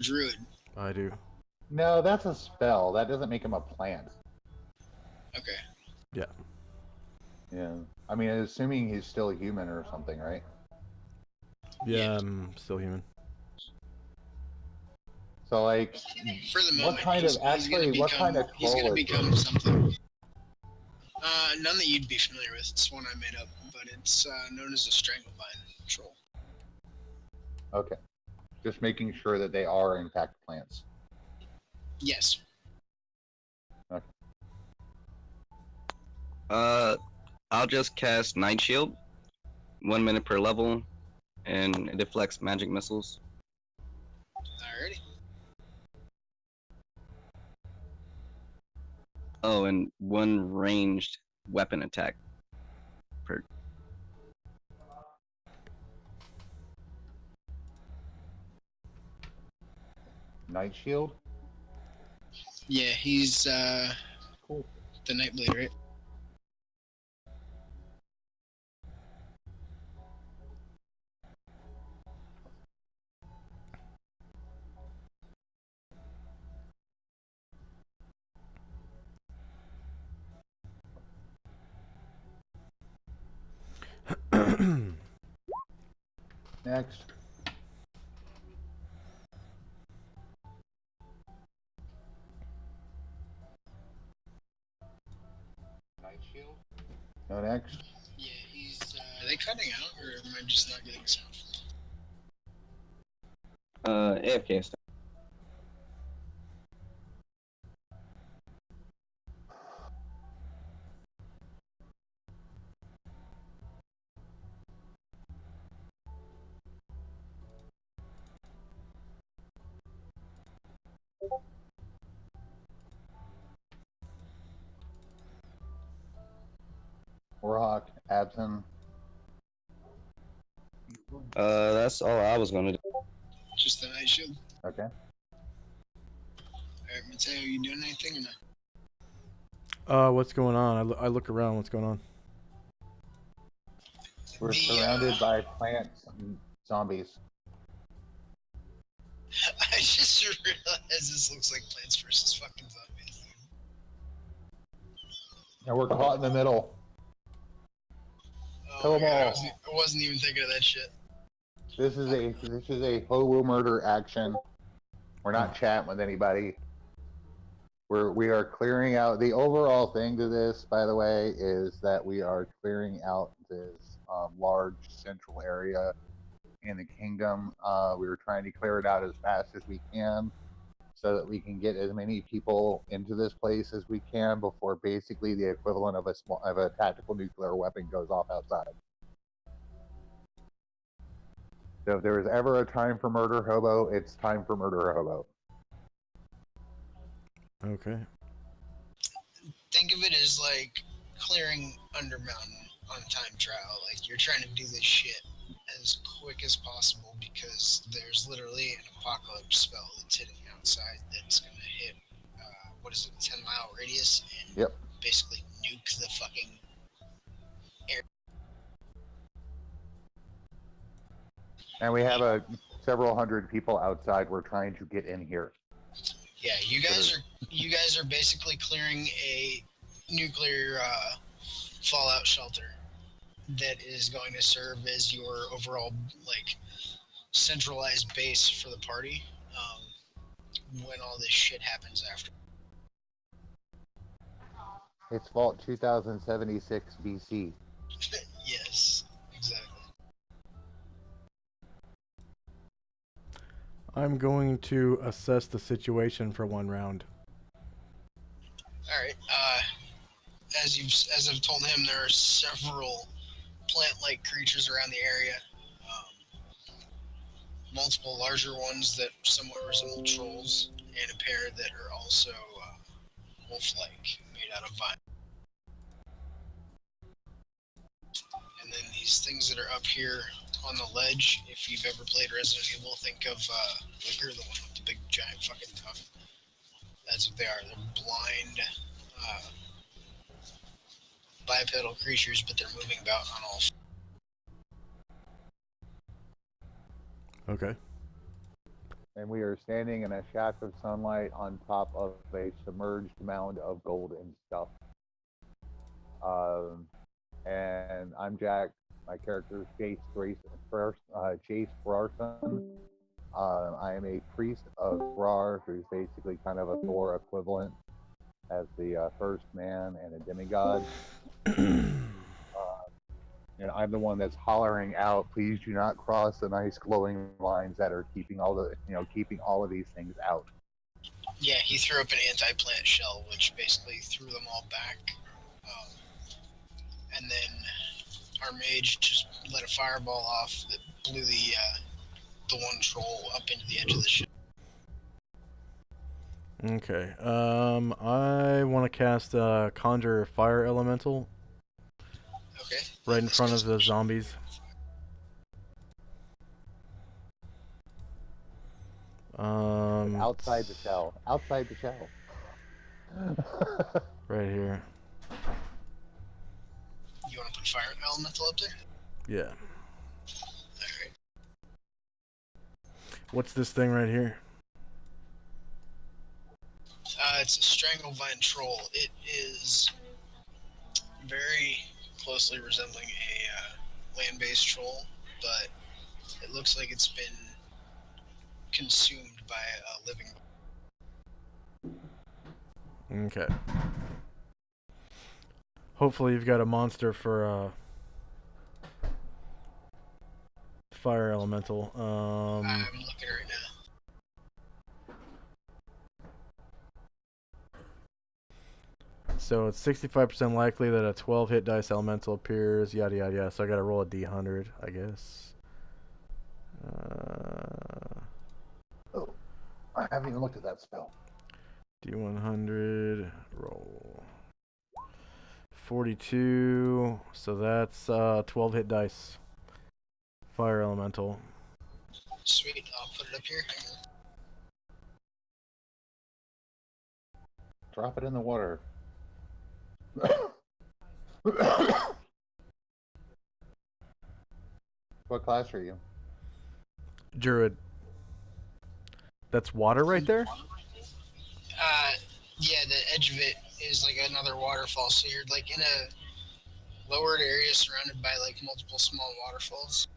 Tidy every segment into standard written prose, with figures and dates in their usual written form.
druid. I do. No, that's a spell. That doesn't make him a plant. Okay. Yeah. Yeah. I mean, assuming he's still a human or something, right? Yeah, I'm still human. So, like, For the moment, what kind of he's gonna troll is become this? something. None that you'd be familiar with. It's one I made up, but it's known as a stranglevine troll. Okay. Just making sure that they are, in fact, plants. Yes. Okay. I'll just cast Night Shield, 1 minute per level, and it deflects magic missiles. Alrighty. Oh, and 1 ranged weapon attack per. Night Shield? Yeah, he's Cool. the Nightblade, right? Next. Night Shield? No next? Yeah, he's. Are they cutting out, or am I just not getting sound? AFK stuff. Warhawk, Abson. That's all I was gonna do. Just the Night Shield. Okay. Alright, Mateo, you doing anything or not? What's going on? I look around. What's going on? We're surrounded by plants and zombies. I just realized this looks like Plants vs. fucking Zombies. And we're caught in the middle. Oh Kill my 'em God, all. I wasn't even thinking of that shit. This is a hobo murder action. We're not chatting with anybody. We are clearing out. The overall thing to this, by the way, is that we are clearing out this large central area in the kingdom. We were trying to clear it out as fast as we can, so that we can get as many people into this place as we can before basically the equivalent of a tactical nuclear weapon goes off outside. So if there was ever a time for murder hobo, it's time for murder hobo. Okay. Think of it as like clearing Under Mountain on a time trial. Like you're trying to do this shit as quick as possible because there's literally an apocalypse spell that's hitting outside that's gonna hit, what is it, 10-mile radius and Yep. basically nuke the fucking air. And we have several hundred people outside. We're trying to get in here. Yeah, you guys are basically clearing a nuclear fallout shelter that is going to serve as your overall like centralized base for the party when all this shit happens after. It's Vault 2076 BC. Yes, exactly. I'm going to assess the situation for 1 round. All right. As I've told him, there are several plant-like creatures around the area. Multiple larger ones that somewhat resemble trolls, and a pair that are also wolf-like, made out of vine. And then these things that are up here on the ledge, if you've ever played Resident Evil, think of Licker, the one with the big giant fucking tongue. That's what they are. They're blind, bipedal creatures, but they're moving about on all. Okay. and we are standing in a shaft of sunlight on top of a submerged mound of gold and stuff. And I'm Jack. My character is Jace Brarson. I am a priest of Thrar, who's basically kind of a Thor equivalent as the first man and a demigod. And I'm the one that's hollering out, "Please do not cross the nice glowing lines that are keeping all of these things out." Yeah, he threw up an anti-plant shell, which basically threw them all back. And then our mage just let a fireball off that blew the one troll up into the edge of the ship. Okay. I want to cast Conjure Fire Elemental Okay. right in front of the zombies. Outside the shell. Outside the shell. Right here. You want to put fire elemental up there? Yeah. Alright. What's this thing right here? It's a Stranglevine troll. It is very closely resembling a land-based troll, but it looks like it's been consumed by a living. Okay. Hopefully you've got a monster for Fire Elemental. I'm looking right now. So it's 65% likely that a 12 hit dice elemental appears, yada yada yada. So I gotta roll a d100, I guess. Oh, I haven't even looked at that spell. D100, roll. 42, so that's 12 hit dice. Fire Elemental. Sweet, I'll put it up here. Drop it in the water. What class are you? Druid. That's water right there? Yeah, the edge of it is like another waterfall, so you're like in a lowered area surrounded by like multiple small waterfalls.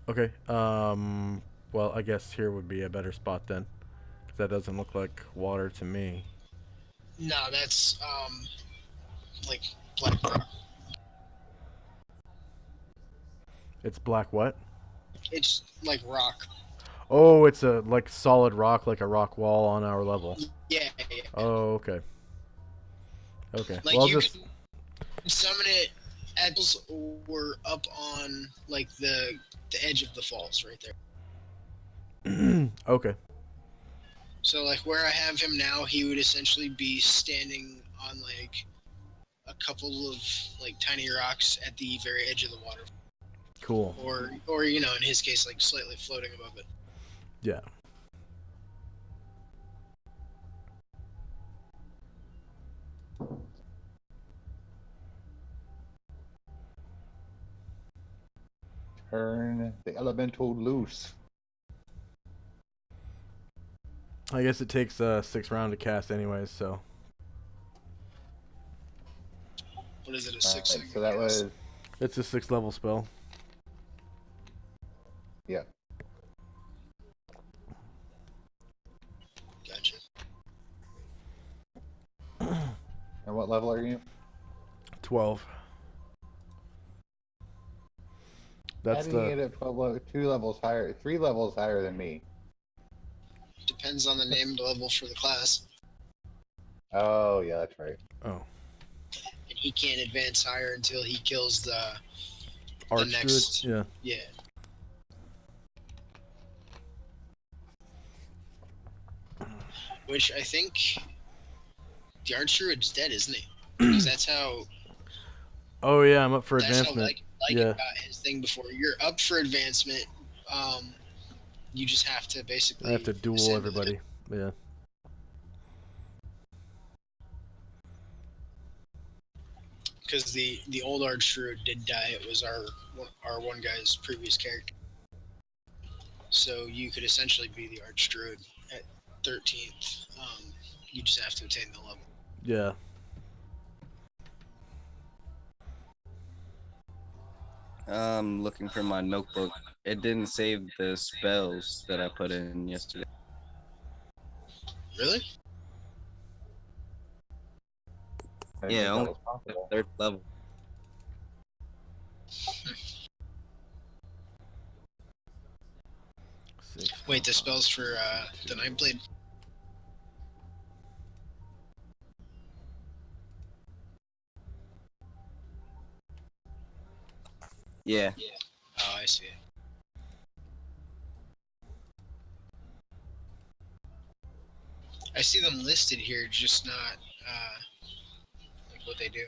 Okay. Well, I guess here would be a better spot then. 'Cause that doesn't look like water to me. No, that's like black rock. It's black what? It's like rock. Oh, it's a like solid rock, like a rock wall on our level. Yeah. Oh, okay. Okay. Like Well, I'll you just can summon it at or up on like the edge of the falls right there. okay. So like where I have him now, he would essentially be standing on like a couple of like tiny rocks at the very edge of the water. Cool. Or you know, in his case, like slightly floating above it. Yeah. Turn the elemental loose. I guess it takes 6 rounds to cast anyways, so. What is it, a 6? Right, so that was It's a 6th level spell. yeah. Gotcha. And what level are you? 12. That's How do you the. get it 2 levels higher, 3 levels higher than me? Depends on the named level for the class. Oh yeah, that's right. Oh. And he can't advance higher until he kills the Archdruid? next. Yeah. Yeah. Which I think the Archdruid's dead, isn't he? Because that's how. Oh yeah, I'm up for That's how advancement. like got his thing before. You're up for advancement. You just have to basically. I have to duel ascend everybody. Yeah. because the old Archdruid did die. It was our one guy's previous character. So you could essentially be the Archdruid at 13th. You just have to attain the level. Yeah. I'm looking for my notebook. It didn't save the spells that I put in yesterday. Really? I didn't Yeah, think that only was the possible. 3rd level. Wait, the spells for the Nightblade. Yeah. Oh, I see. I see them listed here, just not like what they do.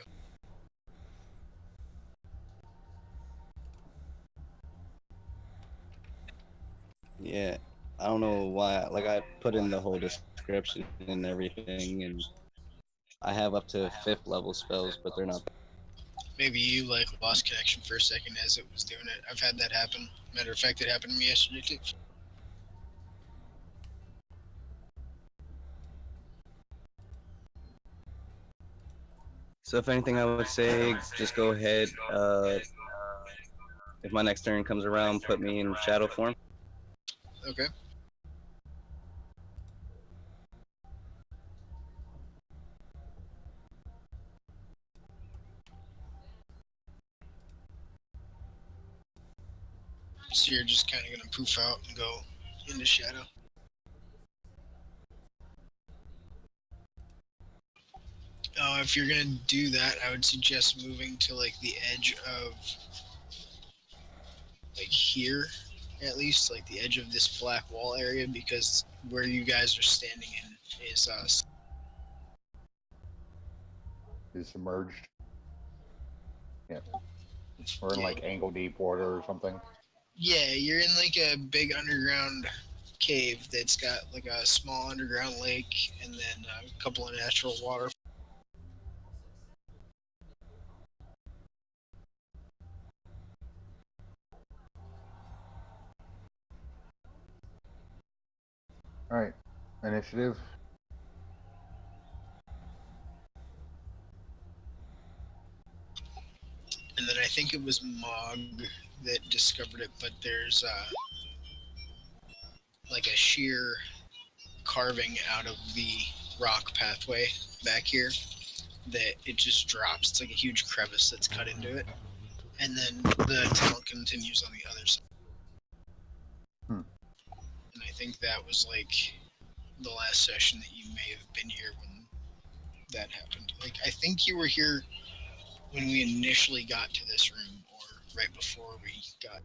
Yeah. I don't know why. Like, I put in the whole description and everything, and I have up to 5th level spells, but they're not. Maybe you like lost connection for a second as it was doing it. I've had that happen. Matter of fact, it happened to me yesterday too. So if anything, I would say just go ahead. If my next turn comes around, put me in shadow form. Okay. So you're just kind of gonna poof out and go into shadow. If you're gonna do that, I would suggest moving to like the edge of like here, at least like the edge of this black wall area, because where you guys are standing in is Is submerged. Yeah. Or in yeah, like ankle deep water or something. yeah, you're in like a big underground cave that's got like a small underground lake and then a couple of natural water. All right. Initiative. And then I think it was Mog that discovered it, but there's like a sheer carving out of the rock pathway back here that it just drops. It's like a huge crevice that's cut into it, and then the tunnel continues on the other side. Hmm. And I think that was like the last session that you may have been here when that happened. Like I think you were here when we initially got to this room, or right before we got.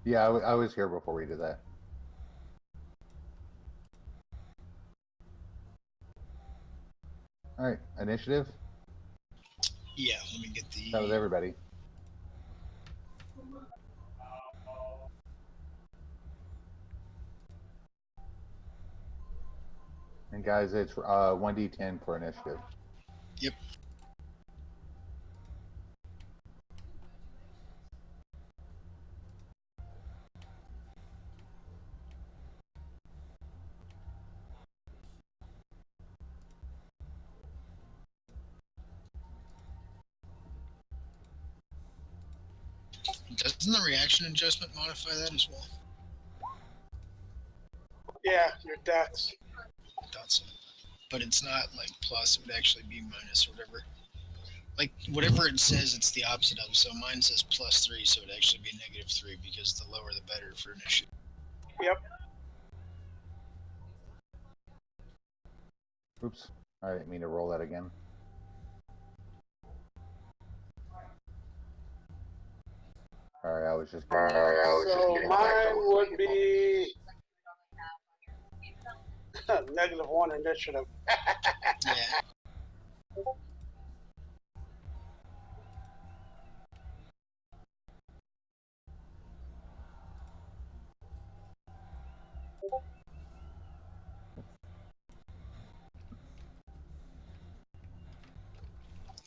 Yeah, I was here before we did that. All right. Initiative. Yeah, let me get the. That was everybody. And guys, it's 1d10 for initiative. Yep. Doesn't the reaction adjustment modify that as well? Yeah, your deaths. Thought so. But it's not like plus, it would actually be minus or whatever. Like whatever it says, it's the opposite of. So mine says +3, so it'd actually be -3 because the lower the better for initiative. Yep. Oops. I didn't mean to roll that again. Sorry, I was just getting So mine would be -1 initiative. Yeah.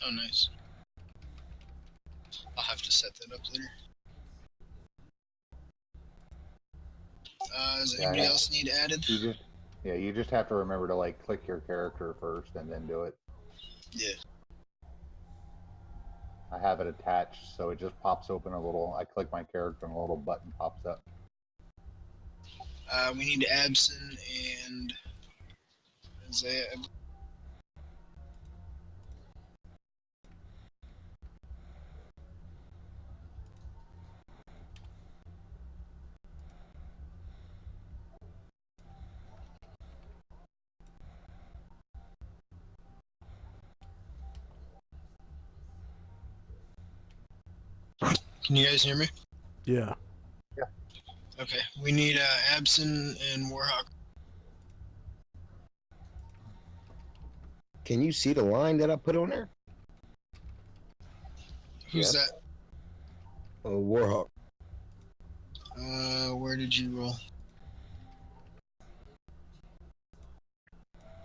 Oh, nice. I'll have to set that up later. Does Yeah, anybody else need added? you just have to remember to like click your character first and then do it. Yeah. I have it attached, so it just pops open a little. I click my character and a little button pops up. We need Abson and Isaiah. Can you guys hear me? Yeah. Okay. We need Abson and Warhawk. Can you see the line that I put on there? Who's Yes. that? Warhawk. Where did you roll?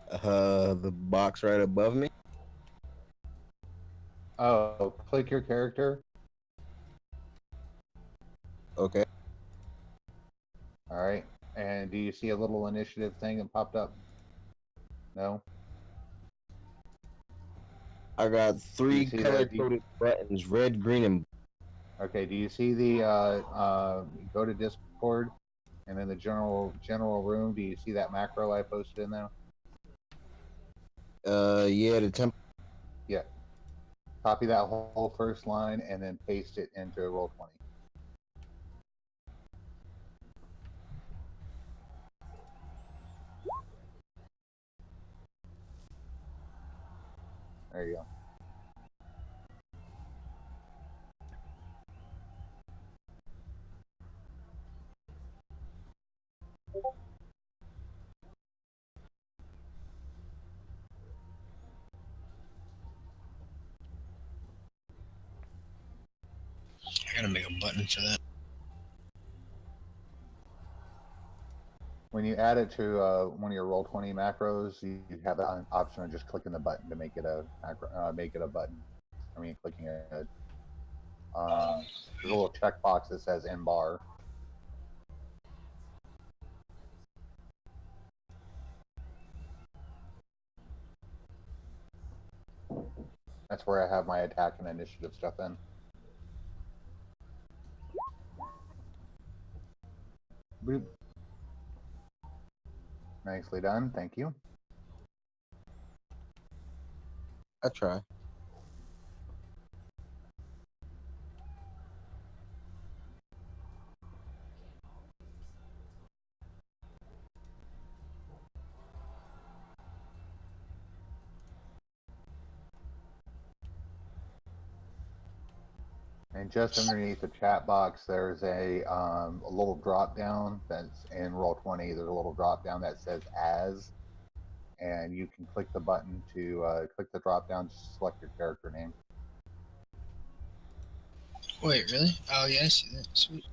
The box right above me. Oh, click your character. Okay. All right. And do you see a little initiative thing that popped up? No. I got three see that? color-coded buttons: red, green, and Okay. Do you see the go to Discord and then the general room? Do you see that macro I posted in there? yeah, the temp. Yeah. Copy that whole first line and then paste it into Roll20. There you go. I gotta make a button for that. When you add it to one of your Roll20 macros, you have the option of just clicking the button to make it a macro, make it a button. I mean, clicking it. There's a little checkbox that says "in bar." That's where I have my attack and initiative stuff in. Boop. Nicely done. Thank you. I try. And just underneath the chat box, there's a little drop down that's in Roll20. There's a little drop down that says "as," and you can click the button to click the drop down, just select your character name. Wait, really? Oh, yeah, I see that. Sweet.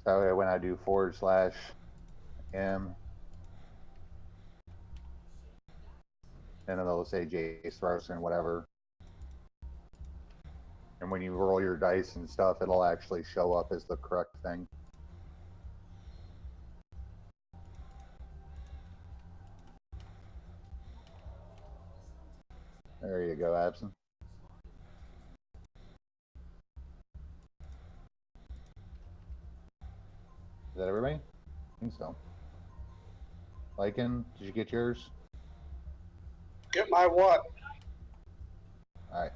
So when I do /M, and then it'll say Jace Thrusson, whatever. And when you roll your dice and stuff, it'll actually show up as the correct thing. There you go, Abson. Is that everybody? I think so. Lycan, did you get yours? Get my what? All right.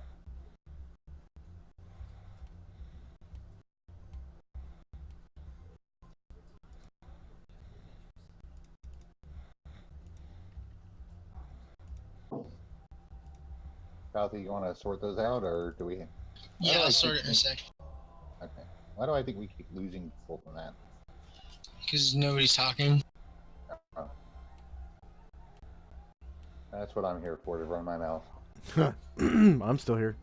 Kathy, you want to sort those out, or do we? Yeah, I'll sort it in a sec. Okay. Why do I think we keep losing people from that? Because nobody's talking. Oh. That's what I'm here for, to run my mouth. I'm still here.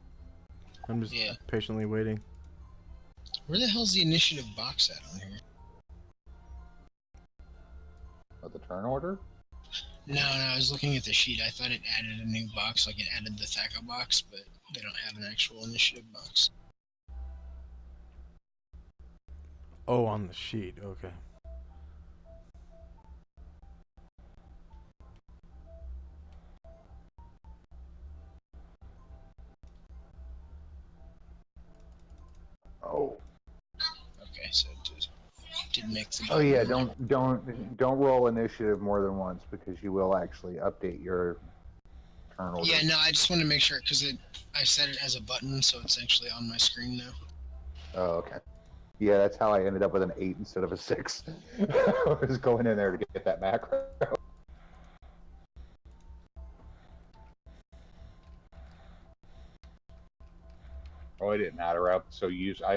I'm just Yeah. patiently waiting. Where the hell's the initiative box at on here? Of the turn order? No, I was looking at the sheet. I thought it added a new box, like it added the Thaco box, but they don't have an actual initiative box. Oh, on the sheet. Okay. Oh. Okay, so it did make the. Oh yeah, don't roll initiative more than once because you will actually update your turn order. Yeah, no, I just wanted to make sure because I set it as a button, so it's actually on my screen now. Oh, okay. Yeah, that's how I ended up with an 8 instead of a 6. I was going in there to get that macro. Oh, it didn't matter. I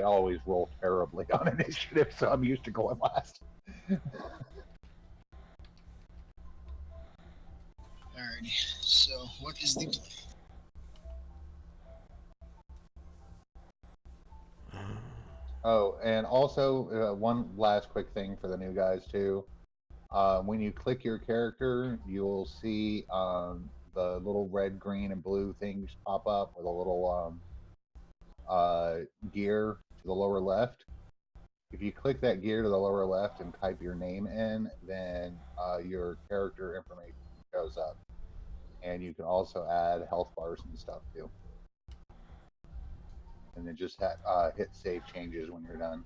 always roll terribly on initiative, so I'm used to going last. Alrighty, so what is the plan? Oh, and also one last quick thing for the new guys too. When you click your character, you'll see the little red, green, and blue things pop up with a little gear to the lower left. If you click that gear to the lower left and type your name in, then your character information shows up. And you can also add health bars and stuff too. And then just hit save changes when you're done.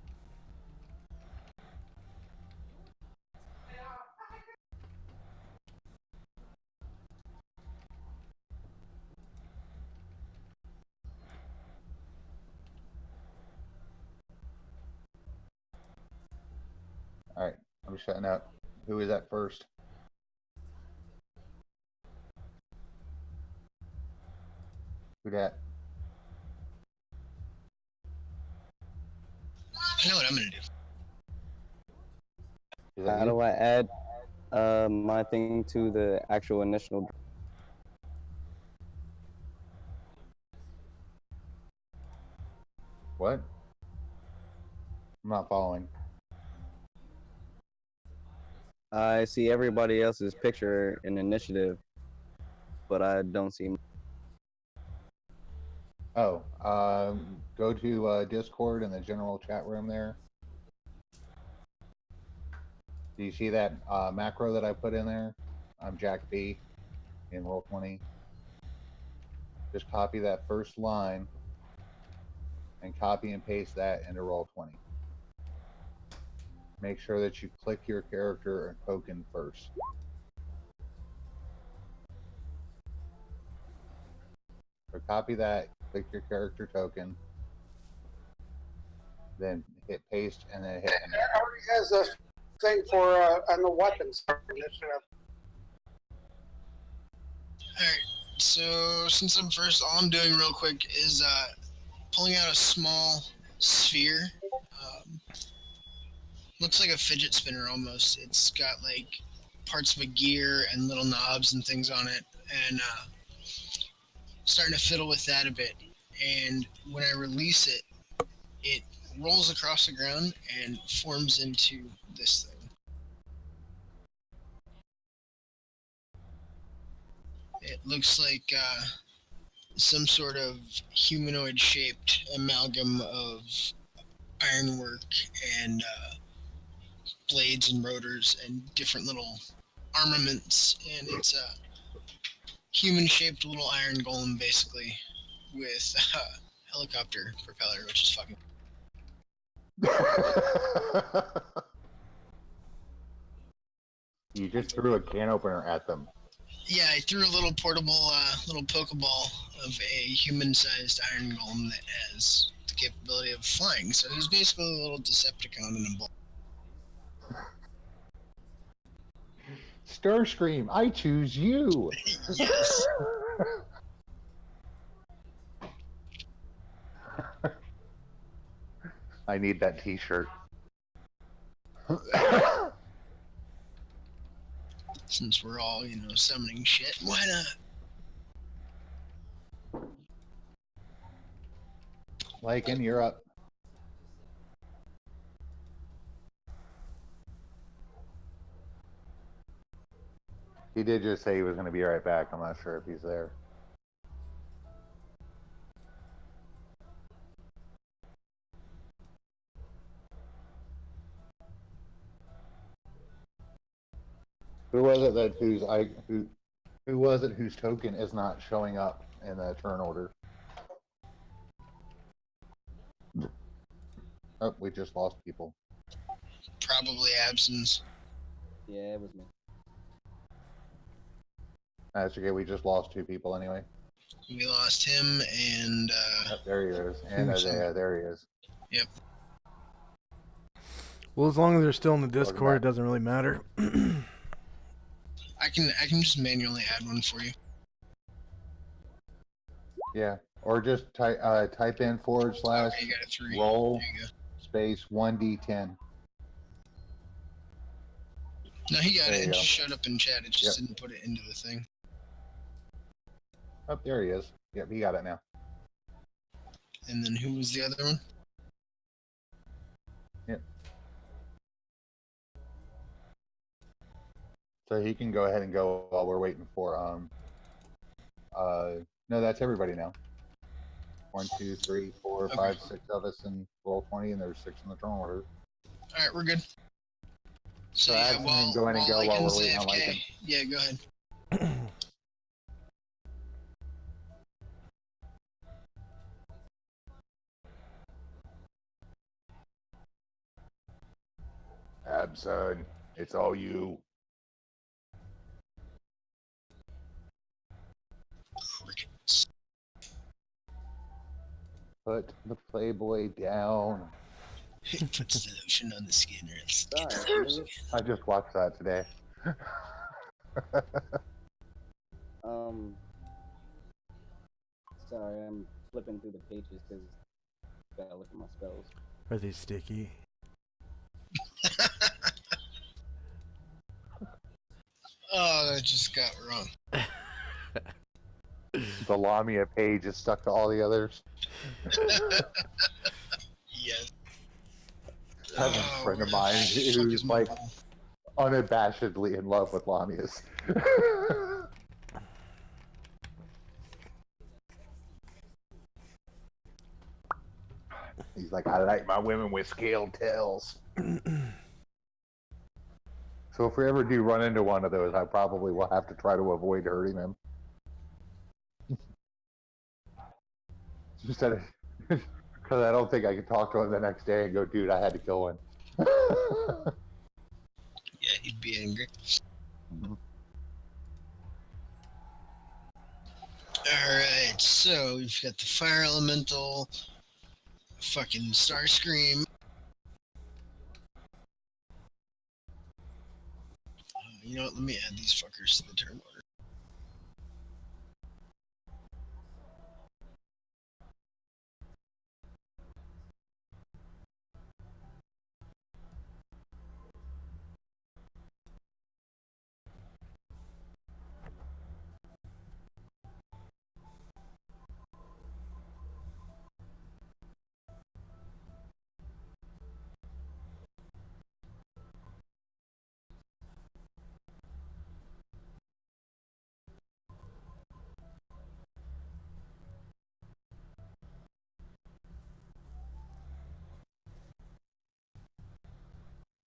All right, I'm shutting up. Who is that first? Who that? I know what I'm gonna do. Is that How you? do I add my thing to the actual initial? What? I'm not following. I see everybody else's picture in initiative, but I don't see. Oh, go to Discord in the general chat room there. Do you see that macro that I put in there? I'm Jack B in Roll20. Just copy that first line and copy and paste that into Roll20. Make sure that you click your character or token first. So copy that, click your character token, then hit paste and then hit enter. It already has a thing for on the weapons initiative. Alright, so since I'm first, all I'm doing real quick is pulling out a small sphere. Looks like a fidget spinner almost. It's got like parts of a gear and little knobs and things on it, and starting to fiddle with that a bit. And when I release it, it rolls across the ground and forms into this thing. It looks like some sort of humanoid-shaped amalgam of ironwork and blades and rotors and different little armaments, and it's a human-shaped little iron golem, basically, with a helicopter propeller, which is fucking. You just threw a can opener at them. Yeah, I threw a little portable, little Pokeball of a human-sized iron golem that has the capability of flying. So he's basically a little Decepticon in a ball. Starscream, I choose you. Yes. I need that T-shirt. Since we're all, summoning shit, why not? Lycan, you're up. He did just say he was going to be right back. I'm not sure if he's there. Who was it that who was it whose token is not showing up in the turn order? Oh, we just lost people. Probably absence. Yeah, it was me. That's okay. We just lost 2 people anyway. We lost him and Oh, there he is. And there he is. Yep. Well, as long as they're still in the Discord, back. it doesn't really matter. I can just manually add one for you. Yeah. Or just type in / Okay, you got a 3. roll There you go. space 1d10. No, he got There it. you It go. just showed up in chat. It just Yep. didn't put it into the thing. Oh, there he is. Yep, he got it now. And then who was the other one? Yep. So he can go ahead and go while we're waiting for no, that's everybody now. 1, 2, 3, 4, Okay. 5, 6 of us in roll 20, and there's 6 in the turn order. All right, we're good. So yeah, Absent can go ahead and go while we're waiting on AFK. Lycan. Yeah, go ahead. Abson, it's all you. Crickets. Put the Playboy down. It puts the lotion on the skin, or else it gets Sorry, the skin. I just watched that today. Sorry, I'm flipping through the pages because gotta look at my spells. Are they sticky? Oh, that just got wrong. The Lamia page is stuck to all the others. Yes. I have a friend of mine who's like unabashedly in love with Lamias. He's like, I like my women with scaled tails. So if we ever do run into one of those, I probably will have to try to avoid hurting him. Just because I don't think I could talk to him the next day and go, dude, I had to kill one. Yeah, he'd be angry. Alright, so we've got the fire elemental, fucking Starscream. You know what? Let me add these fuckers to the turn order.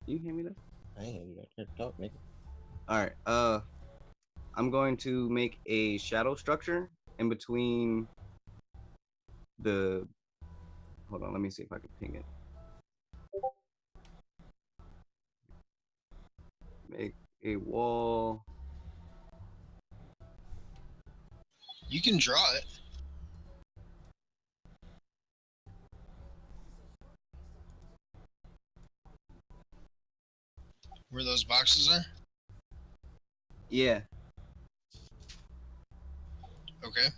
Do you hear me though? I ain't you got to talk, nigga. Alright, I'm going to make a shadow structure in between the... Hold on, let me see if I can ping it. Make a wall. You can draw it. Where those boxes are? Yeah. Okay.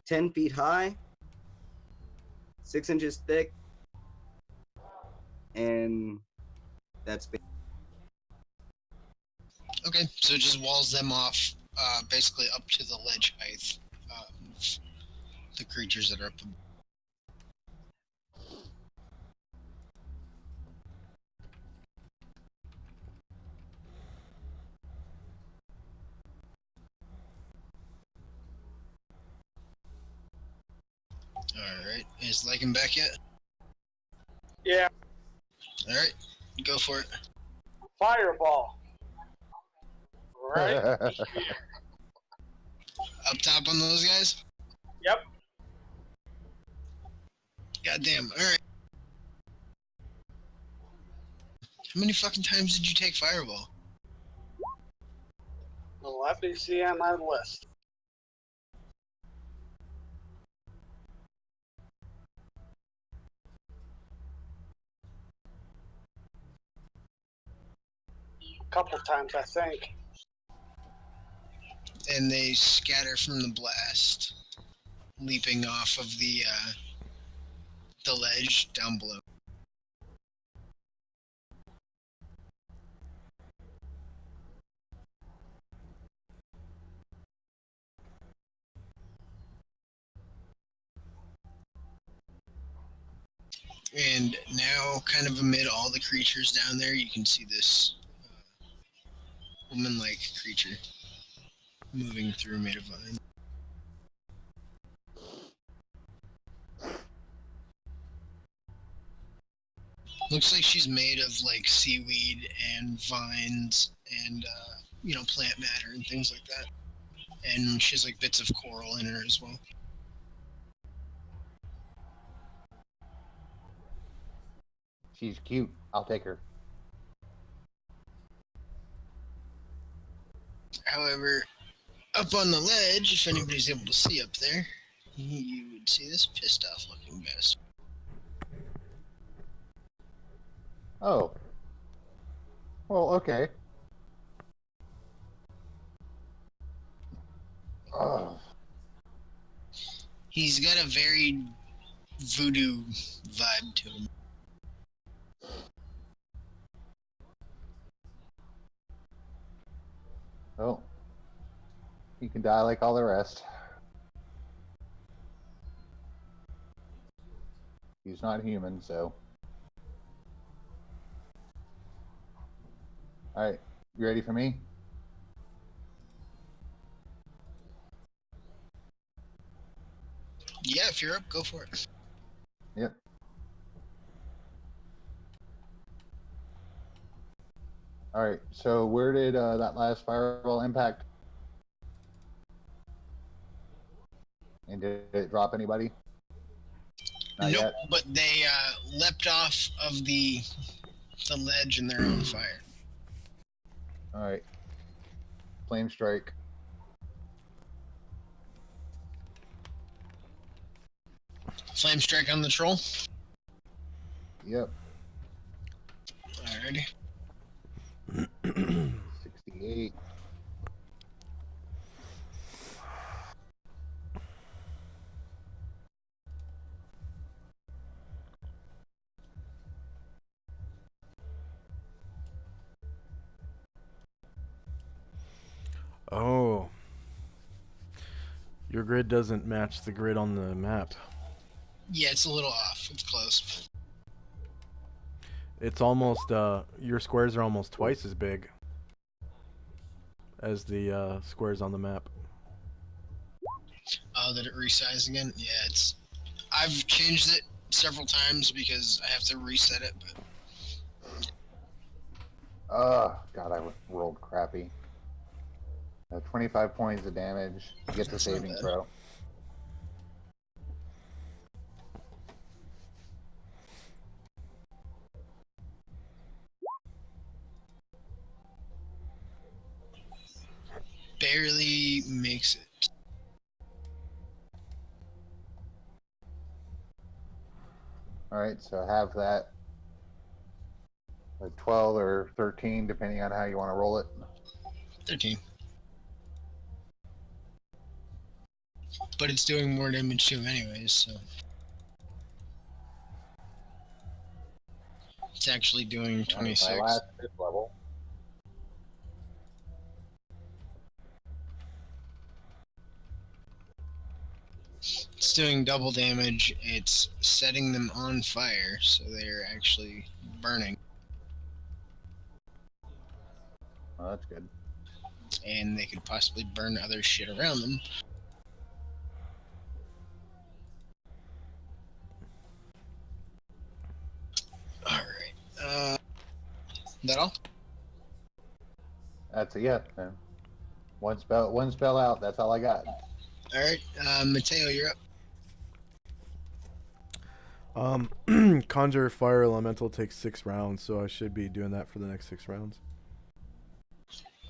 10 feet high, 6 inches thick, and that's Okay, so it just walls them off, basically up to the ledge height. The creatures that are up. right? Is Lycan back yet? Yeah, Alright, go for it. fireball. Right? Up top on those guys? Yep. Goddamn, alright. How many fucking times did you take Fireball? Let me see on my list. A couple times, I think. And they scatter from the blast, leaping off of the ledge down below. And now, kind of amid all the creatures down there, you can see this woman-like creature moving through made of vine. Looks like she's made of like seaweed and vines and plant matter and things like that. And she has like bits of coral in her as well. She's cute. I'll take her. However, up on the ledge, if anybody's able to see up there, you would see this pissed off looking bastard. Oh. Well, okay. Oh. He's got a very voodoo vibe to him. Well, he can die like all the rest. He's not human, so. Alright, you ready for me? Yeah, if you're up, go for it. Yep. Alright, so where did that last fireball impact? And did it drop anybody? Not Nope, yet? but they leapt off of the ledge and they're on fire. Alright. Flame strike. Flame strike on the troll. Yep. Alrighty. 68. Oh. Your grid doesn't match the grid on the map. Yeah, it's a little off. It's close. It's almost, your squares are almost twice as big as the squares on the map. Oh, did it resize again? Yeah, it's. I've changed it several times because I have to reset it, but God, I rolled crappy. 25 points of damage. You get the That's not saving bad. throw. barely makes it. Alright, so have that. A 12 or 13, depending on how you want to roll it. 13. But it's doing more damage to him anyways, so. It's actually doing Alright, 26. my last fifth level. It's doing double damage. It's setting them on fire, so they're actually burning. Oh, that's good. And they could possibly burn other shit around them. That all? That's a yeah, man. One spell out. That's all I got. All right, Mateo, you're up. Conjure Fire Elemental takes 6 rounds, so I should be doing that for the next 6 rounds.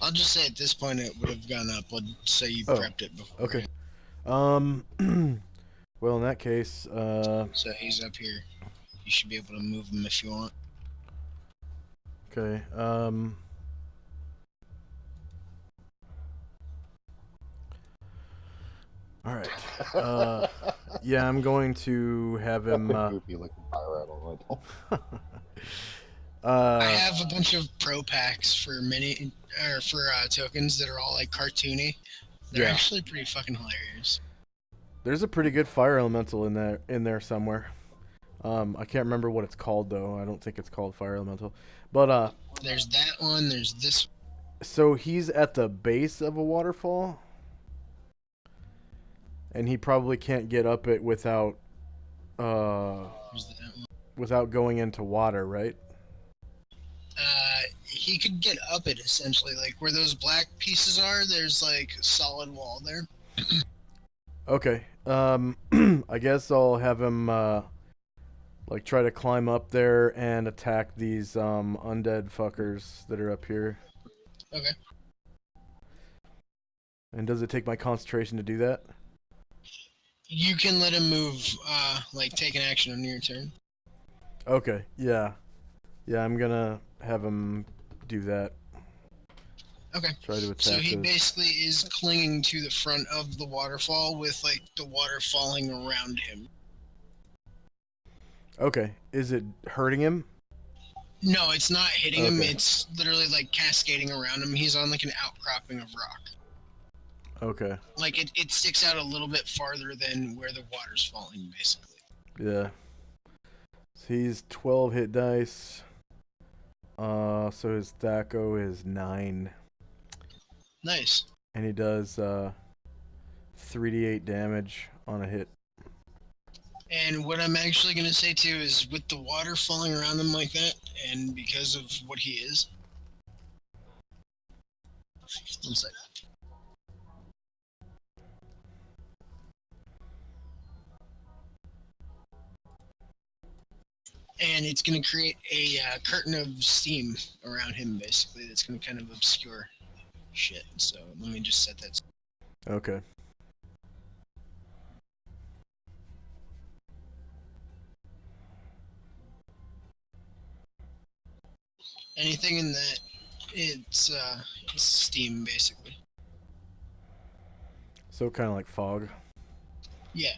I'll just say at this point it would have gone up. Let's say you Oh, prepped it before. Okay. Well, in that case, So he's up here. You should be able to move him if you want. okay. All right. Yeah, I'm going to have him. Goofy looking fire elemental. I have a bunch of pro packs for tokens that are all like cartoony. They're Yeah. actually pretty fucking hilarious. There's a pretty good fire elemental in there somewhere. I can't remember what it's called though. I don't think it's called fire elemental. But There's that one. There's this. so he's at the base of a waterfall, and he probably can't get up it without There's that one. without going into water, right? He could get up it essentially. Like where those black pieces are, there's like a solid wall there. Okay. I guess I'll have him like try to climb up there and attack these undead fuckers that are up here. Okay. And does it take my concentration to do that? You can let him move, like take an action on your turn. Okay. Yeah. Yeah, I'm gonna have him do that. Okay. Try to attack. So he those. basically is clinging to the front of the waterfall with like the water falling around him. Okay. Is it hurting him? No, it's not hitting him. Okay. It's literally like cascading around him. He's on like an outcropping of rock. Okay. Like it sticks out a little bit farther than where the water's falling, basically. Yeah. So he's 12 hit dice. So his Thaco is 9. Nice. And he does 3d8 damage on a hit. And what I'm actually going to say too is with the water falling around him like that, and because of what he is. One second. And it's going to create a curtain of steam around him, basically, that's going to kind of obscure shit. So let me just set that. Okay. Anything in that, it's steam, basically. So kind of like fog. Yeah.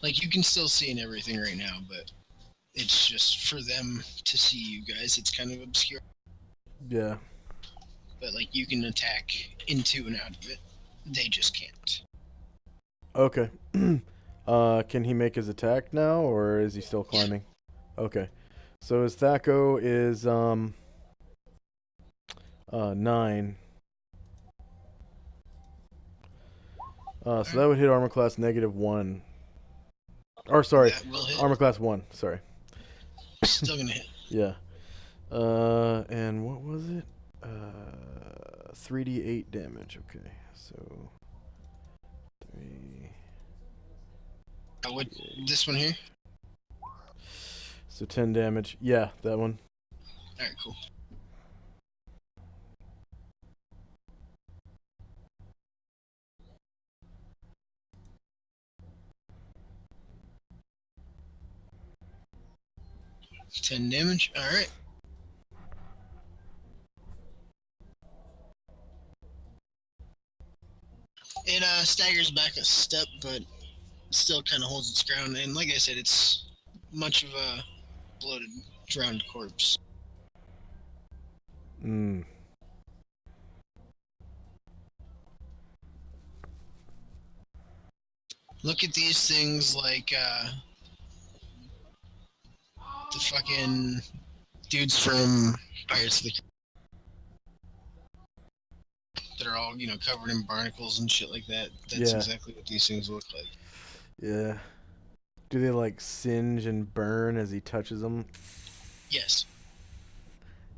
Like, you can still see and everything right now, but it's just for them to see you guys. It's kind of obscure. Yeah. But, like, you can attack into and out of it. They just can't. Okay. Can he make his attack now, or is he still climbing? Yeah. Okay. So his Thaco is 9. So that would hit armor class -1. Or sorry, armor class 1. Sorry. Still gonna hit. Yeah. And what was it? 3d8 damage. Okay. So 3. What? This one here? So 10 damage. Yeah, that one. Alright, cool. $10 damage. Alright. It staggers back a step, but still kind of holds its ground. And like I said, it's much of a bloated, drowned corpse. Mm. Look at these things like the fucking dudes from Pirates of the that are all covered in barnacles and shit like that. That's Yeah. exactly what these things look like. Yeah. Do they like singe and burn as he touches them? Yes,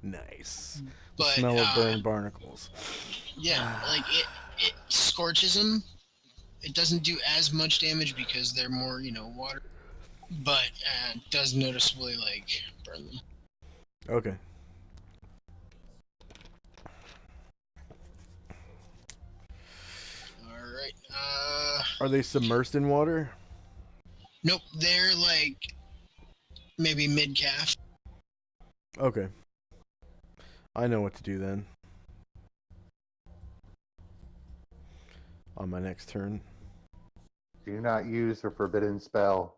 Nice. The but smell of burned barnacles. yeah, like it scorches them. It doesn't do as much damage because they're more water, but does noticeably like burn them. Okay. All right. Are they submersed in water? Nope. They're like maybe mid calf. Okay. I know what to do then. On my next turn. Do not use the forbidden spell.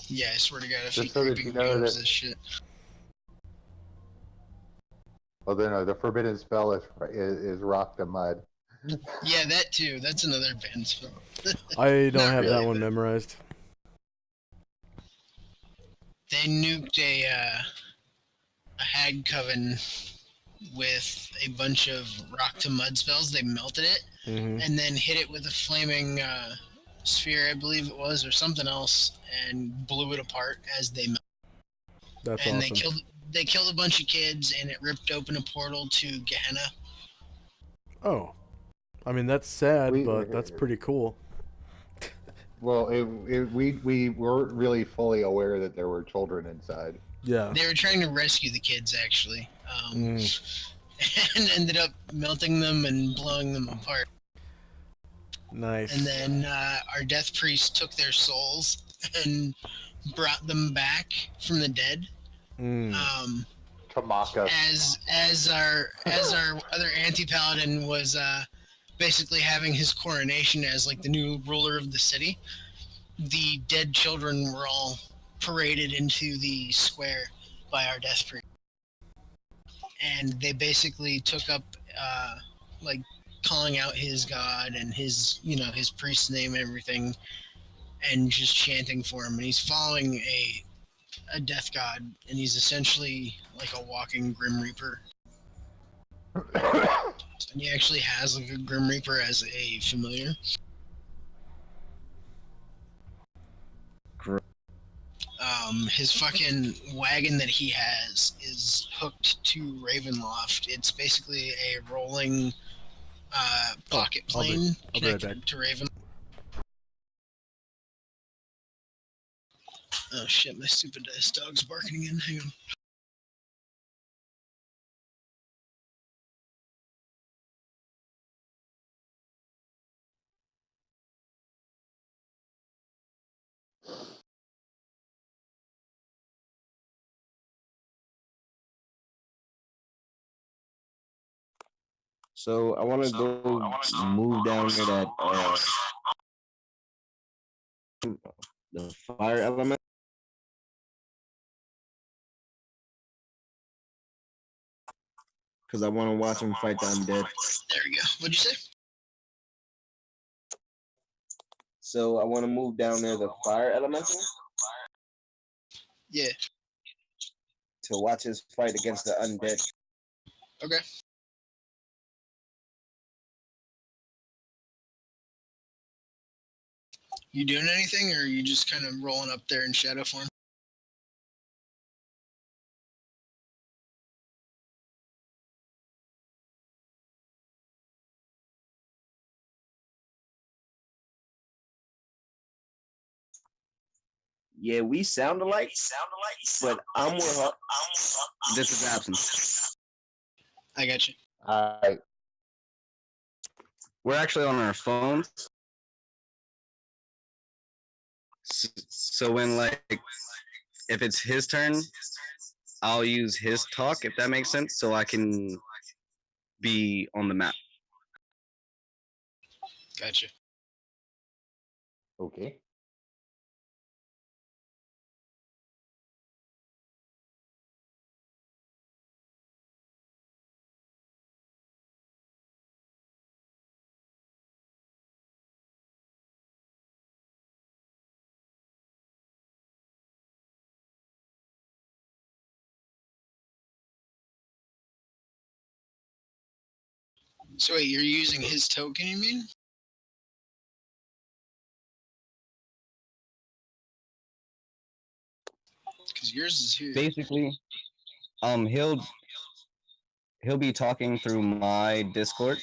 Yeah, I swear to God, if he Just so that creeping you know games that- this shit. Well, no, the forbidden spell is rock to mud. Yeah, that too. That's another band spell. I don't Not have that really, one but- memorized. They nuked a hag coven with a bunch of rock to mud spells. They melted it Mm-hmm. and then hit it with a flaming sphere, I believe it was, or something else, and blew it apart as they melted. That's And awesome. they killed a bunch of kids, and it ripped open a portal to Gehenna. Oh. I mean, that's sad, We- but that's pretty cool. Well, we weren't really fully aware that there were children inside. Yeah. They were trying to rescue the kids, actually, Mm. and ended up melting them and blowing them apart. Nice. And then our death priest took their souls and brought them back from the dead. Mm. Tamaka. As our other anti-paladin was basically having his coronation as like the new ruler of the city, the dead children were all paraded into the square by our death priest, and they basically took up like calling out his god and his his priest's name and everything, and just chanting for him. And he's following a death god, and he's essentially like a walking grim reaper. And he actually has like a grim reaper as a familiar. His fucking wagon that he has is hooked to Ravenloft. It's basically a rolling pocket I'll be- plane I'll be right connected back. to Raven. Oh shit, my stupid ass dog's barking again. Hang on. So I want to go move down to that the fire element. Because I want to watch him fight the undead. There we go. What'd you say? So I want to move down there the fire elemental Yeah. to watch his fight against the undead. Okay. You doing anything, or are you just kind of rolling up there in shadow form? Yeah, we sound alike, but I'm with her. This is absence. I got you. I We're actually on our phones. So when if it's his turn, I'll use his talk, if that makes sense, so I can be on the map. Gotcha. okay. So wait, you're using his token, you mean? Because yours is here. Basically, he'll be talking through my Discord.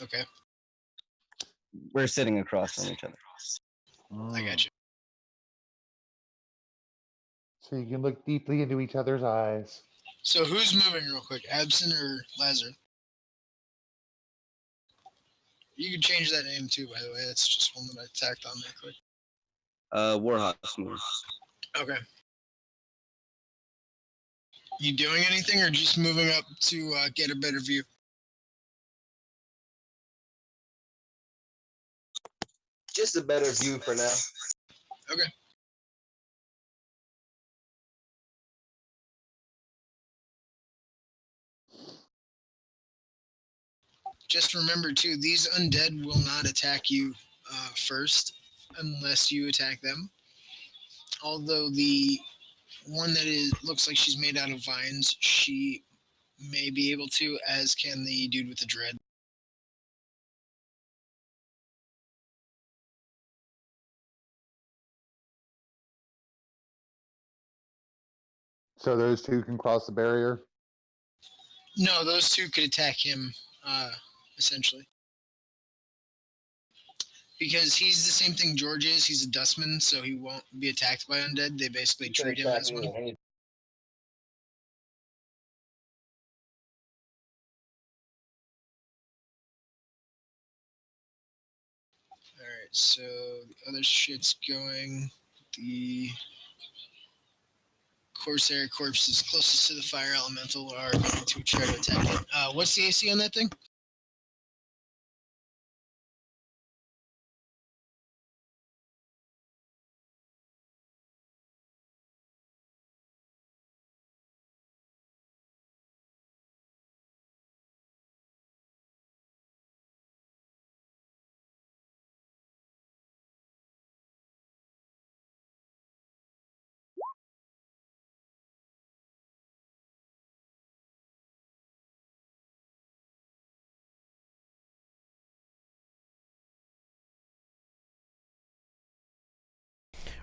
Okay, We're sitting across from each other. I got you. So you can look deeply into each other's eyes. So who's moving real quick, Absent or Lazar? You can change that name too, by the way. That's just one that I tacked on there quick. Warhawk's move. Okay. You doing anything or just moving up to get a better view? Just a better view for now. Okay. Just remember too, these undead will not attack you first unless you attack them. Although the one that looks like she's made out of vines, she may be able to, as can the dude with the dread. So those two can cross the barrier. No, those two could attack him, essentially. Because he's the same thing George is. He's a dustman, so he won't be attacked by undead. They basically treat him as one. Alright, so the other shit's going. The Corsair corpses closest to the fire elemental are going to try to attack it. What's the AC on that thing?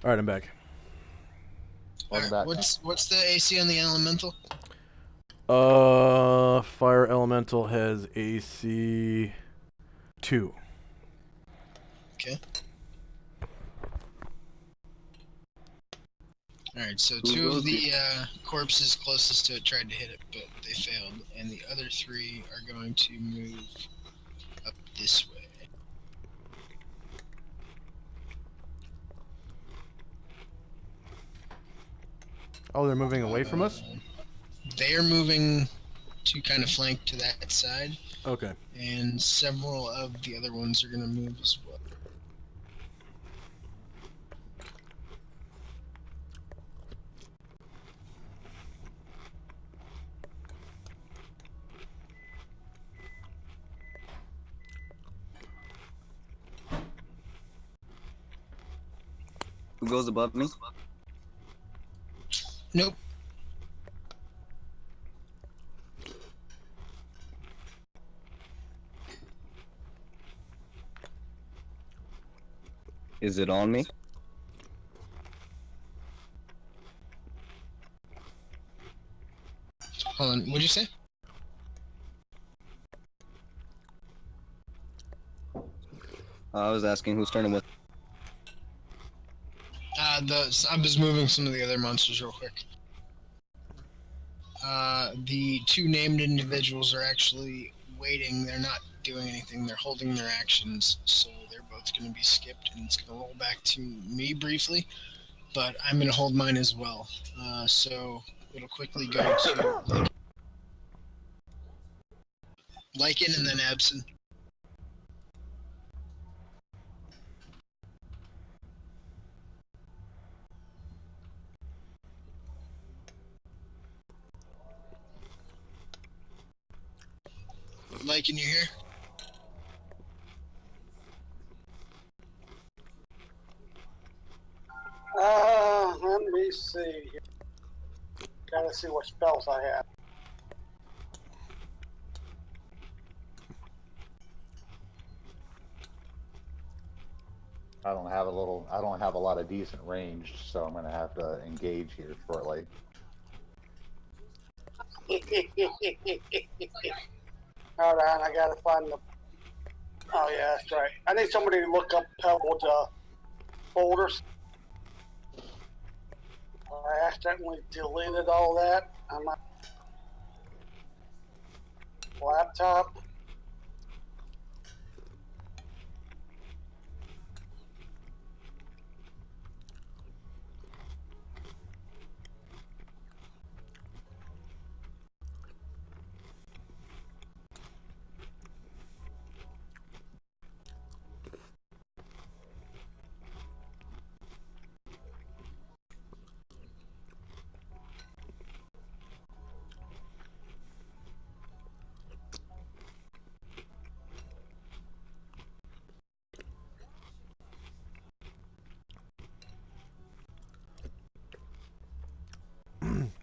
All right, I'm back. Welcome back. What's the AC on the elemental? Fire elemental has AC 2. Okay. Alright, so two of the corpses closest to it tried to hit it, but they failed, and the other three are going to move up this way. Oh, they're moving away from us? They are moving to kind of flank to that side, Okay. and several of the other ones are going to move as well. Who goes above me? Nope. Is it on me? Hold on, what'd you say? I was asking who's turning with. I'm just moving some of the other monsters real quick. The two named individuals are actually waiting. They're not doing anything. They're holding their actions. So they're both going to be skipped, and it's going to roll back to me briefly. But I'm going to hold mine as well. So it'll quickly go to Lycan and then Absent. Lycan, you here? Let me see. Gotta see what spells I have. I don't have a lot of decent range, so I'm gonna have to engage here shortly. Hold on, I gotta find the. Oh yeah, that's right. I need somebody to look up pebbled boulders. I accidentally deleted all that on my laptop.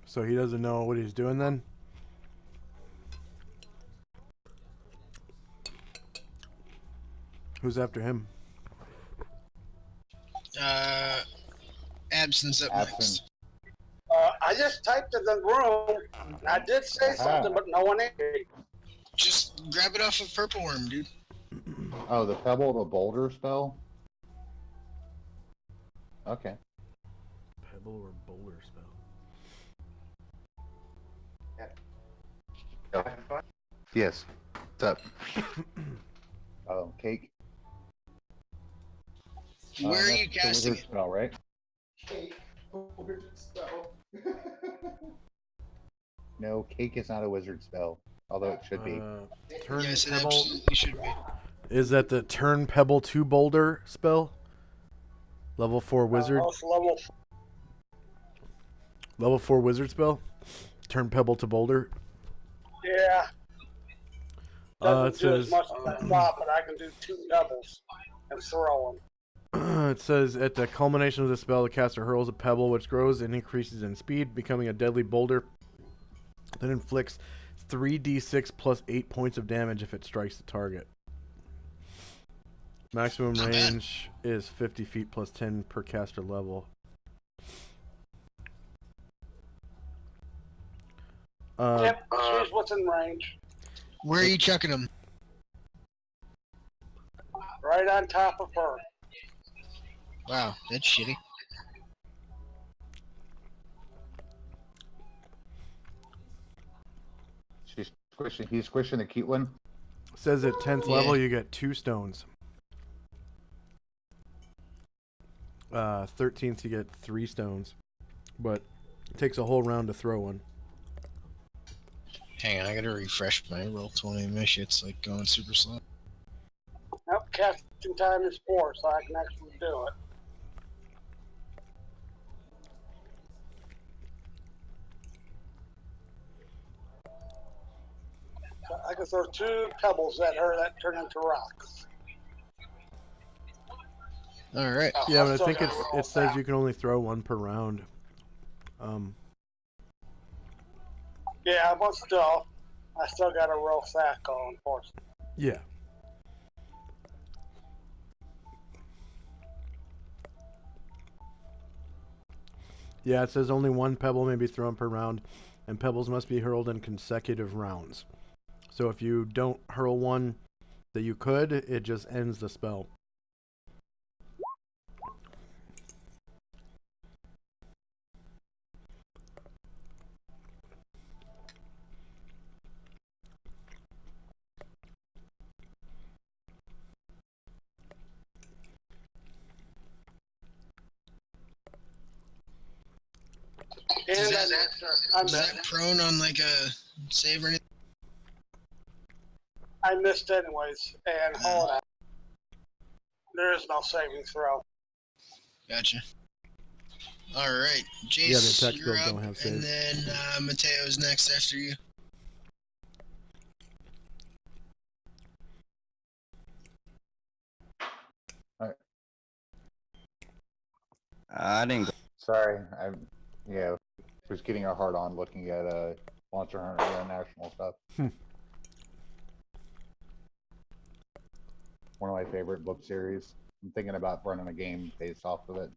So he doesn't know what he's doing then? Who's after him? Absence up Absent. next. I just typed in the room. And I did say something, but no one answered. Just grab it off of Purple Worm, dude. Oh, the pebble to boulder spell? Okay. Pebble or boulder spell? Yes. What's up? Oh, cake. Where are That's you the casting wizard it? spell, right? No, cake is not a wizard spell, although it should be. Turn Yes, it pebble. absolutely should be. Is that the turn pebble to boulder spell? Level 4 wizard. Also level. Level 4 wizard spell. Turn pebble to boulder. Yeah. It Doesn't do as says much as I thought, but I can do 2 pebbles and throw them. it says at the culmination of the spell, the caster hurls a pebble which grows and increases in speed, becoming a deadly boulder. Then inflicts 3d6 plus 8 points of damage if it strikes the target. Maximum Not bad. range is 50 feet plus 10 per caster level. Yep, she's what's in range. Where are you chucking them? Right on top of her. Wow, that's shitty. He's squishing the cute one. Says at 10th Yeah. level you get 2 stones. 13th you get 3 stones. But it takes a whole round to throw one. Hang on, I gotta refresh my roll 20. My shit's like going super slow. Nope, casting time is 4, so I can actually do it. So I can throw 2 pebbles at her that turn into rocks. Alright. Oh, Yeah, but I still think gotta roll it says that. you can only throw one per round. Yeah, but still, I still got to roll sack on, unfortunately. Yeah. Yeah, it says only one pebble may be thrown per round, and pebbles must be hurled in consecutive rounds. So if you don't hurl one that you could, it just ends the spell. And Is I that prone on like a save or anything? I missed anyways, and hold on. There is no saving throw. Gotcha. Alright, Jace, Yeah, the attack you're spells up, don't have and saves. then Mateo's next after you. I didn't go. Sorry, was getting a hard on looking at Monster Hunter International stuff. One of my favorite book series. I'm thinking about running a game based off of it.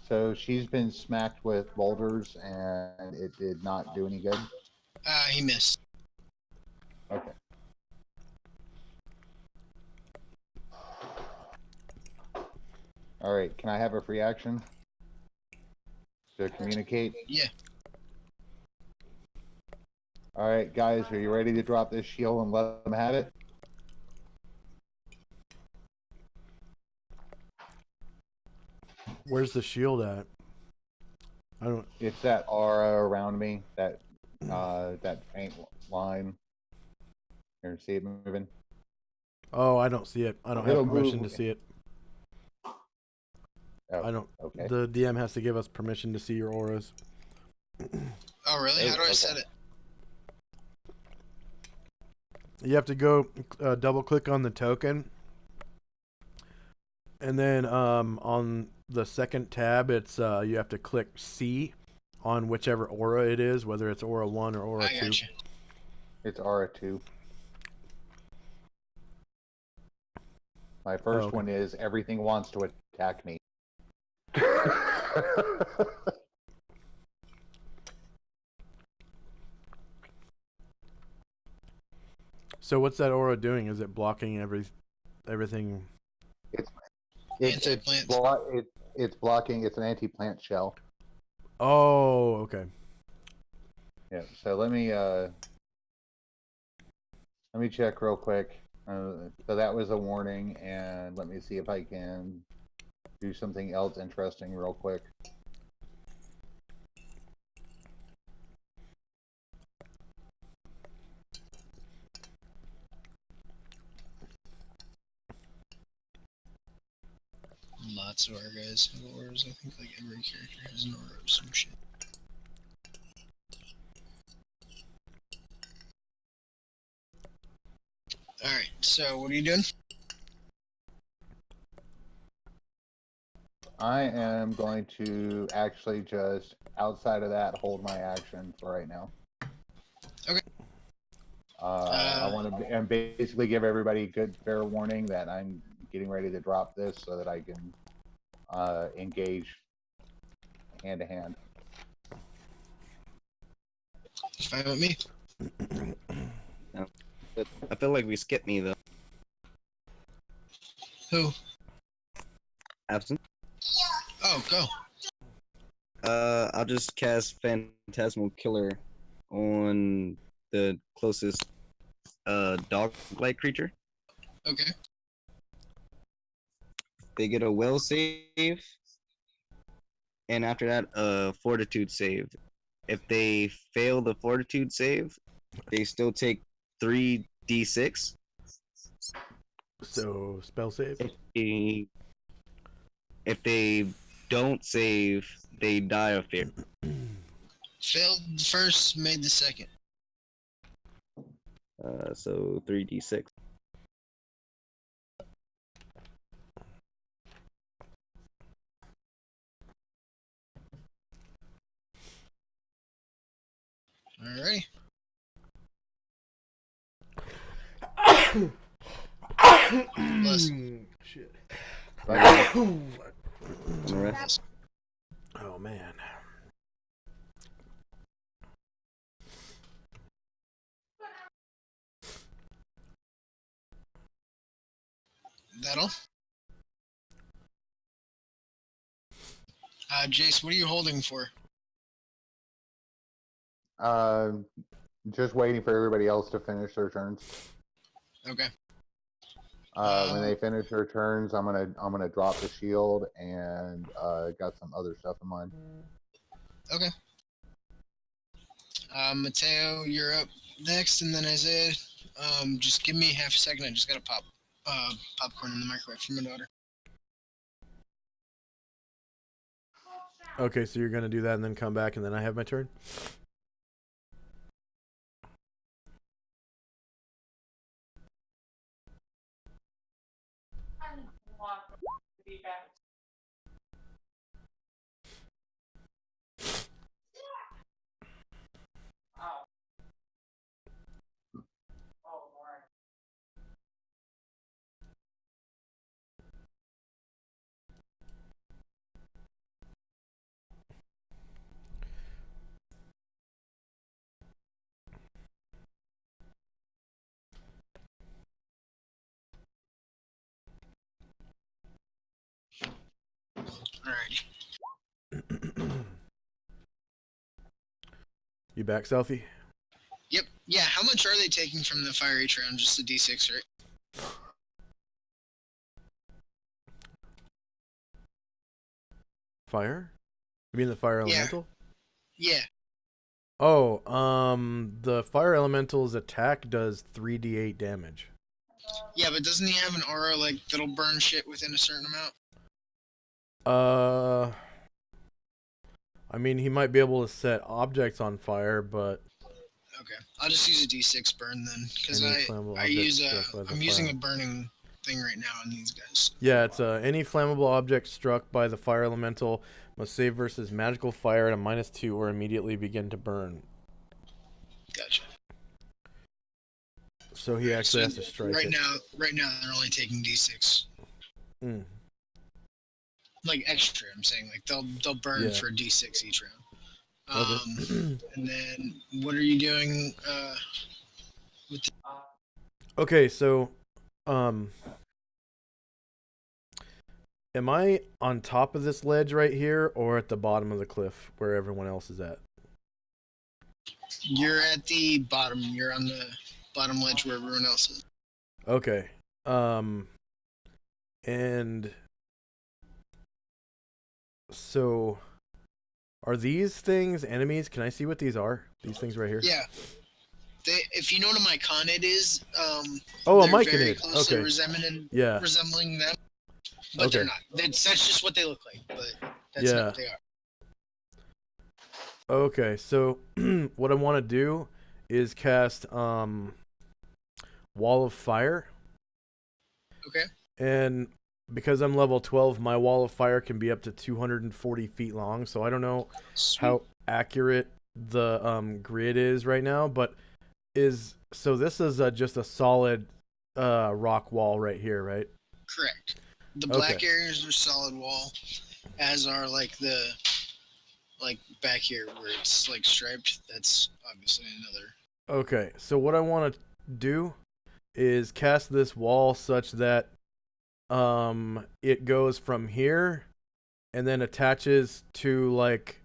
So she's been smacked with boulders and it did not do any good. He missed. Okay. All right. Can I have a free action to communicate? Yeah. All right, guys, are you ready to drop this shield and let them have it? Where's the shield at? I don't. It's that aura around me, that that faint line. Here, see it moving? Oh, I don't see it. I don't have It'll permission move. to see it. Oh, I don't. okay. The DM has to give us permission to see your auras. Oh, really? How do I Okay. set it? You have to go double click on the token, and then on the second tab, it's you have to click C on whichever aura it is, whether it's aura 1 or aura I 2. got you. It's aura 2. My first okay. one is everything wants to attack me. So what's that aura doing? Is it blocking everything? It's Anti-plants. it's blocking. It's an anti-plant shell. Oh, okay. Yeah. So let me check real quick. So that was a warning, and let me see if I can do something else interesting real quick. Lots of our guys have auras. I think like every character has an aura of some shit. Alright, so what are you doing? I am going to actually just outside of that hold my action for right now. Okay. I want to and basically give everybody good fair warning that I'm getting ready to drop this so that I can engage hand to hand. It's fine with me. I feel like we skipped me though. Who? Absent. Oh, go. I'll just cast Phantasmal Killer on the closest dog-like creature. Okay. They get a will save, and after that, a Fortitude save. If they fail the Fortitude save, they still take 3d6. So spell save. If they don't save, they die of fear. Failed the first, made the second. So 3d6. Alrighty. Bless. Shit. And the rest. Oh man. That'll. Jace, what are you holding for? Just waiting for everybody else to finish their turns. Okay. When they finish their turns, I'm gonna drop the shield and got some other stuff in mind. Okay. Mateo, you're up next, and then Isaiah. Just give me half a second. I just gotta pop popcorn in the microwave for my daughter. Okay, so you're gonna do that and then come back and then I have my turn? Alrighty. You back, Selfie? Yep. Yeah. How much are they taking from the fire each round? Just a D6, right? Fire? You mean the fire Yeah. elemental? Yeah. Oh, the fire elemental's attack does 3d8 damage. Yeah, but doesn't he have an aura like that'll burn shit within a certain amount? I mean, he might be able to set objects on fire, but Okay, I'll just use a D6 burn then, because any flammable I object use struck by the I'm using fire. a burning thing right now on these guys. Yeah, it's any flammable object struck by the fire elemental must save versus magical fire at a -2 or immediately begin to burn. Gotcha. So he actually has to strike right it. Right now they're only taking D6. Mm. Like extra, I'm saying like they'll burn Yeah. for D6 each round. Okay. And then what are you doing? Okay, so am I on top of this ledge right here or at the bottom of the cliff where everyone else is at? You're at the bottom. You're on the bottom ledge where everyone else is. Okay. And so are these things enemies? Can I see what these are? These things right here? Yeah. If you know what a myconid is, Oh, a they're very myconid. closely Okay. resembling them, but Okay. they're not. That's just what they look like, but that's Yeah. not what they are. Okay, so what I want to do is cast Wall of Fire. Okay. And because I'm level 12, my Wall of Fire can be up to 240 feet long, so I don't know Sweet. how accurate the grid is right now, but this is just a solid rock wall right here, right? Correct. The black Okay. areas are solid wall, as are like the back here where it's like striped. That's obviously another. Okay, so what I want to do is cast this wall such that it goes from here and then attaches to like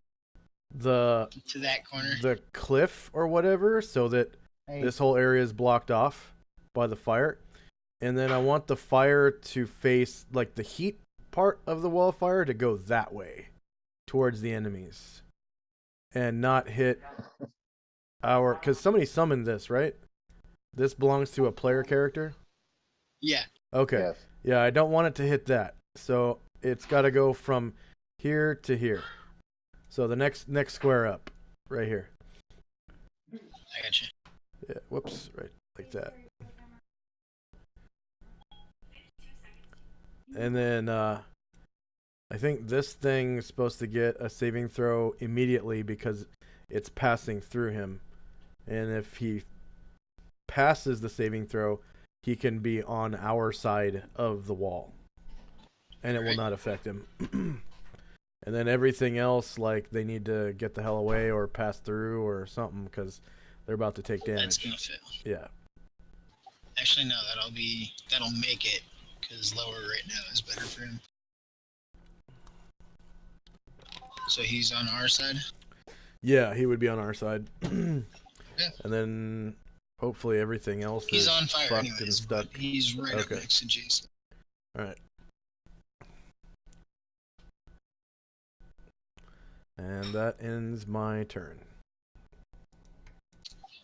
To that corner. the cliff or whatever, so that this whole area is blocked off by the fire. And then I want the fire to face like the heat part of the wall of fire to go that way towards the enemies and not hit our, because somebody summoned this, right? This belongs to a player character. Yeah. Okay. Yes. Yeah, I don't want it to hit that. So it's got to go from here to here. So the next square up, right here. I got you. Yeah, whoops, right like that. And then I think this thing is supposed to get a saving throw immediately because it's passing through him. And if he passes the saving throw, he can be on our side of the wall. And it will not affect him. And then everything else, like, they need to get the hell away or pass through or something because they're about to take That's damage. gonna fail. Yeah. Actually, no. That'll make it because lower right now is better for him. So he's on our side. Yeah, he would be on our side. Yeah. And then hopefully everything else He's is on fire fucked anyways. and stuck. But he's right Okay. up next to Jason. All right. And that ends my turn.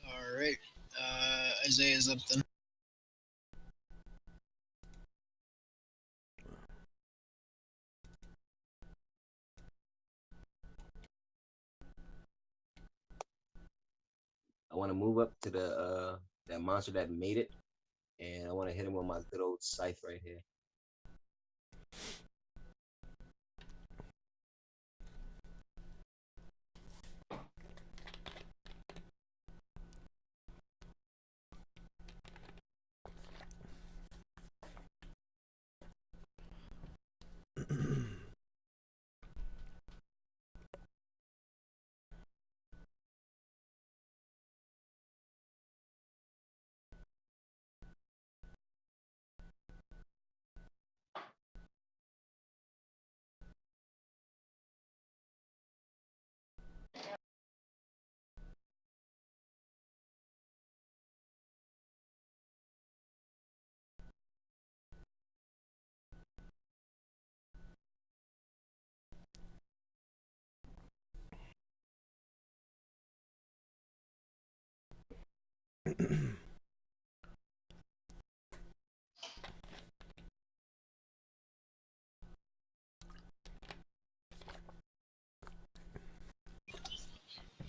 All right. Isaiah's up then. I want to move up to the that monster that made it, and I want to hit him with my good old scythe right here.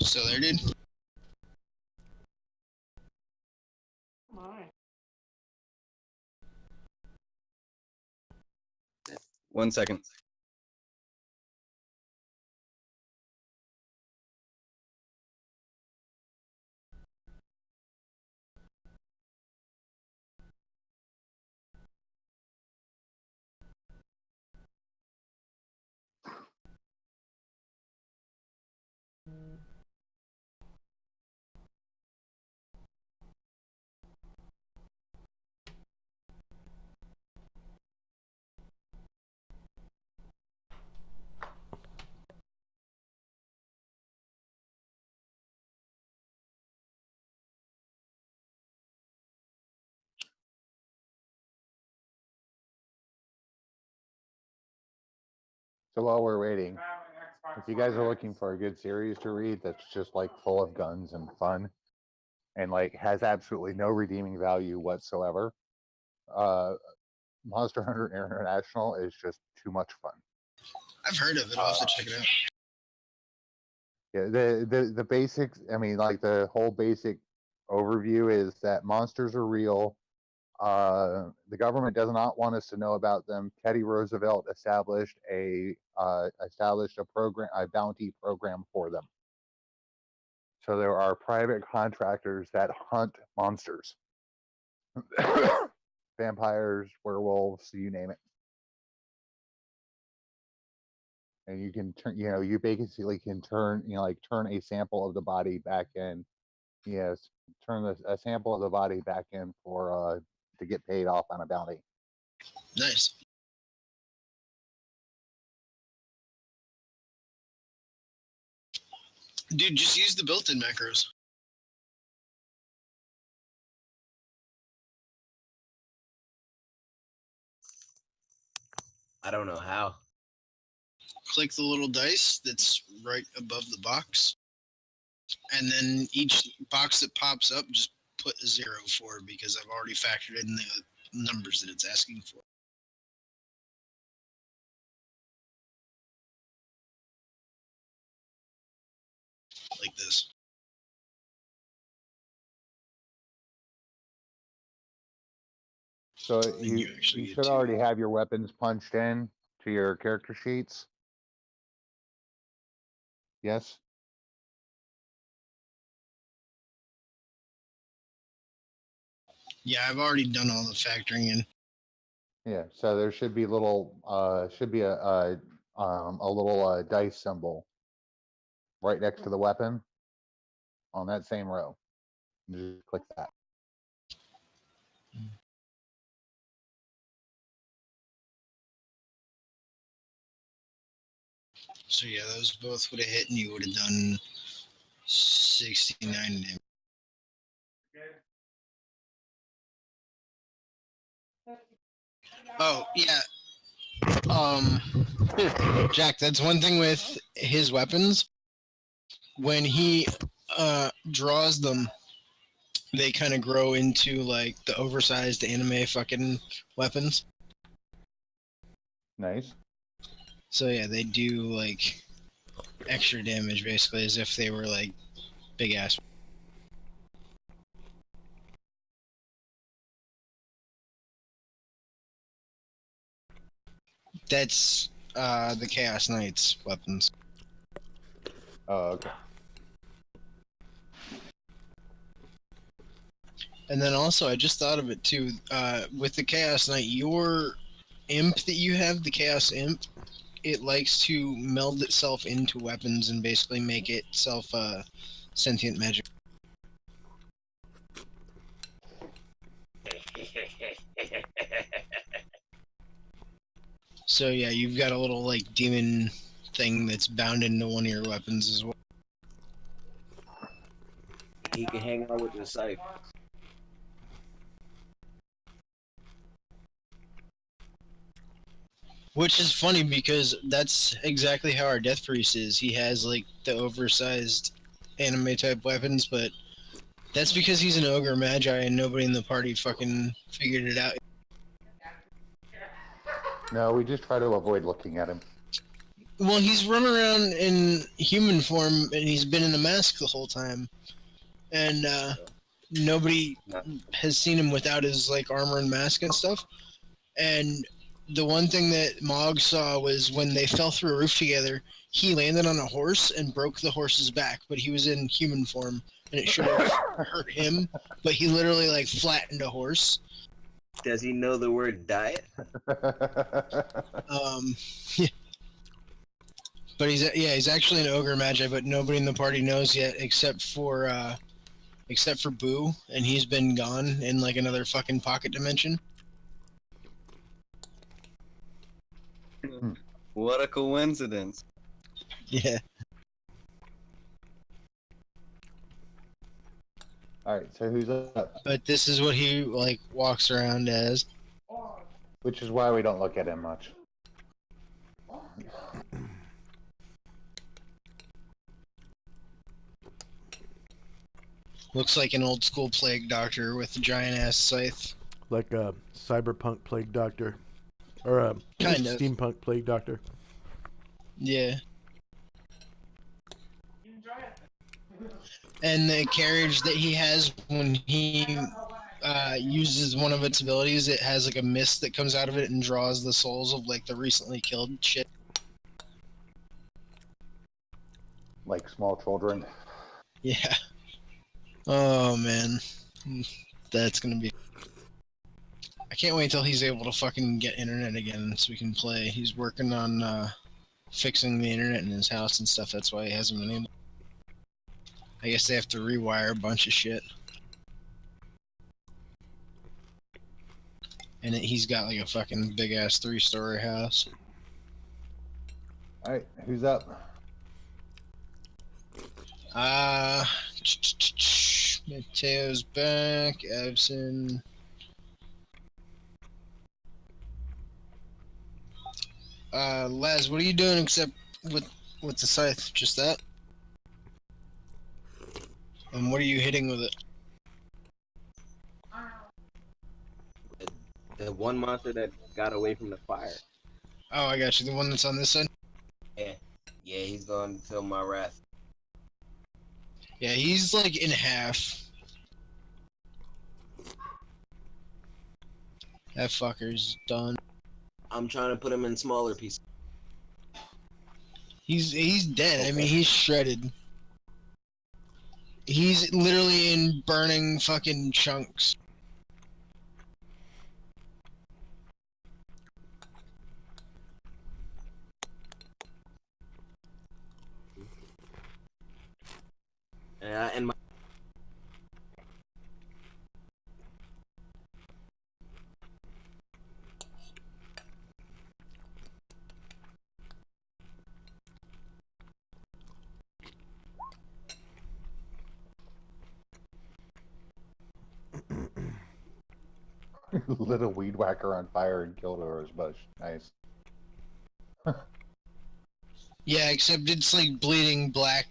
Still there, dude? 1 second. So while we're waiting, if you guys are looking for a good series to read that's just like full of guns and fun and like has absolutely no redeeming value whatsoever, uh, Monster Hunter International is just too much fun. I've heard of it. I'll have to check it out. Yeah, the basics. I mean, like the whole basic overview is that monsters are real. The government does not want us to know about them. Teddy Roosevelt established a program, a bounty program for them. So there are private contractors that hunt monsters, vampires, werewolves, you name it. And you can turn, you basically can turn, like turn a sample of the body back in. Yes, turn a sample of the body back in for to get paid off on a bounty. Nice. Dude, just use the built-in macros. I don't know how. Click the little dice that's right above the box, and then each box that pops up, just put a 0 for, because I've already factored in the numbers that it's asking for. Like this. So Then you actually get should to- already have your weapons punched in to your character sheets. Yes. Yeah, I've already done all the factoring in. Yeah. So there should be should be a little dice symbol right next to the weapon on that same row. Just click that. So yeah, those both would have hit, and you would have done 69 damage. Oh yeah. Jack, that's one thing with his weapons. When he draws them, they kind of grow into like the oversized anime fucking weapons. Nice. So yeah, they do like extra damage basically, as if they were like big ass. That's the Chaos Knights weapons. Oh, okay. And then also, I just thought of it too. With the Chaos Knight, your imp that you have, the Chaos Imp, it likes to meld itself into weapons and basically make itself sentient magic. So yeah, you've got a little like demon thing that's bound into one of your weapons as well. He can hang out with the scythe. Which is funny because that's exactly how our Death Priest is. He has like the oversized anime type weapons, but that's because he's an ogre magi and nobody in the party fucking figured it out. No, we just try to avoid looking at him. Well, he's run around in human form, and he's been in a mask the whole time, and nobody Not, has seen him without his like armor and mask and stuff. And the one thing that Mog saw was when they fell through a roof together, he landed on a horse and broke the horse's back, but he was in human form, and it should have hurt him, but he literally like flattened a horse. does he know the word diet? Um, but he's actually an ogre magi, but nobody in the party knows yet except for Boo, and he's been gone in like another fucking pocket dimension. What a coincidence. Yeah. All right, so who's up? But this is what he like walks around as. Which is why we don't look at him much. Looks like an old school plague doctor with a giant ass scythe. Like a cyberpunk plague doctor. Or a Kind of. steampunk plague doctor. Yeah. And the carriage that he has when he uses one of its abilities, it has like a mist that comes out of it and draws the souls of like the recently killed shit. Like small children. Yeah. Oh man. That's gonna be... I can't wait till he's able to fucking get internet again so we can play. He's working on fixing the internet in his house and stuff. That's why he hasn't been able. I guess they have to rewire a bunch of shit. And he's got like a fucking big ass 3-story house. All right, who's up? Mateo's back. Abson. Les, what are you doing except with the scythe? Just that? And what are you hitting with it? The one monster that got away from the fire. Oh, I got you. The one that's on this side? Yeah, yeah, he's gonna feel my wrath. Yeah, he's like in half. That fucker's done. I'm trying to put him in smaller pieces. He's dead. I mean, he's shredded. He's literally in burning fucking chunks. And my Lit a weed whacker on fire and killed a rose bush. Nice. Yeah, except it's like bleeding black,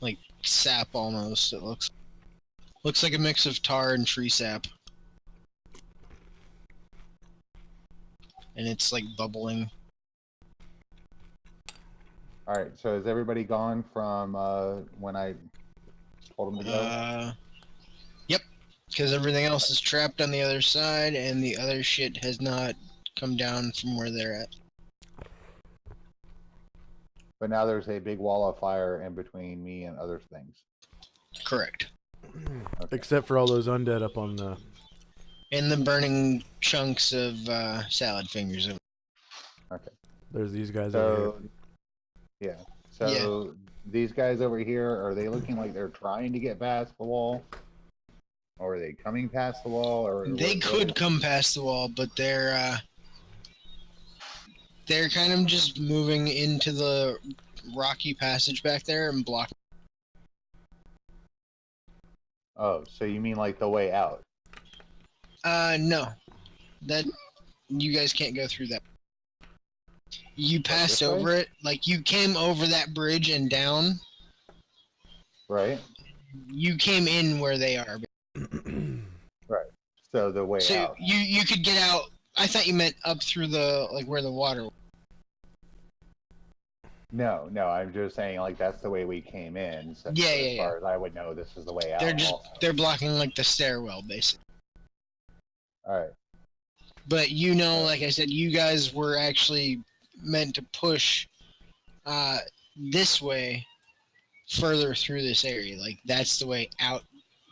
like sap almost. It looks like a mix of tar and tree sap, and it's like bubbling. All right, so is everybody gone from when I told them to go? Yep, because everything else is trapped on the other side, and the other shit has not come down from where they're at. But now there's a big wall of fire in between me and other things. Correct. Okay. Except for all those undead up on the... And the burning chunks of salad fingers. Okay. There's these guys over So, yeah. So these guys over here, are they looking like they're trying to get past the wall? Or are they coming past the wall? Or They could come past the wall, but they're kind of just moving into the rocky passage back there and blocking. Oh, so you mean like the way out? No. That you guys can't go through that. You passed this way? over it, like you came over that bridge and down. Right? You came in where they are. Right. So the way So out. you could get out. I thought you meant up through the like where the water. No, I'm just saying like that's the way we came in. So Yeah, as yeah, yeah. far as I would know, this is the way out. They're blocking like the stairwell, basically. All right. But like I said, you guys were actually meant to push this way further through this area. Like that's the way out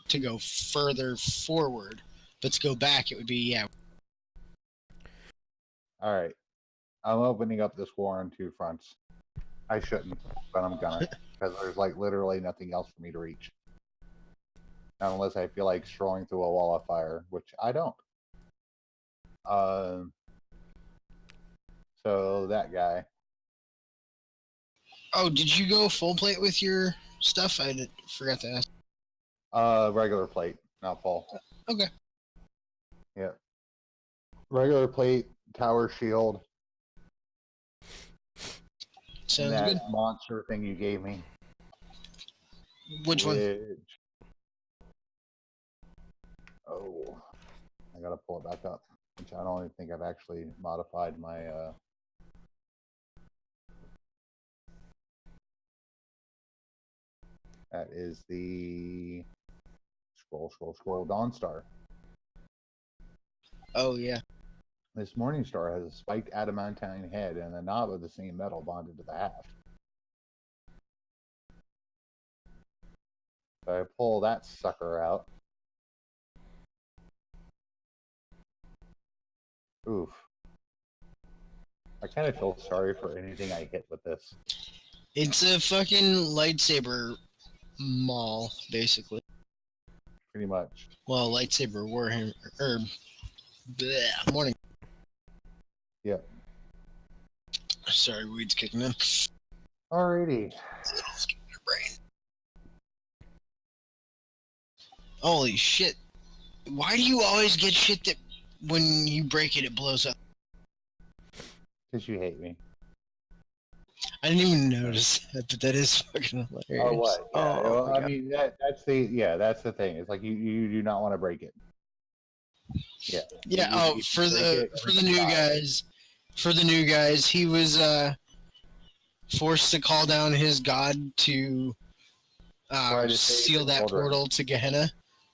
to go further forward. But to go back, it would be All right. I'm opening up this war on two fronts. I shouldn't, but I'm gonna because there's like literally nothing else for me to reach. Not unless I feel like strolling through a wall of fire, which I don't. So that guy. Oh, did you go full plate with your stuff? Forgot to ask. Regular plate, not full. Okay. Yeah. Regular plate, tower shield, Sounds and that good. monster thing you gave me. Which one? Oh, I gotta pull it back up. Which I don't even think I've actually modified my. That is the scroll Dawnstar. Oh yeah. This Morning Star has a spiked adamantine head and a knob of the same metal bonded to the haft. So I pull that sucker out. Oof. I kind of feel sorry for anything I hit with this. It's a fucking lightsaber maul, basically. Pretty much. Well, lightsaber warhammer or morning. Yep. Sorry, weed's kicking in. Alrighty. Your brain. Holy shit! Why do you always get shit that when you break it, it blows up? Because you hate me. I didn't even notice that, but that is fucking hilarious. Oh, what? Yeah, Oh, well, my I God. mean, that's the thing. It's like you do not want to break it. Yeah. Yeah. You For break it, the new die. guys, he was forced to call down his god to Try to save seal the that children. portal to Gehenna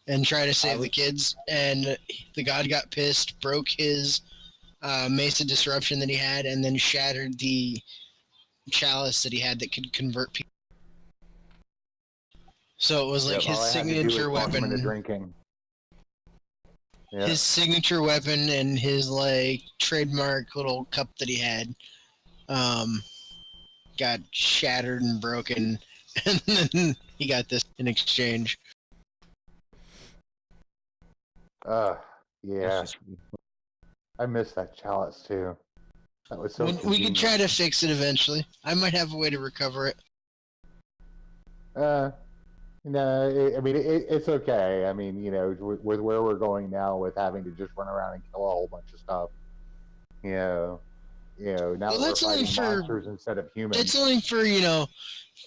and try to save the kids. And the god got pissed, broke his Mace of Disruption that he had, and then shattered the chalice that he had that could convert people. So it was like his all I had to do was signature talk him into weapon. drinking. Yeah. His signature weapon and his like trademark little cup that he had got shattered and broken, and then he got this in exchange. Yeah. That's just I miss that chalice too. That was so We could convenient. try to fix it eventually. I might have a way to recover it. No, I mean it's okay. I mean, with where we're going now, with having to just run around and kill a whole bunch of stuff, now Well, that we're that's only fighting for monsters instead of humans. that's only for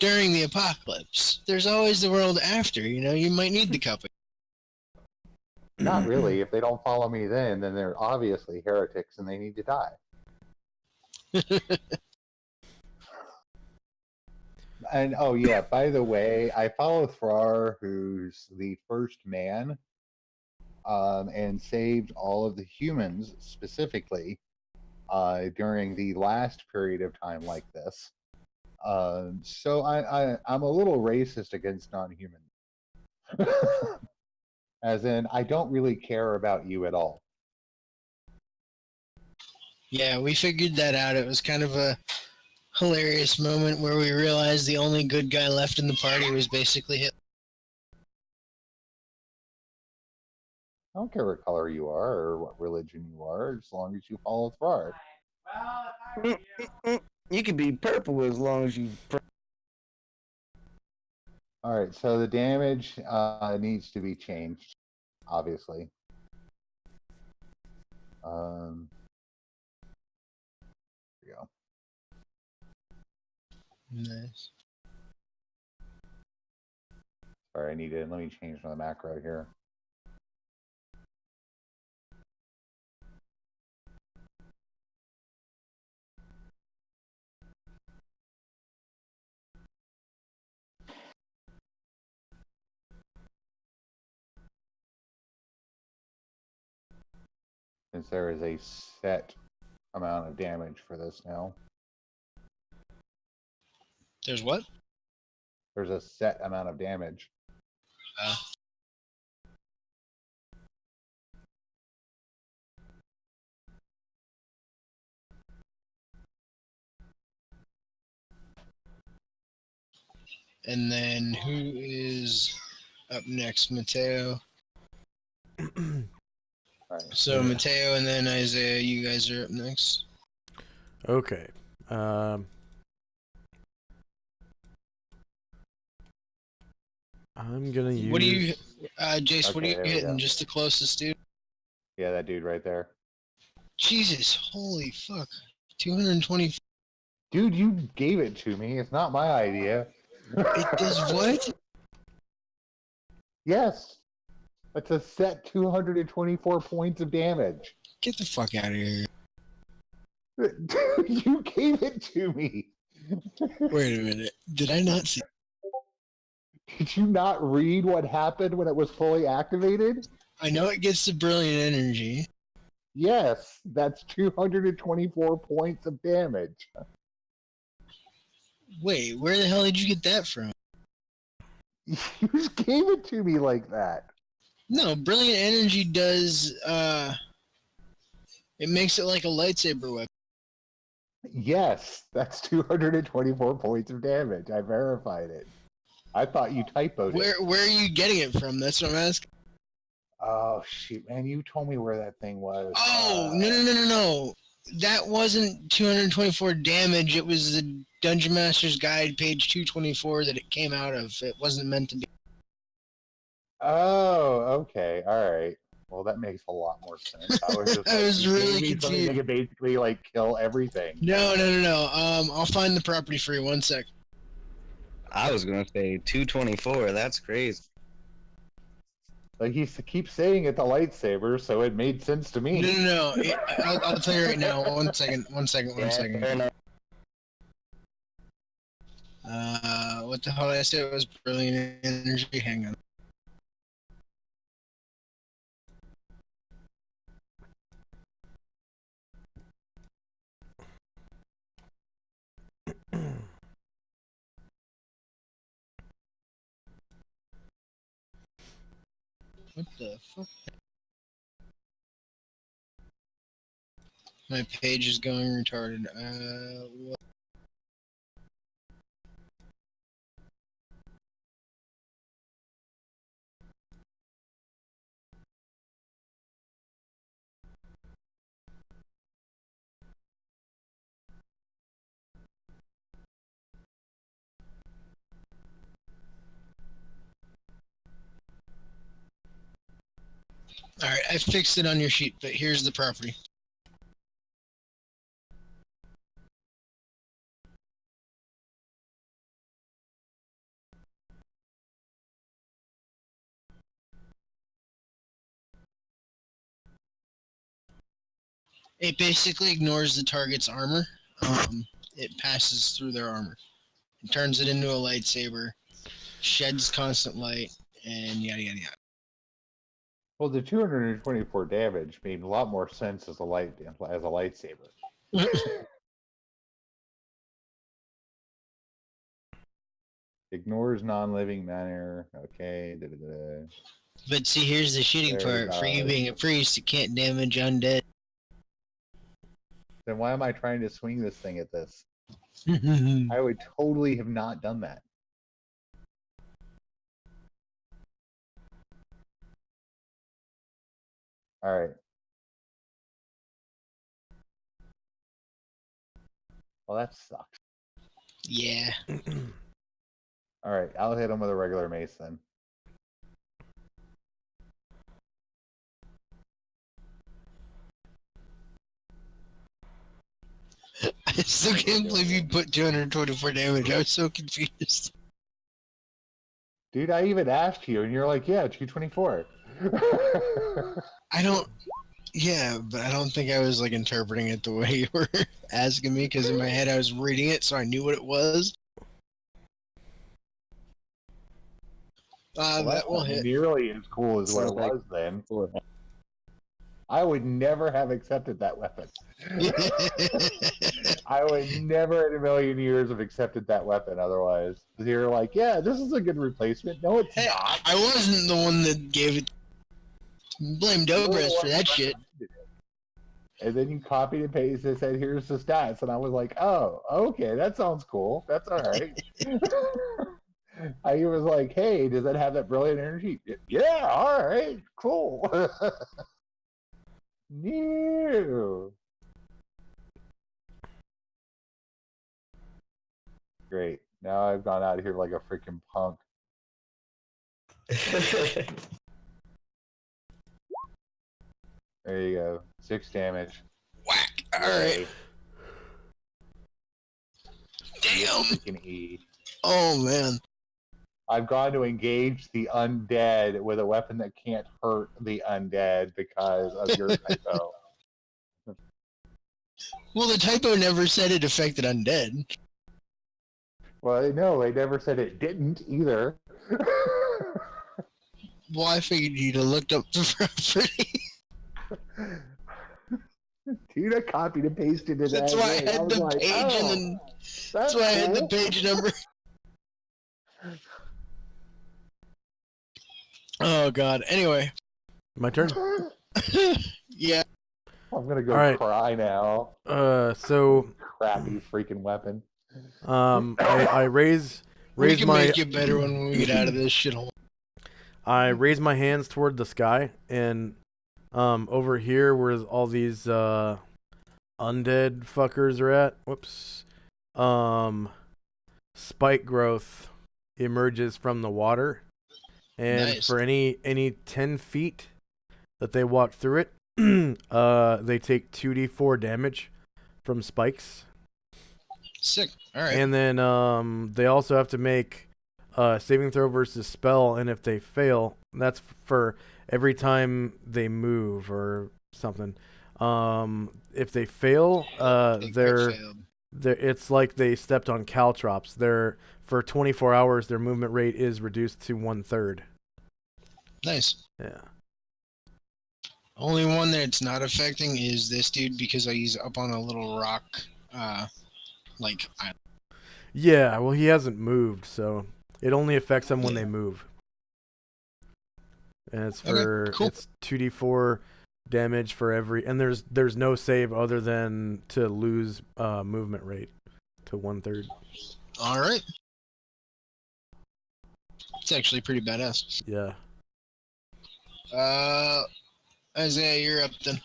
during the apocalypse. There's always the world after. You might need the cup. Not really. If they don't follow me, then they're obviously heretics and they need to die. And oh yeah, by the way, I follow Thrar, who's the first man, and saved all of the humans specifically during the last period of time like this. So I'm a little racist against non-humans. As in, I don't really care about you at all. Yeah, we figured that out. It was kind of a hilarious moment where we realized the only good guy left in the party was basically Hitler. I don't care what color you are or what religion you are, as long as you follow Thrar. you could be purple as long as you. All right, so the damage needs to be changed, obviously. Here we go. Nice. Sorry, let me change my macro here. Since there is a set amount of damage for this now. There's what? There's a set amount of damage. And then who is up next? Mateo. Right. So Yeah. Mateo and then Isaiah, you guys are up next. Okay. I'm gonna use. What do you, Jace? What are Okay, you there we hitting? go. Just the closest dude. Yeah, that dude right there. Jesus, holy fuck! 220. Dude, you gave it to me. It's not my idea. It does what? Yes. It's a set 224 points of damage. Get the fuck out of here! Dude, you gave it to me. Wait a minute. Did I not see? Did you not read what happened when it was fully activated? I know it gets the brilliant energy. Yes, that's 224 points of damage. Wait, where the hell did you get that from? You just gave it to me like that. No, brilliant energy does. It makes it like a lightsaber weapon. Yes, that's 224 points of damage. I verified it. I thought you typoed it. Where are you getting it from? That's what I'm asking. Oh, shoot, man. You told me where that thing was. Oh, no. That wasn't 224 damage. It was the Dungeon Master's Guide, page 224, that it came out of. It wasn't meant to be. Oh, okay. All right. Well, that makes a lot more sense. I was just I was you really gave me something confused. that could basically, like, kill everything. No. I'll find the property for you. 1 sec. I was gonna say 224. That's crazy. Like, he keeps saying it's a lightsaber, so it made sense to me. No. I'll tell you right now. 1 second. Fair enough. What the hell did I say? It was brilliant energy. Hang on. What the fuck? My page is going retarded. What? Alright, I fixed it on your sheet, but here's the property. It basically ignores the target's armor. It passes through their armor. It turns it into a lightsaber, sheds constant light, and yada yada yada. Well, the 224 damage made a lot more sense as a lightsaber. Ignores non-living matter. Okay. But see, here's the shitty There part. it For you goes. being a priest, it can't damage undead. Then why am I trying to swing this thing at this? I I would totally have not done that. All right. Well, that sucks. Yeah. All right, I'll hit him with a regular mace then. I still can't believe you put 224 damage. I was so confused. Dude, I even asked you, and you're like, yeah, 224. I don't. Yeah, but I don't think I was like interpreting it the way you were asking me, because in my head I was reading it, so I knew what it was. Well, That will that's hit. nearly as cool as what it Sounds like- was then. I would never have accepted that weapon. I would never in a million years have accepted that weapon otherwise. You're like, yeah, this is a good replacement. No, it's Hey, not. I wasn't the one that gave it. Blame Dobras for that shit. And then you copied and pasted and said, here's the stats. And I was like, oh, okay, that sounds cool. That's all right. I was like, hey, does that have that brilliant energy? Yeah, all right, cool. No. Great. Now I've gone out here like a freaking punk. There you go. 6 damage. Whack. All right. Yay. Damn. Freaking E. Oh man. I've gone to engage the undead with a weapon that can't hurt the undead because of your typo. Well, the typo never said it affected undead. Well, no, they never said it didn't either. Well, I figured you'd have looked up the property. Tina copied and pasted it. That's why I had the page and then. That's why I had the page number. Oh god. Anyway. My turn. Yeah. I'm gonna go All right. cry now. So Crappy freaking weapon. I raise We can my make it better when we get out of this shithole. I raise my hands toward the sky, and over here where all these undead fuckers are at. Whoops. Spike growth emerges from the water, and Nice. for any 10 feet that they walk through it, they take 2d4 damage from spikes. Sick. All right. And then they also have to make a saving throw versus spell, and if they fail, that's for every time they move or something. If they fail, they're it's like they stepped on caltrops. For 24 hours, their movement rate is reduced to 1/3. Nice. Yeah. Only one that it's not affecting is this dude because he's up on a little rock, like island. Yeah. Well, he hasn't moved, so it only affects them when they move. And it's for cool. It's 2d4 damage for every, and there's no save other than to lose movement rate to 1/3. All right. It's actually pretty badass. Yeah. Isaiah, you're up then.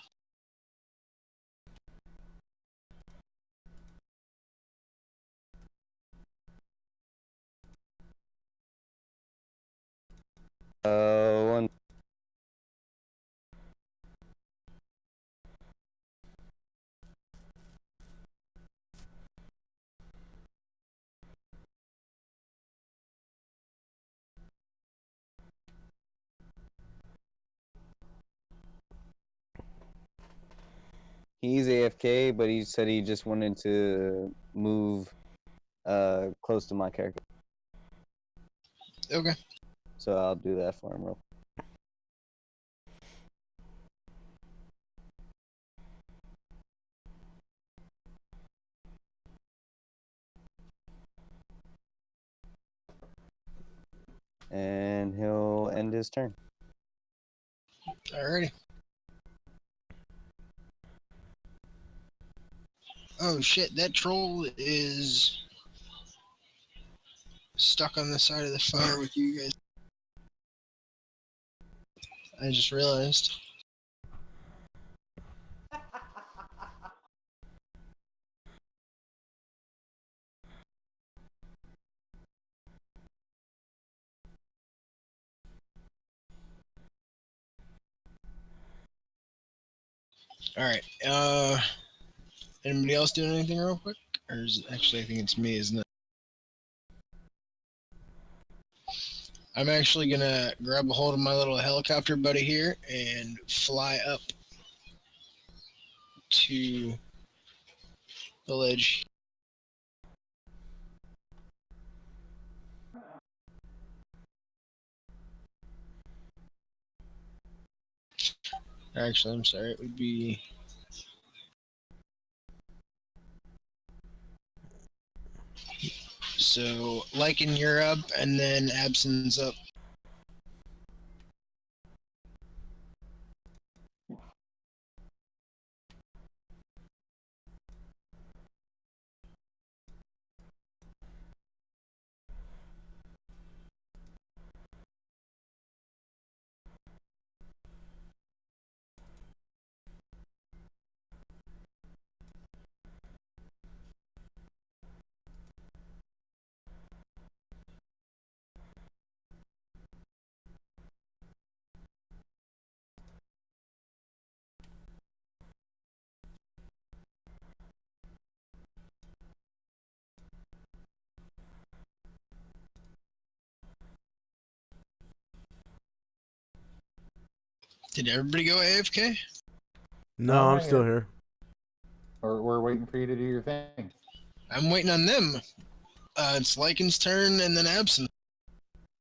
One. He's AFK, but he said he just wanted to move close to my character. Okay. So I'll do that for him real quick. And he'll end his turn. Alrighty. Oh shit, that troll is stuck on the side of the fire with you guys. I just realized. Alright, anybody else doing anything real quick? Or is it, actually, I think it's me, isn't it? I'm actually gonna grab a hold of my little helicopter buddy here and fly up to the ledge. Actually, I'm sorry. It would be. So, Lycan, you're up, and then Abson's up. Did everybody go AFK? No, I'm right still here. here. We're waiting for you to do your thing. I'm waiting on them. It's Lycan's turn, and then Abson.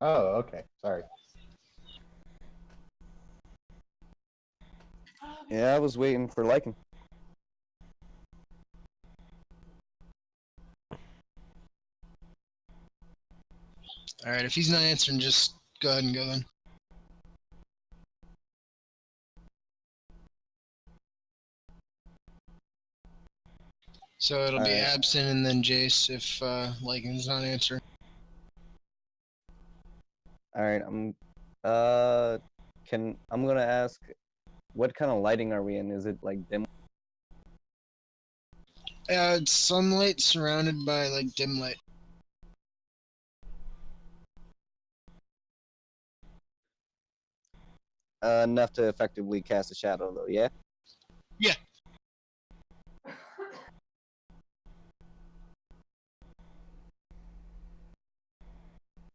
Oh, okay. Sorry. Yeah, I was waiting for Lycan. All right, if he's not answering, just go ahead and go then. So it'll be Alright. Abson and then Jace if Lycan's not answering. All right, I'm gonna ask, what kind of lighting are we in? Is it like dim? It's sunlight surrounded by like dim light. Enough to effectively cast a shadow, though. Yeah. Yeah.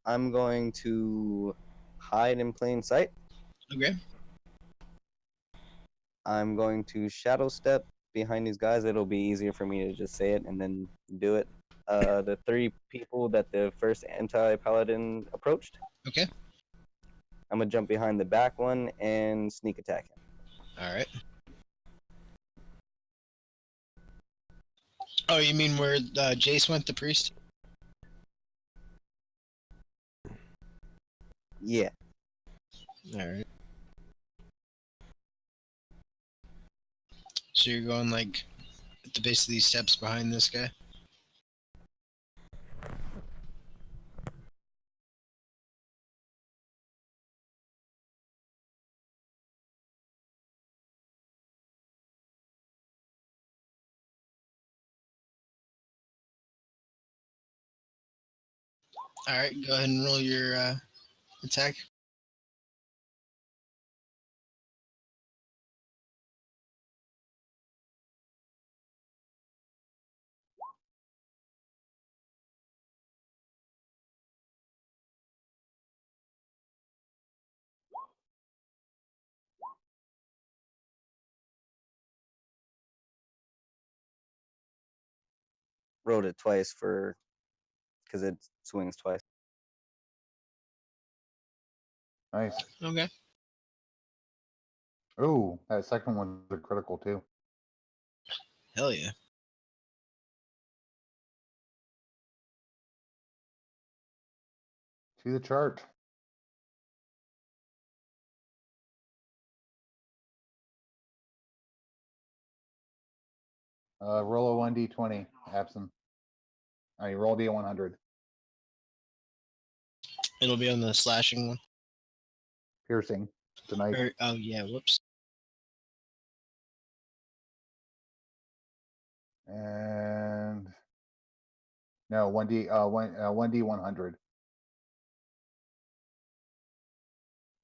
I'm going to hide in plain sight. Okay. I'm going to shadow step behind these guys. It'll be easier for me to just say it and then do it. The 3 people that the first anti-paladin approached. Okay. I'm gonna jump behind the back one and sneak attack him. All right. Oh, you mean where Jace went, the priest? Yeah. All right. So you're going like at the base of these steps behind this guy? All right, go ahead and roll your attack. Rolled it twice because it swings twice. Nice. Okay. Ooh, that second one's a critical too. Hell yeah. To the chart. Roll a 1d20, Absent. I mean, roll d100. It'll be on the slashing one. Piercing tonight. Oh yeah, whoops. And no, 1d100.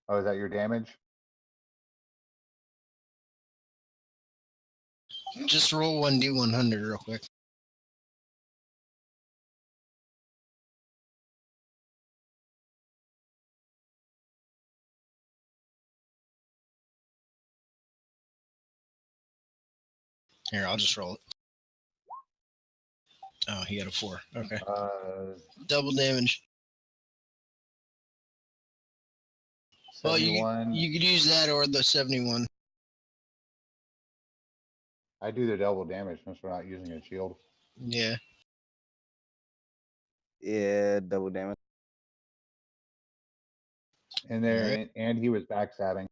Oh, is that your damage? Just roll 1d100 real quick. Here, I'll just roll it. Oh, he got a 4. Okay. Double damage. Well, 71. you could use that or the 71. I do the double damage since we're not using a shield. Yeah. Yeah, double damage. And there, Alright. and he was backstabbing.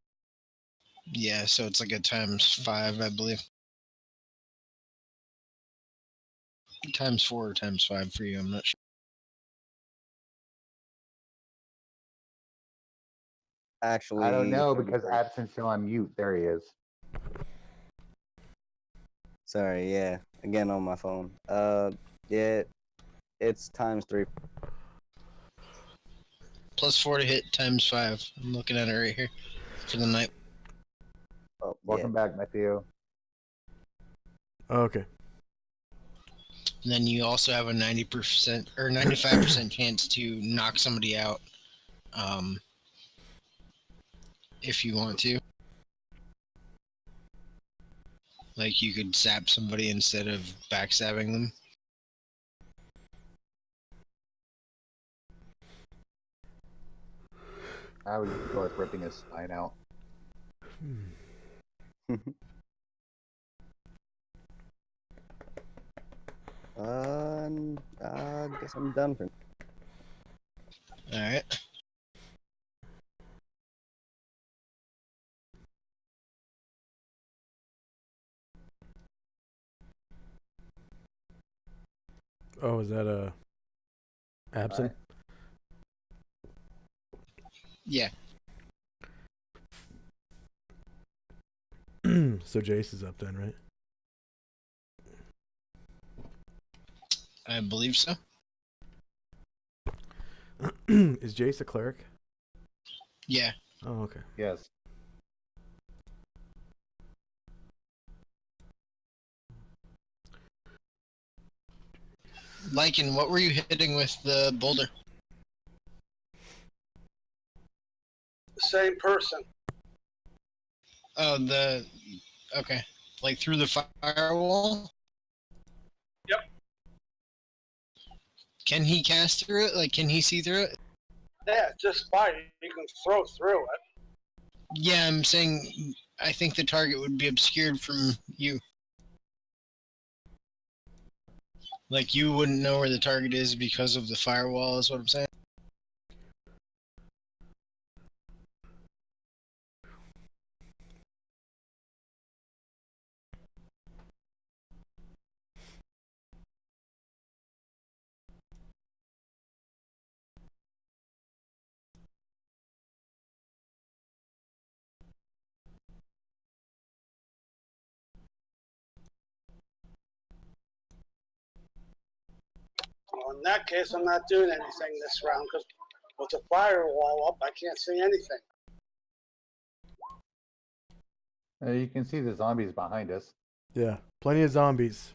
Yeah, so it's like a ×5, I believe. ×4 or ×5 for you, I'm not sure. Actually, I don't know it'll be because great. Absent's still on mute. There he is. Sorry, yeah. Again on my phone. Yeah, it's ×3. +4 to hit ×5. I'm looking at it right here for the night. Oh, yeah. Welcome back, Matthew. Okay. And then you also have a 90% or 95% chance to knock somebody out, if you want to. Like you could zap somebody instead of backstabbing them. I would just go with ripping his spine out. I guess I'm done for. All right. Oh, is that a absent? Yeah. So Jace is up then, right? I believe so. Is Jace a cleric? Yeah. Oh, okay. Yes. Lycan, what were you hitting with the boulder? Same person. Oh, okay. Like through the firewall? Yep. Can he cast through it? Like, can he see through it? Yeah, just fine. You can throw through it. Yeah, I'm saying I think the target would be obscured from you. Like, you wouldn't know where the target is because of the firewall, is what I'm saying. Well, in that case, I'm not doing anything this round because with the firewall up, I can't see anything. You can see the zombies behind us. Yeah, plenty of zombies.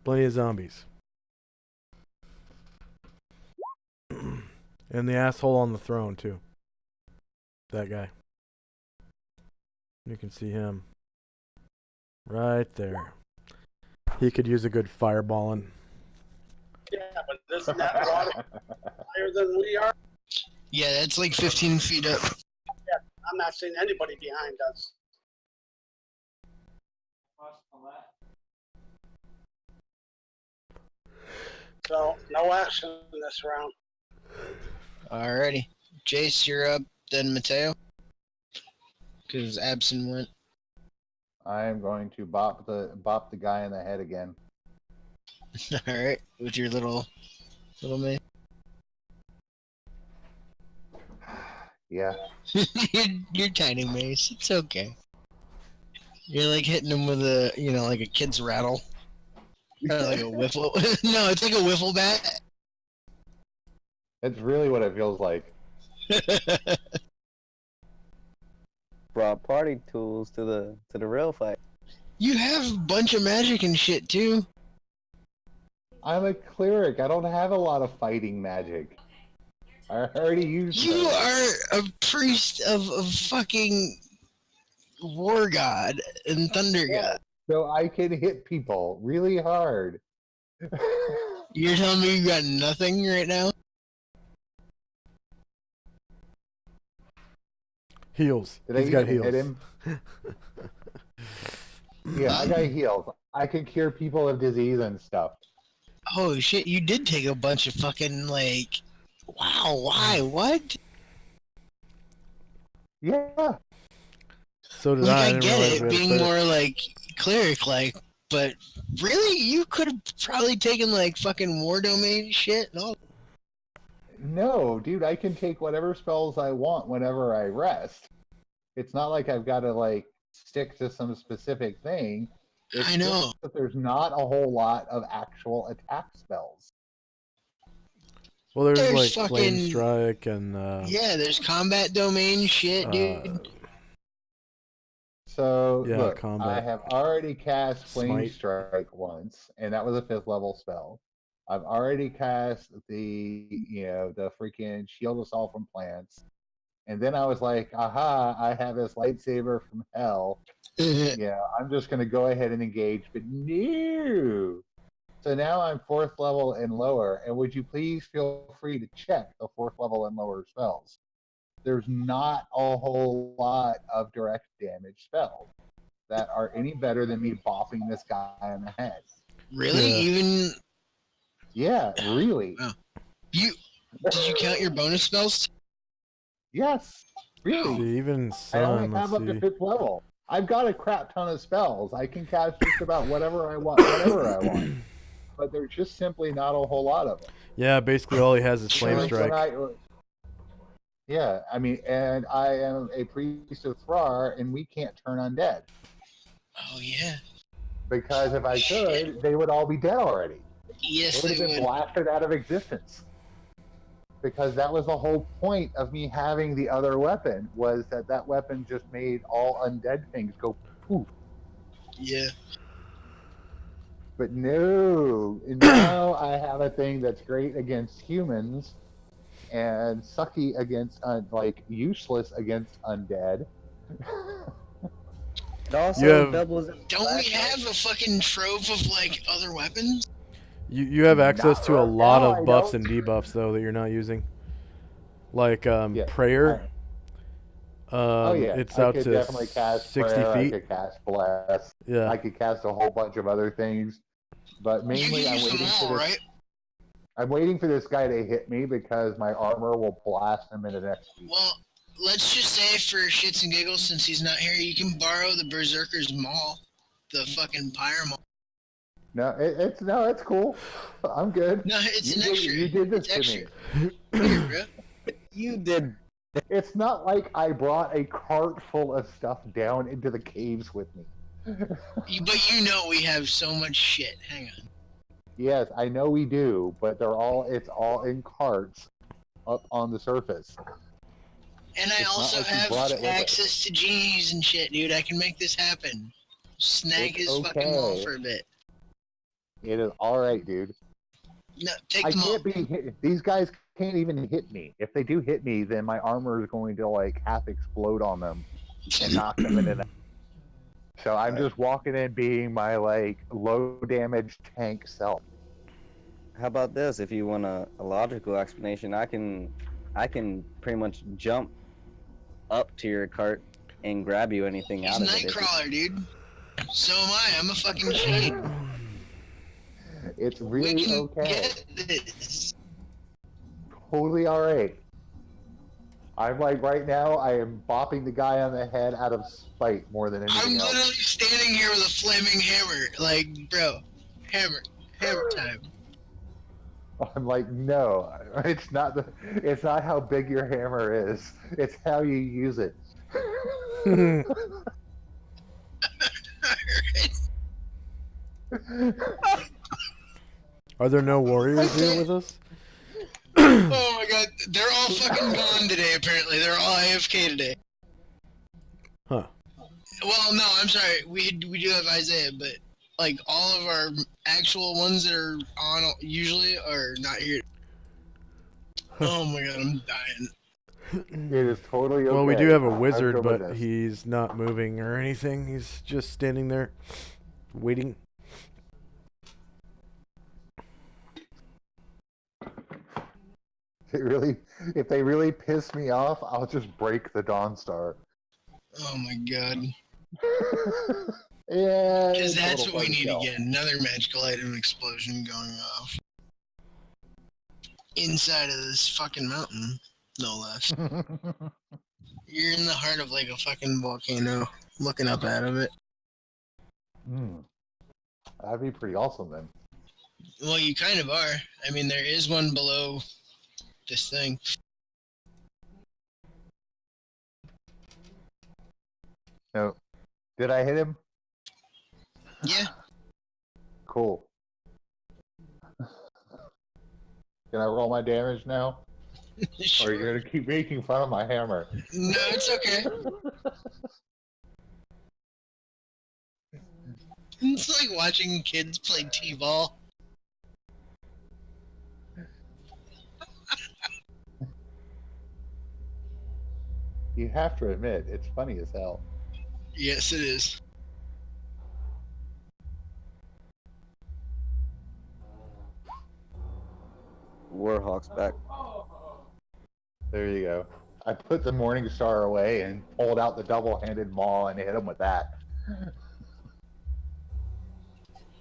Plenty of zombies. And the asshole on the throne, too. That guy. You can see him. Right there. He could use a good fireballing. Yeah, but isn't that water higher than we are? Yeah, that's like 15 feet up. I'm not seeing anybody behind us. So, no action in this round. Alrighty. Jace, you're up, then Mateo. Because Absent went. I am going to bop the guy in the head again. Alright, with your little man. Yeah. you're tiny mace. It's okay. You're like hitting him with a, like a kid's rattle. Or like a wiffle. No, it's like a wiffle bat. It's really what it feels like. Brought party tools to the real fight. You have a bunch of magic and shit too. I'm a cleric. I don't have a lot of fighting magic. I already used You those. are a priest of a fucking war god and thunder god. So I can hit people really hard. You're telling me you got nothing right now? Heals. Did I He's got even heals. hit him? Yeah, I got heals. I can cure people of disease and stuff. Oh shit, you did take a bunch of fucking like. Wow, why? What? Yeah. So did Like I. I I didn't get realize it we had a being cleric. more like cleric like, but really you could have probably taken like fucking war domain shit and all. No, dude, I can take whatever spells I want whenever I rest. It's not like I've got to like stick to some specific thing. It's I just know. that there's not a whole lot of actual attack spells. Well, there's There's like flame fucking strike and yeah, there's combat domain shit, uh, dude. So yeah, look, I combat have already cast Flame smite. Strike once, and that was a 5th level spell. I've already cast the freaking Shield Assault from Plants. And then I was like, aha, I have this lightsaber from hell. Yeah, I'm just going to go ahead and engage. But no. So now I'm 4th level and lower. And would you please feel free to check the 4th level and lower spells? There's not a whole lot of direct damage spells that are any better than me bopping this guy on the head. Really? Yeah. Even Yeah, really. Wow. you did you count your bonus spells? Yes, really. See, even I only sun. Let's have up to see. 5th level. I've got a crap ton of spells. I can cast just about whatever I want, whenever I want. But there's just simply not a whole lot of them. Yeah, basically all he has is So flame like when strike. yeah, I mean, and I am a priest of Thrar, and we can't turn undead Oh yeah. because if I could, they would all be dead already. Yes, They would they have been would. blasted out of existence. Because that was the whole point of me having the other weapon, was that weapon just made all undead things go poof. Yeah. But no, now I have a thing that's great against humans and sucky against like useless against undead. It also You have doubles. Don't we have a fucking trove of like other weapons? you have access Not to a right lot now, of I buffs don't. and debuffs though that you're not using. Like Yeah. prayer. Oh yeah, It's I out could to definitely cast 60 prayer. I feet. could cast bless. Yeah. I could cast a whole bunch of other things. But You mainly, can I'm use them waiting for all, this. right? I'm waiting for this guy to hit me because my armor will blast him in the next beat. Well, let's just say for shits and giggles, since he's not here, you can borrow the Berserker's Maul, the fucking Pyre Maul. No, it's cool. I'm good. No, it's an extra. You did this It's to extra. me. Here, bro. You did. It's not like I brought a cart full of stuff down into the caves with me. But you know we have so much shit. Hang on. Yes, I know we do, but it's all in carts up on the surface. And I It's not also like you have brought it with us. access to genies and shit, dude. I can make this happen. Snag It's his fucking maul okay. for a bit. It is all right, dude. No, take I the maul. can't be hit. These guys can't even hit me. If they do hit me, then my armor is going to like half explode on them and knock them into. So I'm just walking in being my like low damage tank self. How about this? If you want a logical explanation, I can pretty much jump up to your cart and grab you anything He's out of it. if you- Nightcrawler, dude. So am I. I'm a fucking shade. It's We really can okay. get this. Totally all right. I'm like right now. I am bopping the guy on the head out of spite more than I'm anything literally else. standing here with a flaming hammer. Like, bro, hammer time. I'm like, no, it's not it's not how big your hammer is. It's how you use it. Are there no warriors here with us? Oh my god, they're all fucking gone today. Apparently, they're all AFK today. Huh. Well, no, I'm sorry. We do have Isaiah, but like all of our actual ones that are on usually are not here. Oh my god, I'm dying. It is totally okay. Well, we do have a I'm wizard, good with but this. he's not moving or anything. He's just standing there, waiting. If they really piss me off, I'll just break the Dawn Star. Oh my god. Yeah, Because it's a that's little what we hard to need tell. again. Another magical item explosion going off. Inside of this fucking mountain, no less. You're in the heart of like a fucking volcano, looking up out of it. That'd be pretty awesome then. Well, you kind of are. I mean, there is one below this thing. No, did I hit him? Yeah. Cool. Can I roll my damage now? Or are Sure. you gonna keep making fun of my hammer? No, it's okay. It's like watching kids play t-ball. You have to admit, it's funny as hell. Yes, it is. Warhawk's back. There you go. I put the Morning Star away and pulled out the double-handed maul and hit him with that.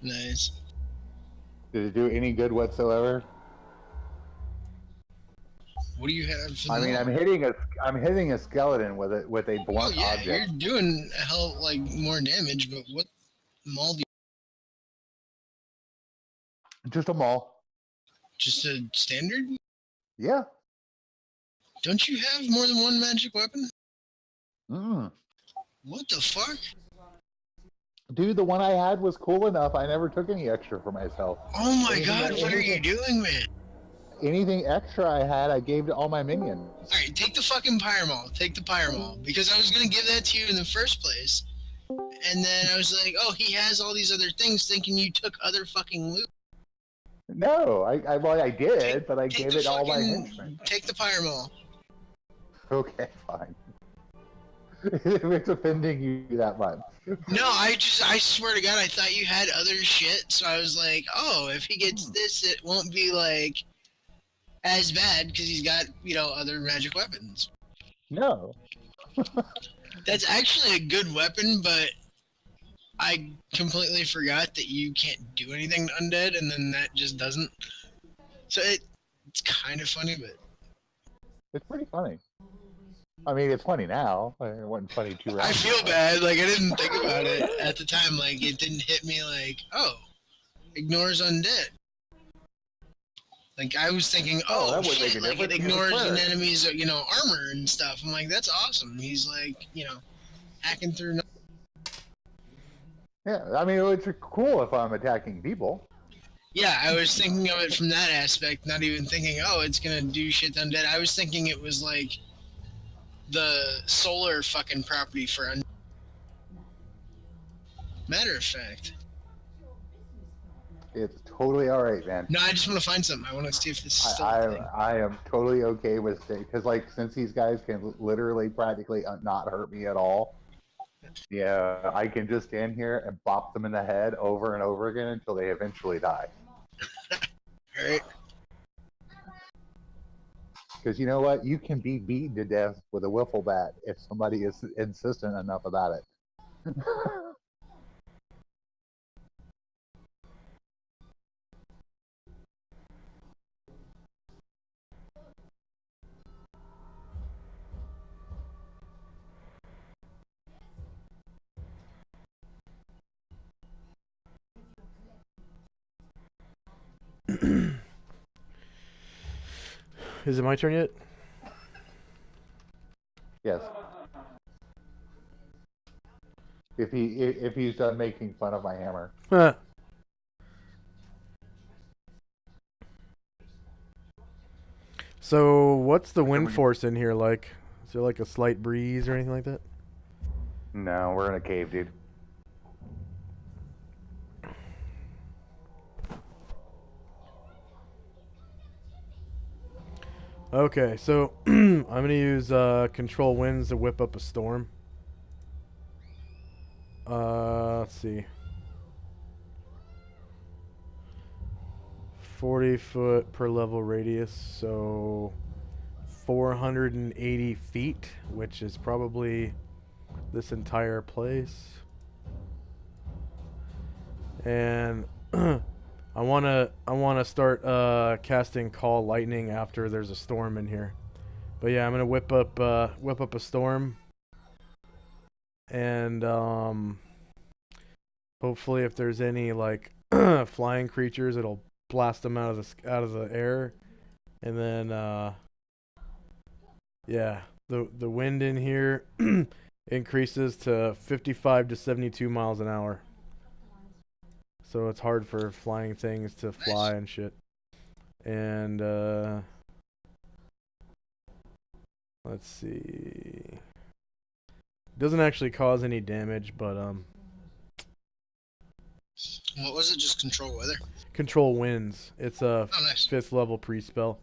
Nice. Did it do any good whatsoever? What do you have for I the mean, maul? I'm hitting a skeleton with a Oh blunt yeah, object. you're doing a hell like more damage, but what maul do you Just a maul. just a standard? Yeah. Don't you have more than one magic weapon? Mm. What the fuck? Dude, the one I had was cool enough. I never took any extra for myself. Oh my Anything- god, what are you anything- doing, man? Anything extra I had, I gave to all my minions. Alright, take the fucking pyre maul. Take the pyre maul. Because I was gonna give that to you in the first place. And then I was like, oh, he has all these other things, thinking you took other fucking loot. No, I did, Take- but I Take gave the it to all my fucking- henchmen. Take the pyre maul. Okay, fine. If it's offending you that much. No, I swear to God, I thought you had other shit, so I was like, oh, if he gets this, it won't be, like, as bad, because he's got, other magic weapons. No. That's actually a good weapon, but I completely forgot that you can't do anything to undead, and then that just doesn't. So it's kind of funny, but It's pretty funny. I mean, it's funny now. It wasn't funny 2 rounds I feel ago. bad. Like, I didn't think about it at the time. Like, it didn't hit me like, oh, ignores undead. Like, I was thinking, Oh, that oh, wouldn't shit, make a like, it difference. He was ignores an cleric. enemy's, armor and stuff. I'm like, that's awesome. He's, like, hacking through. Yeah, I mean, it's cool if I'm attacking people. Yeah, I was thinking of it from that aspect, not even thinking, oh, it's gonna do shit to undead. I was thinking it was, like, the solar fucking property for undead. Matter of fact. It's totally all right, man. No, I just want to find something. I want to see if this is still a thing. I am totally okay with it because, like, since these guys can literally practically not hurt me at all, yeah, I can just stand here and bop them in the head over and over again until they eventually die. Alright. Because you know what? You can be beaten to death with a wiffle bat if somebody is insistent enough about it. Is it my turn yet? Yes. If he's done making fun of my hammer. Huh. So, what's the wind force in here like? Is there like a slight breeze or anything like that? No, we're in a cave, dude. Okay, so I'm gonna use control winds to whip up a storm. Let's see. 40 foot per level radius, so 480 feet, which is probably this entire place. and I wanna start casting Call Lightning after there's a storm in here. But yeah, I'm gonna whip up a storm, and hopefully if there's any like flying creatures, it'll blast them out of the air, and then yeah, the wind in here increases to 55 to 72 miles an hour. So it's hard for flying things to fly and shit. And let's see. Doesn't actually cause any damage, but What was it? Just control weather? control winds. It's a Oh, nice. 5th level pre-spell.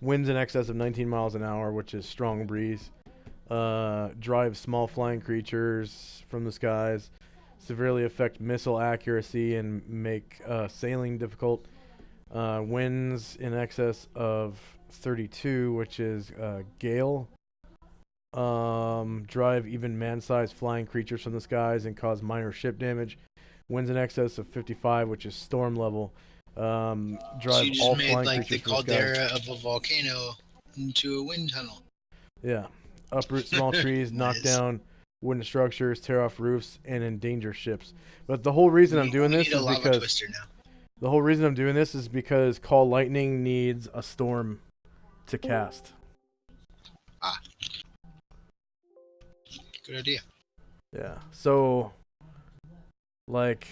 Winds in excess of 19 miles an hour, which is strong breeze. Drive small flying creatures from the skies. Severely affect missile accuracy and make sailing difficult. Winds in excess of 32, which is gale. Drive even man-sized flying creatures from the skies and cause minor ship damage. Winds in excess of 55, which is storm level. So Drive you just all made flying like the creatures from the skies. caldera of a volcano into a wind tunnel. Yeah. Uproot small trees, knock Nice. down wooden structures, tear off roofs, and endanger ships. But the whole reason I'm doing We this need a is lava because twister now. the whole reason I'm doing this is because Call Lightning needs a storm to cast. Good idea. Yeah. So like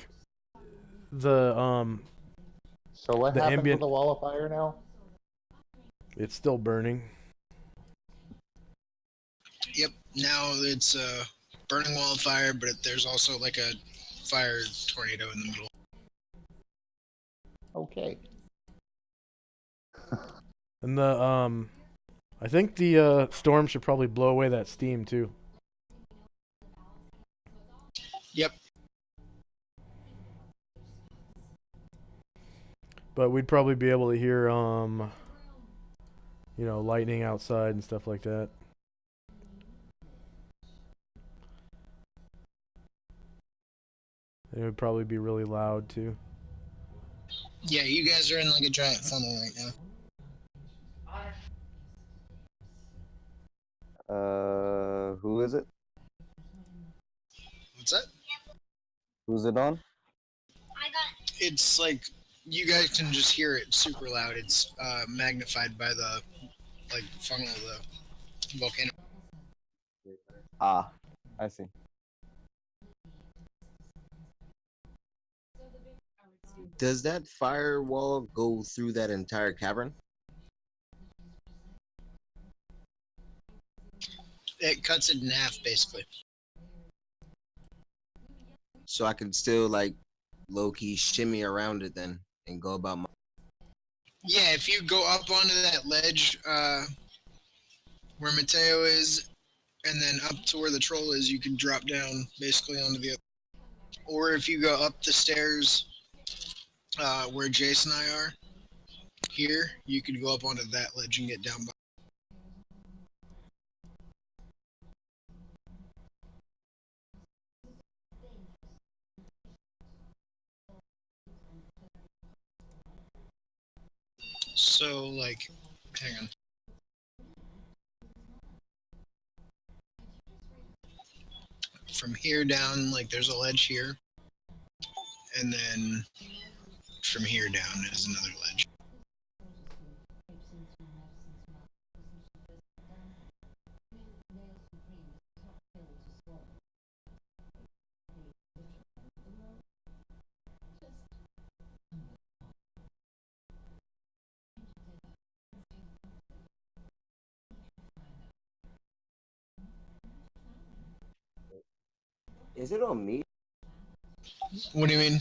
the So what The happens ambient- with the wall of fire now? it's still burning. Yep. Now it's a burning wall of fire, but there's also like a fire tornado in the middle. Okay. And the I think the storm should probably blow away that steam too. Yep. But we'd probably be able to hear lightning outside and stuff like that. It would probably be really loud too. Yeah, you guys are in like a giant funnel right now. Who is it? What's that? Who's it on? It's like you guys can just hear it super loud. It's magnified by the like funnel of the volcano. Ah, I see. Does that firewall go through that entire cavern? It cuts it in half basically. So I can still like low-key shimmy around it then and go about my... Yeah, if you go up onto that ledge where Mateo is, and then up to where the troll is, you can drop down basically onto the other. Or if you go up the stairs where Jason and I are here, you could go up onto that ledge and get down by. So, like, hang on. From here down, like, there's a ledge here. And then from here down is another ledge. Is it on me? What do you mean?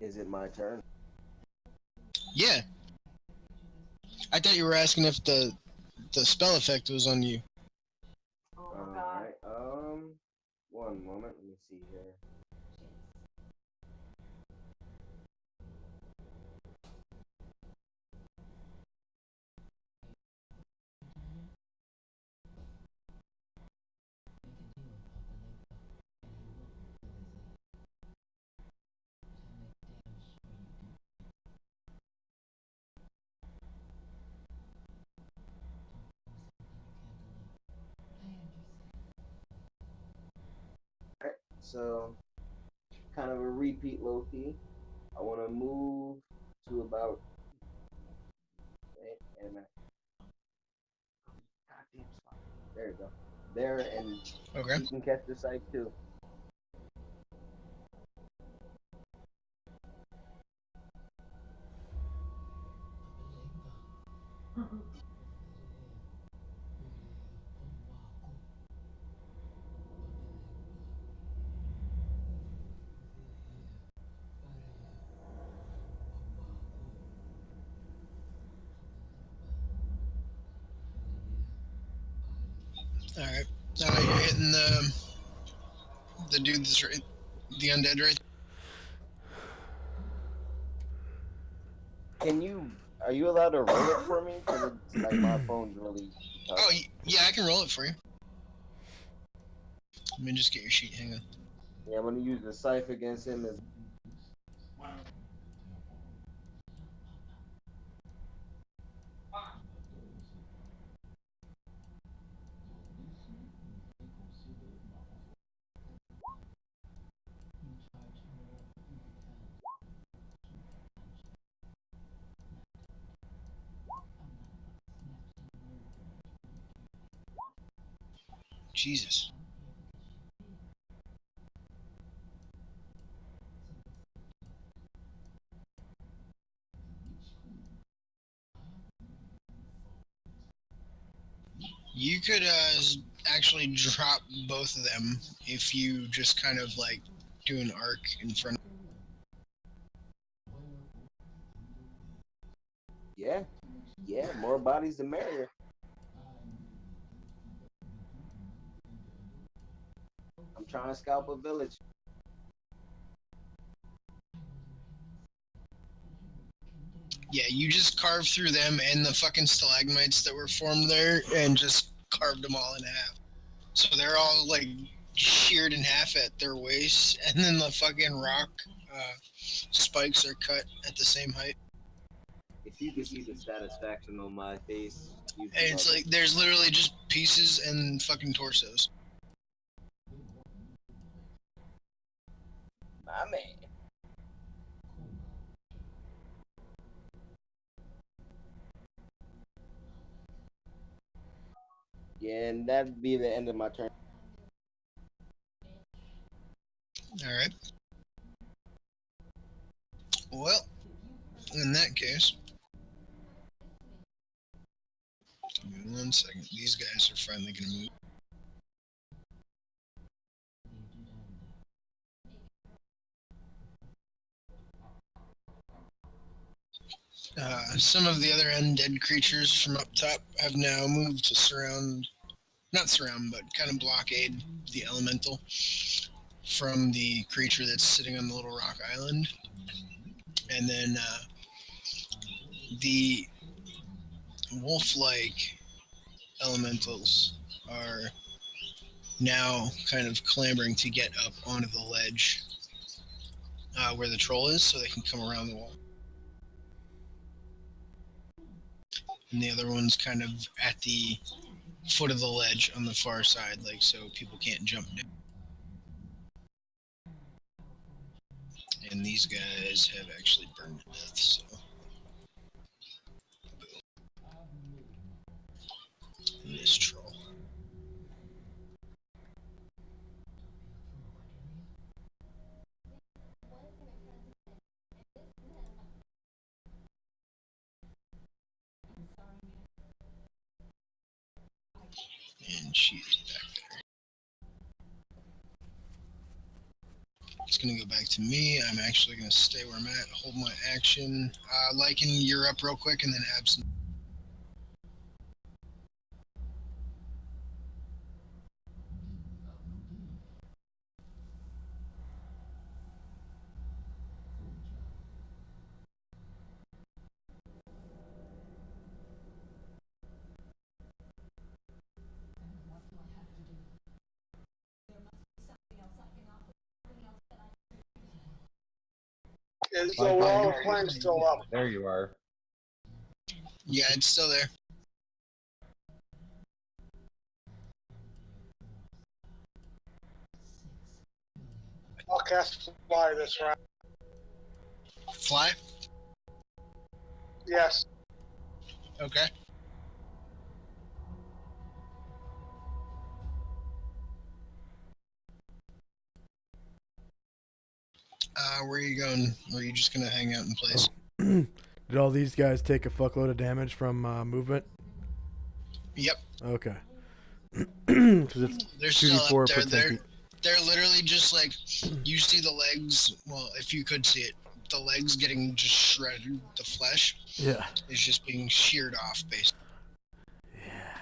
Is it my turn? Yeah. I thought you were asking if the spell effect was on you. Alright, one moment, let me see here. So kind of a repeat, low key. I want to move to about. Wait a minute. Goddamn spot. There you go. There, and Okay. you can catch the site too. All right. You're hitting the dude that's right, the undead right. Can you? Are you allowed to roll it for me? Because it's like my phone's really tough. Oh, yeah, I can roll it for you. Let me just get your sheet. Hang on. Yeah, I'm gonna use the scythe against him. As Jesus. You could actually drop both of them if you just kind of like do an arc in front. yeah, yeah, more bodies the merrier. I'm trying to scalp a village. Yeah, you just carved through them and the fucking stalagmites that were formed there, and just carved them all in half. So they're all like sheared in half at their waist, and then the fucking rock spikes are cut at the same height. If you could see the satisfaction on my face, you'd And love it's like it. there's literally just pieces and fucking torsos. My man. Yeah, and that'd be the end of my turn. All right. Well, in that case, give me 1 second. These guys are finally gonna move. Some of the other undead creatures from up top have now moved to surround, not surround, but kind of blockade the elemental from the creature that's sitting on the little rock island. And then the wolf-like elementals are now kind of clambering to get up onto the ledge where the troll is, so they can come around the wall. And the other one's kind of at the foot of the ledge on the far side, like so people can't jump down. And these guys have actually burned to death, so. And this troll. And she's back there. It's gonna go back to me. I'm actually gonna stay where I'm at, hold my action. Lycan, you're up real quick, and then Absent. Is the wall of flame still up? There you are. Yeah, it's still there. cast fly this round. Fly? Yes. Okay. Where are you going? Or are you just gonna hang out in place? Did all these guys take a fuckload of damage from movement? Yep. Okay. Because it's They're still 2d4 up per there. 10 feet. They're literally just like, you see the legs, well, if you could see it, the legs getting just shredded, the flesh Yeah. is just being sheared off, basically. Yeah.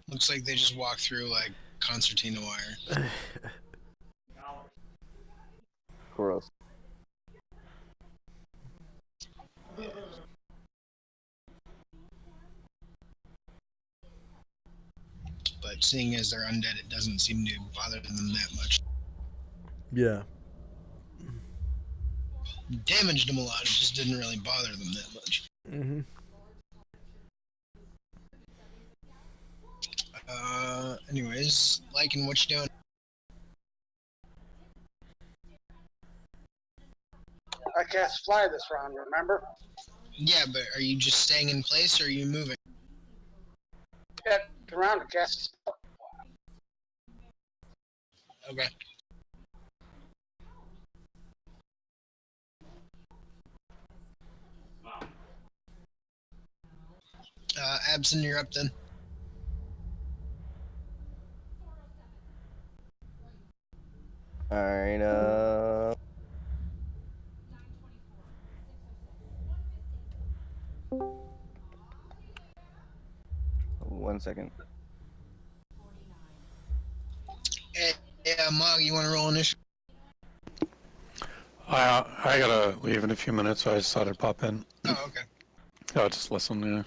Looks like they just walked through like concertina wire. Gross. But seeing as they're undead, it doesn't seem to bother them that much. Yeah. Damaged them a lot, it just didn't really bother them that much. Mm-hmm. Anyways, liking what you doing? I cast fly this round, remember? Yeah, but are you just staying in place or are you moving? Yeah, the round I cast. Okay. Abson, you're up then. Alright, 1 second. Hey, Mog, you want to roll initiative? I gotta leave in a few minutes, so I just thought I'd pop in. Oh, okay. I'll just listen, yeah.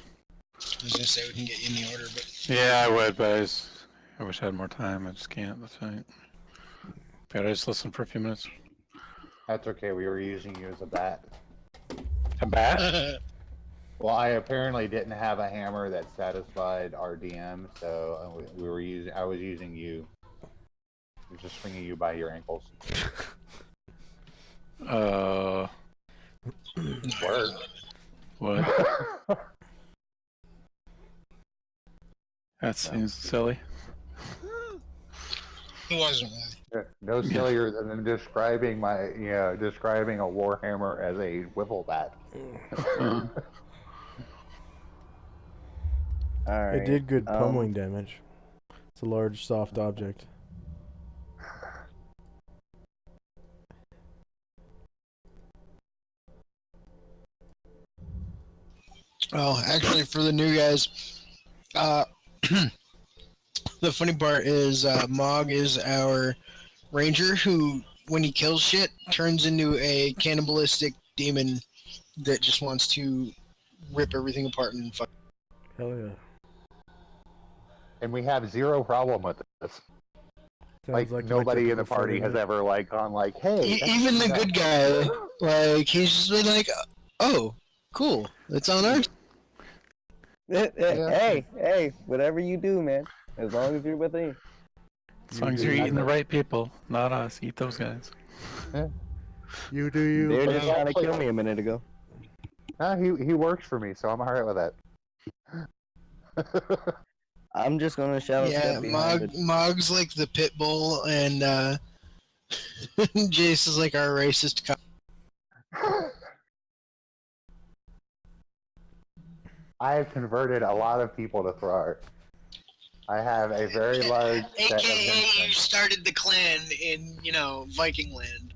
I was gonna say we can get you in the order, but Yeah, I would, but I wish I had more time. I just can't, that's right. But I just listen for a few minutes. That's okay. We were using you as a bat. A bat? Well, I apparently didn't have a hammer that satisfied our DM, so we were using. I was using you. I was just swinging you by your ankles. Word. What? That seems silly. It wasn't really. No sillier than describing describing a warhammer as a wiffle bat. Alright. It did good pummeling damage. It's a large, soft object. Oh, actually, for the new guys, the funny part is Mog is our ranger who, when he kills shit, turns into a cannibalistic demon that just wants to rip everything apart and fuck. Hell yeah. And we have zero problem with this. Sounds Like my nobody in the typical party Friday has night. ever gone like, hey. Even the good guy, like he's just been like, oh, cool, it's on our. Hey, whatever you do, man, as long as you're with me. As long as you're eating the right people, not us. Eat those guys. You do you. They were just trying to kill me a minute ago. He works for me, so I'm alright with that. I'm just gonna shout. Yeah, Mog's like the pit bull, and Jace is like our racist cop. I have converted a lot of people to Thrart. I have a very large set of AKA, you henchmen. started the clan in, Viking land.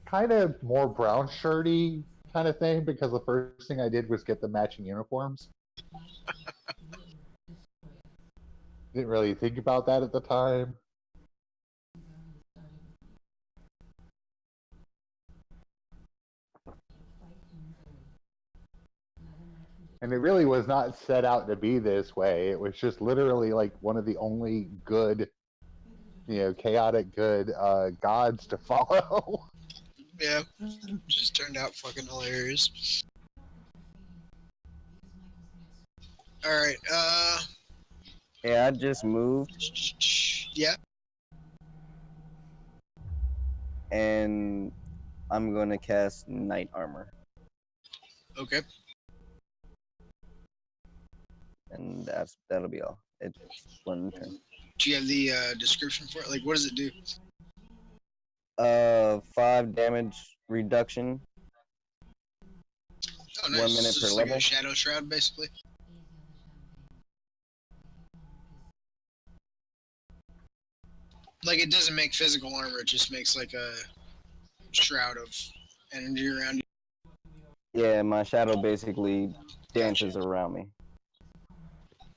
Kind of more brown shirty kind of thing, because the first thing I did was get the matching uniforms. Didn't really think about that at the time. And it really was not set out to be this way. It was just literally like one of the only good, chaotic good gods to follow. Yeah, just turned out fucking hilarious. Alright, Yeah, I just moved, yeah. and I'm gonna cast Night Armor, Okay. and that'll be all. It's 1 turn. Do you have the description for it? Like, what does it do? 5 damage reduction. Oh, nice. 1 minute It's per just like level. a shadow shroud, basically. Like, it doesn't make physical armor. It just makes like a shroud of energy around you. Yeah, my shadow basically dances around me.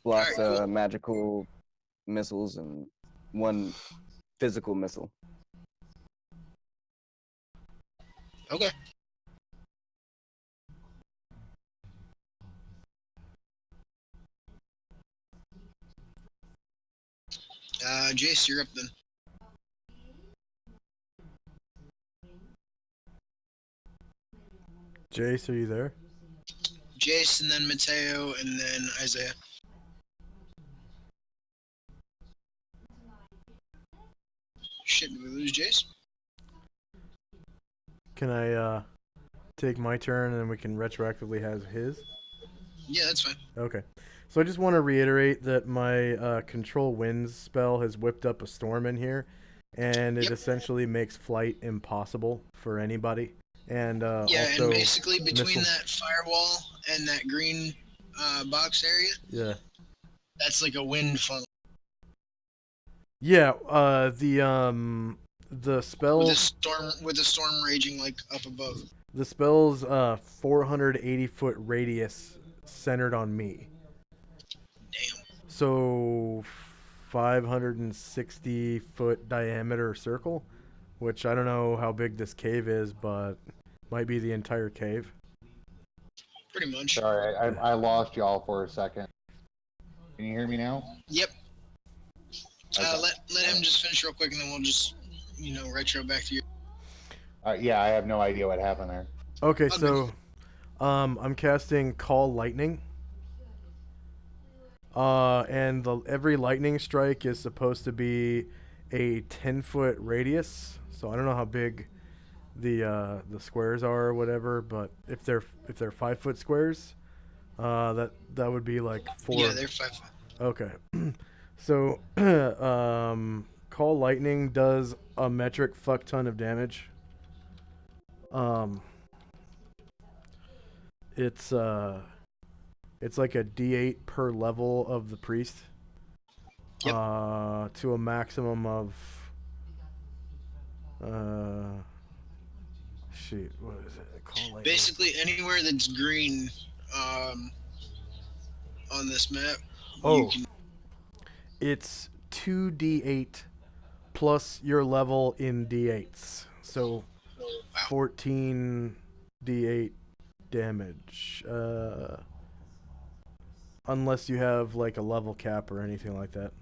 Blocks Alright, cool. magical missiles and 1 physical missile. Okay. Jace, you're up then. Jace, are you there? Jace, and then Mateo, and then Isaiah. Shit, did we lose Jace? Can I take my turn and then we can retroactively have his? Yeah, that's fine. Okay. So I just want to reiterate that my Control Winds spell has whipped up a storm in here, and it Yep. essentially makes flight impossible for anybody. And Yeah, also and basically between missile. that firewall and that green box area, Yeah. that's like a wind funnel Yeah. The spell. with a storm raging like up above. The spell's 480-foot radius centered on me. Damn. So 560-foot diameter circle, which I don't know how big this cave is, but might be the entire cave. Pretty much. Sorry, I lost y'all for a second. Can you hear me now? Yep. Okay. Let him just finish real quick, and then we'll just retro back to you. Yeah, I have no idea what happened there. Okay, Okay. so I'm casting Call Lightning. And every lightning strike is supposed to be a 10-foot radius. So I don't know how big the squares are or whatever, but if they're 5-foot squares, that would be like 4. Yeah, they're 5 foot. Okay. So Call Lightning does a metric fuck ton of damage. It's like a D8 per level of the priest. Yep. To a maximum of shoot, what is it? Call Lightning. Basically, anywhere that's green on this map, Oh, it's 2d8 plus your level in d8s. So 14 d8 damage. Unless you have like a level cap or anything like that.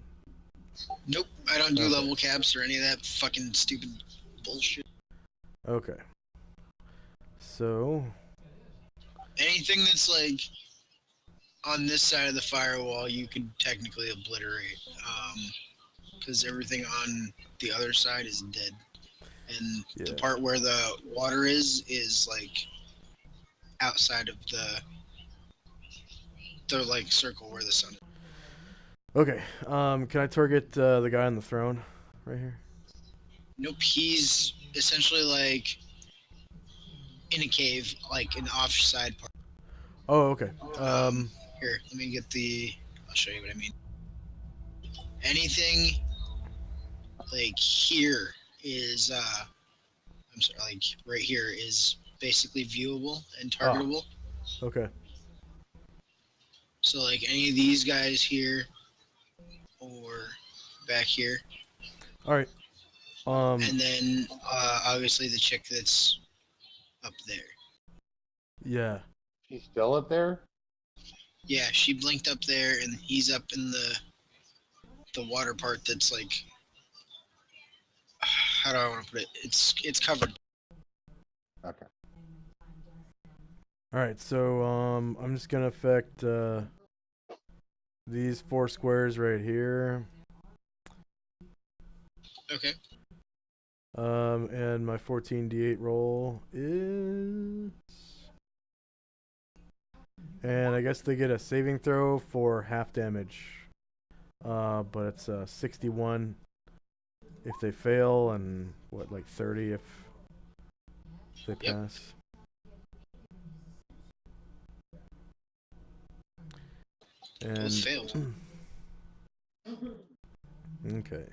Nope, I don't do Okay. level caps or any of that fucking stupid bullshit. Okay. So Anything that's like on this side of the firewall, you could technically obliterate, because everything on the other side is dead, and the Yeah. part where the water is like outside of the like circle where the sun is. okay. Can I target the guy on the throne right here? Nope, he's essentially like in a cave, like an offside part. Oh, okay. Here, let me get the. I'll show you what I mean. Anything like here is I'm sorry, like right here is basically viewable and targetable. Okay. So like any of these guys here or back here, All right. and then obviously the chick that's up there. Yeah. She's still up there? Yeah, she blinked up there, and he's up in the water part that's like, how do I want to put it? It's covered. Okay. All right. So I'm just gonna affect these 4 squares right here. Okay. And my 14d8 roll is. And I guess they get a saving throw for half damage. But it's 61 if they fail, and what, like 30 if they Yep. pass. And Both failed. okay.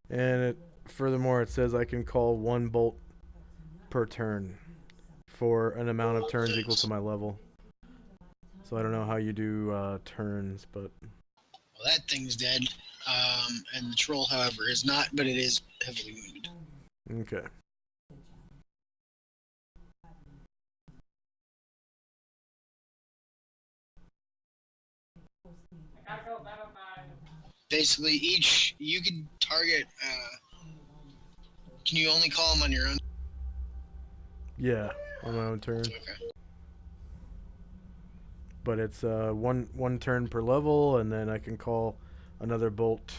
And furthermore, it says I can call one bolt per turn for an amount of turns equal to my level. So I don't know how you do turns, but Well, that thing's dead. And the troll, however, is not, but it is heavily wounded. okay. Basically, each you could target. Can you only call them on your own? Yeah, on my own turn. Okay. But it's one turn per level, and then I can call another bolt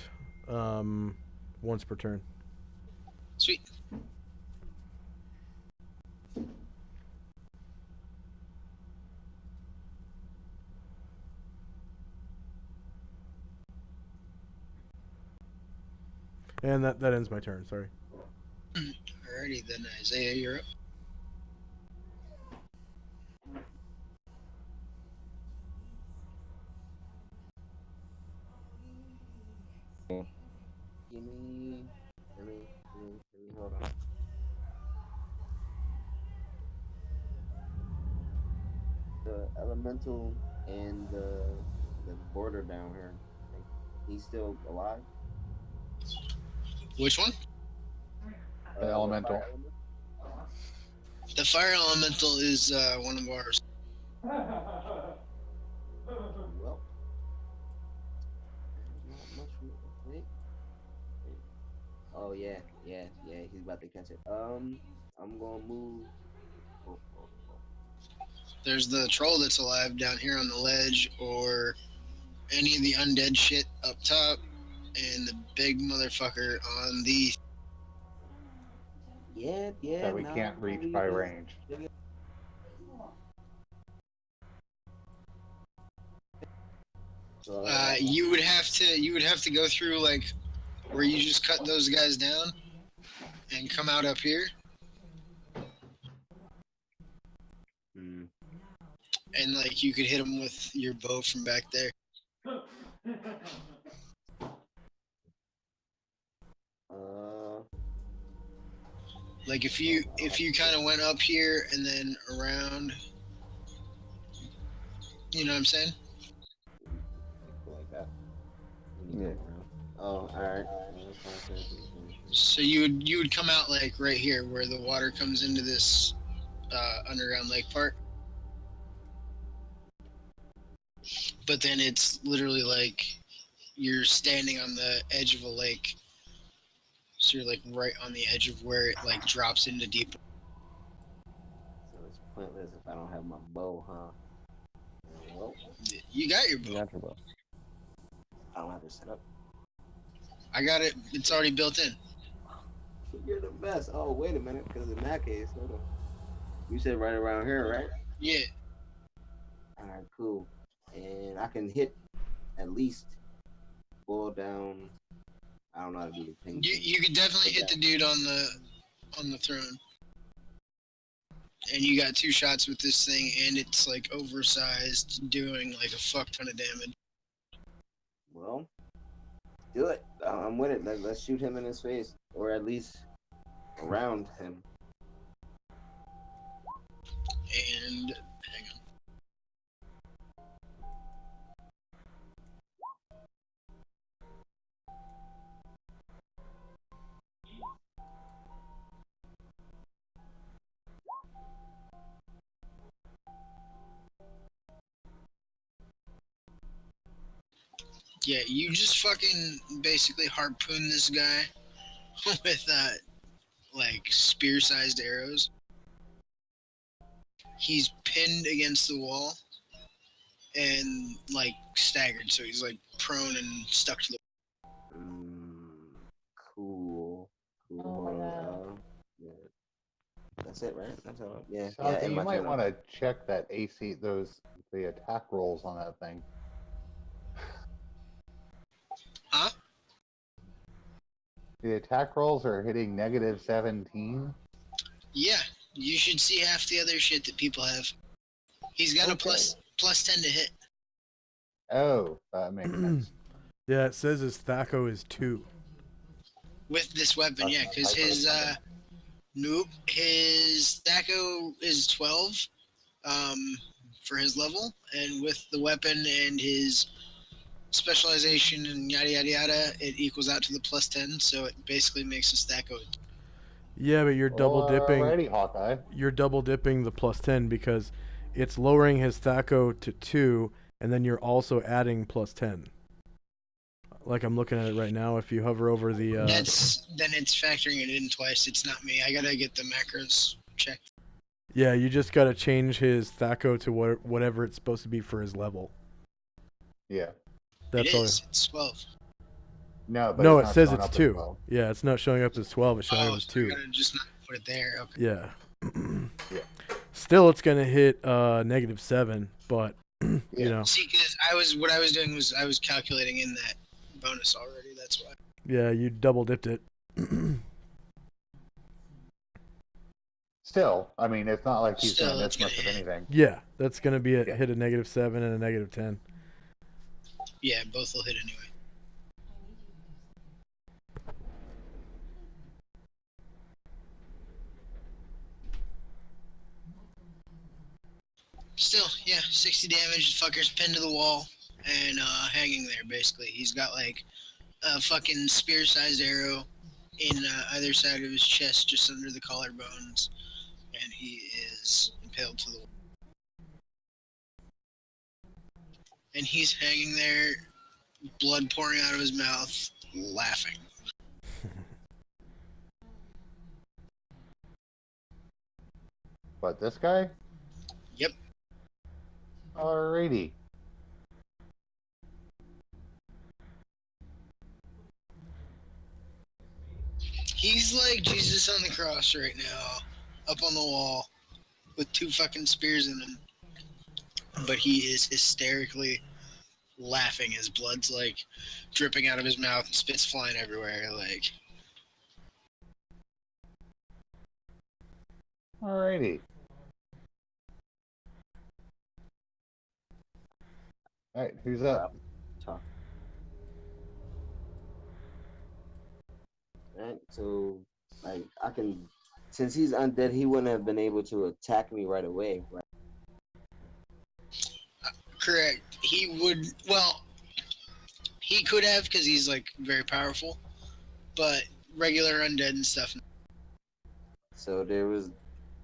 once per turn. Sweet. And that ends my turn. Sorry. Alrighty then, Isaiah, you're up. Hold on. The elemental and the border down here. Like, he's still alive. Which one? The elemental. fire element? The fire elemental is one of ours. Well, not much. Wait. Oh yeah. He's about to catch it. I'm gonna move. Oh. There's the troll that's alive down here on the ledge, or any of the undead shit up top, and the big motherfucker on the. Yeah. That we nah, can't reach we by just- range. So, You would have to go through like where you just cut those guys down, and come out up here, hmm. and like you could hit them with your bow from back there. Like if you kind of went up here and then around, you know what I'm saying? Like that. Yeah. Oh, all right. So you would come out like right here where the water comes into this underground lake part. But then it's literally like you're standing on the edge of a lake. So you're like right on the edge of where it like drops into deep. So it's pointless if I don't have my bow, huh? Well, You got your You bow. got your bow. I don't have to set up. I got it. It's already built in. You're the best. Oh, wait a minute, because in that case, hold on. You said right around here, right? Yeah. All right, cool. And I can hit at least boil down. I don't know how to do the ping. You could definitely hit the dude on the throne. And you got 2 shots with this thing, and it's like oversized, doing like a fuck ton of damage. Well, do it. I'm with it. Let's shoot him in his face, or at least around him. And hang on. Yeah, you just fucking basically harpoon this guy with like spear-sized arrows. He's pinned against the wall, and like staggered, so he's like prone and stuck to the. Cool. Cool. Oh, Hold on. yeah. Yeah. That's it, right? That's all. Yeah. Yeah. Shaka, In you my might turn. want to check that AC, the attack rolls on that thing. Huh? The attack rolls are hitting -17. Yeah, you should see half the other shit that people have. He's got a Okay. plus 10 to hit. Oh, that makes sense. Yeah, it says his Thaco is 2. With this weapon, yeah, because Typo his something. his Thaco is 12 for his level, and with the weapon and his specialization and yada yada yada, it equals out to the plus 10, so it basically makes his Thaco. Yeah, but you're double dipping. Alrighty, Hawkeye. You're double dipping the plus 10 because it's lowering his Thaco to 2, and then you're also adding plus 10. Like I'm looking at it right now. If you hover over the Then it's factoring it in twice. It's not me. I gotta get the macros checked. yeah, you just gotta change his Thaco to whatever it's supposed to be for his level. Yeah. That's It all. is. It's 12. No, but No, it's it not says showing it's up as 2. well. Yeah, it's not showing up as 12. It's showing up Oh, as so I 2. gotta just not put it there. Okay. Yeah. Yeah. Still, it's gonna hit -7, but you Yeah. know, See, because what I was doing was I was calculating in that bonus already. That's why. yeah, you double dipped it. Still, I mean, it's not like he's Still, gonna it's miss much gonna of hit. anything. Yeah, that's gonna be Yeah. hit a -7 and a -10. Yeah, both will hit anyway. Still, yeah, 60 damage. The fucker's pinned to the wall and hanging there. Basically, he's got like a fucking spear-sized arrow in either side of his chest, just under the collarbones, and he is impaled to the wall. And he's hanging there, blood pouring out of his mouth, laughing. But this guy? Yep. Alrighty. He's like Jesus on the cross right now, up on the wall, with 2 fucking spears in him. But he is hysterically laughing. His blood's like dripping out of his mouth and spit's flying everywhere. Like, Alrighty. Alright, who's up? Talk. Right. So, like, I can, since he's undead, he wouldn't have been able to attack me right away, right? correct. He would. Well, he could have because he's like very powerful, but regular undead and stuff. So there was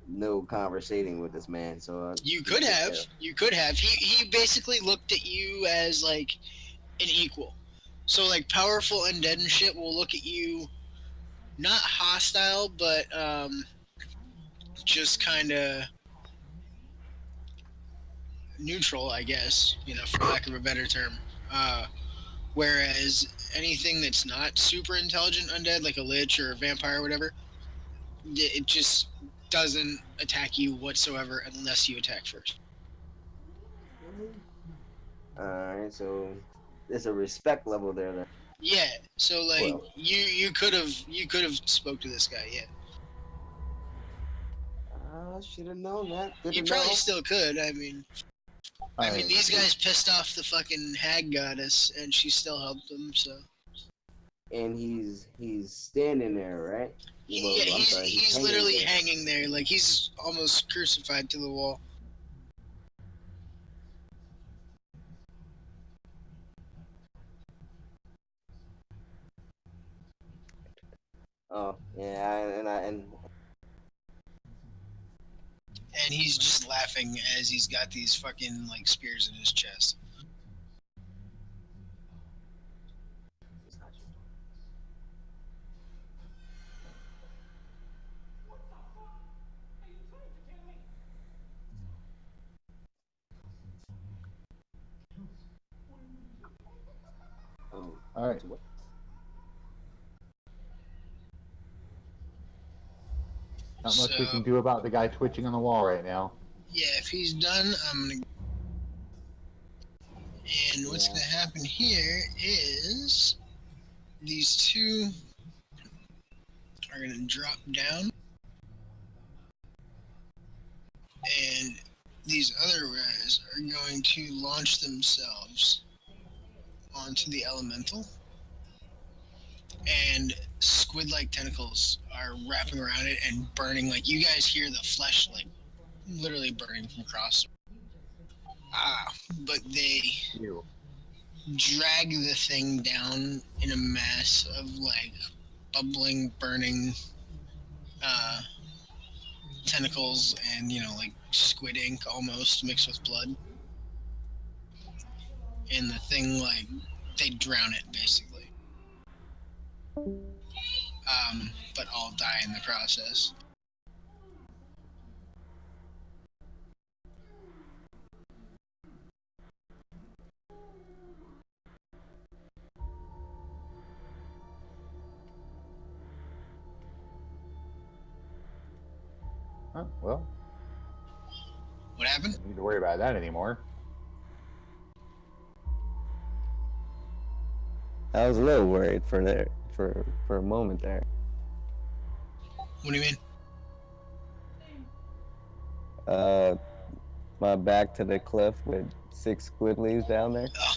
no conversating with this man. So You could have. You could have. He basically looked at you as like an equal. So like powerful undead and shit will look at you, not hostile, but just kind of neutral, I guess. You know, for lack of a better term. Whereas anything that's not super intelligent undead, like a lich or a vampire or whatever, it just doesn't attack you whatsoever unless you attack first. All right. So there's a respect level there. Then. Yeah. So like Well. you could have spoke to this guy. Yeah. I should have known that. Good You to probably know. still could. I mean, these guys pissed off the fucking hag goddess, and she still helped them. So. And he's standing there, right? Well, Yeah, I'm sorry, he's hanging literally there. hanging there, like he's almost crucified to the wall. Oh yeah, and And he's just laughing as he's got these fucking like spears in his chest. All right. To what? Not much we So, can do about the guy twitching on the wall right now. yeah, if he's done, I'm gonna. And what's Yeah. gonna happen here is these two are gonna drop down, and these other guys are going to launch themselves onto the elemental. And squid-like tentacles are wrapping around it and burning. Like you guys hear the flesh, like literally burning from across. But they You. drag the thing down in a mass of like bubbling, burning tentacles and like squid ink almost mixed with blood. And the thing like they drown it basically. But all die in the process. Huh, well, What happened? don't need to worry about that anymore. I was a little worried for a moment there. What do you mean? My back to the cliff with 6 squid leaves down there. Oh,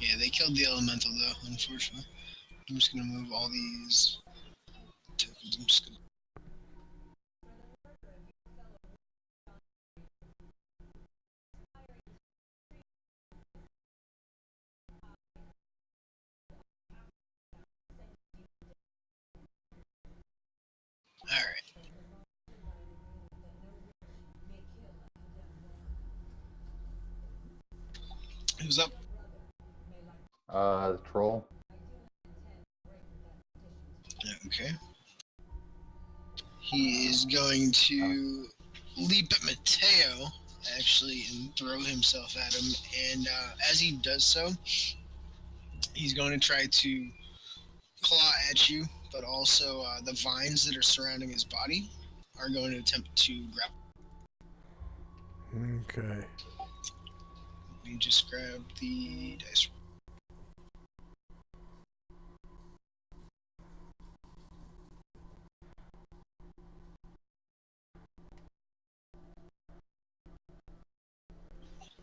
yeah, they killed the elemental though, unfortunately. I'm just gonna move all these tokens. I'm just gonna... Alright. Who's up? The troll. Okay. He is going to leap at Mateo, actually, and throw himself at him. And as he does so, he's going to try to claw at you, but also the vines that are surrounding his body are going to attempt to grab. Okay. Let me just grab the dice.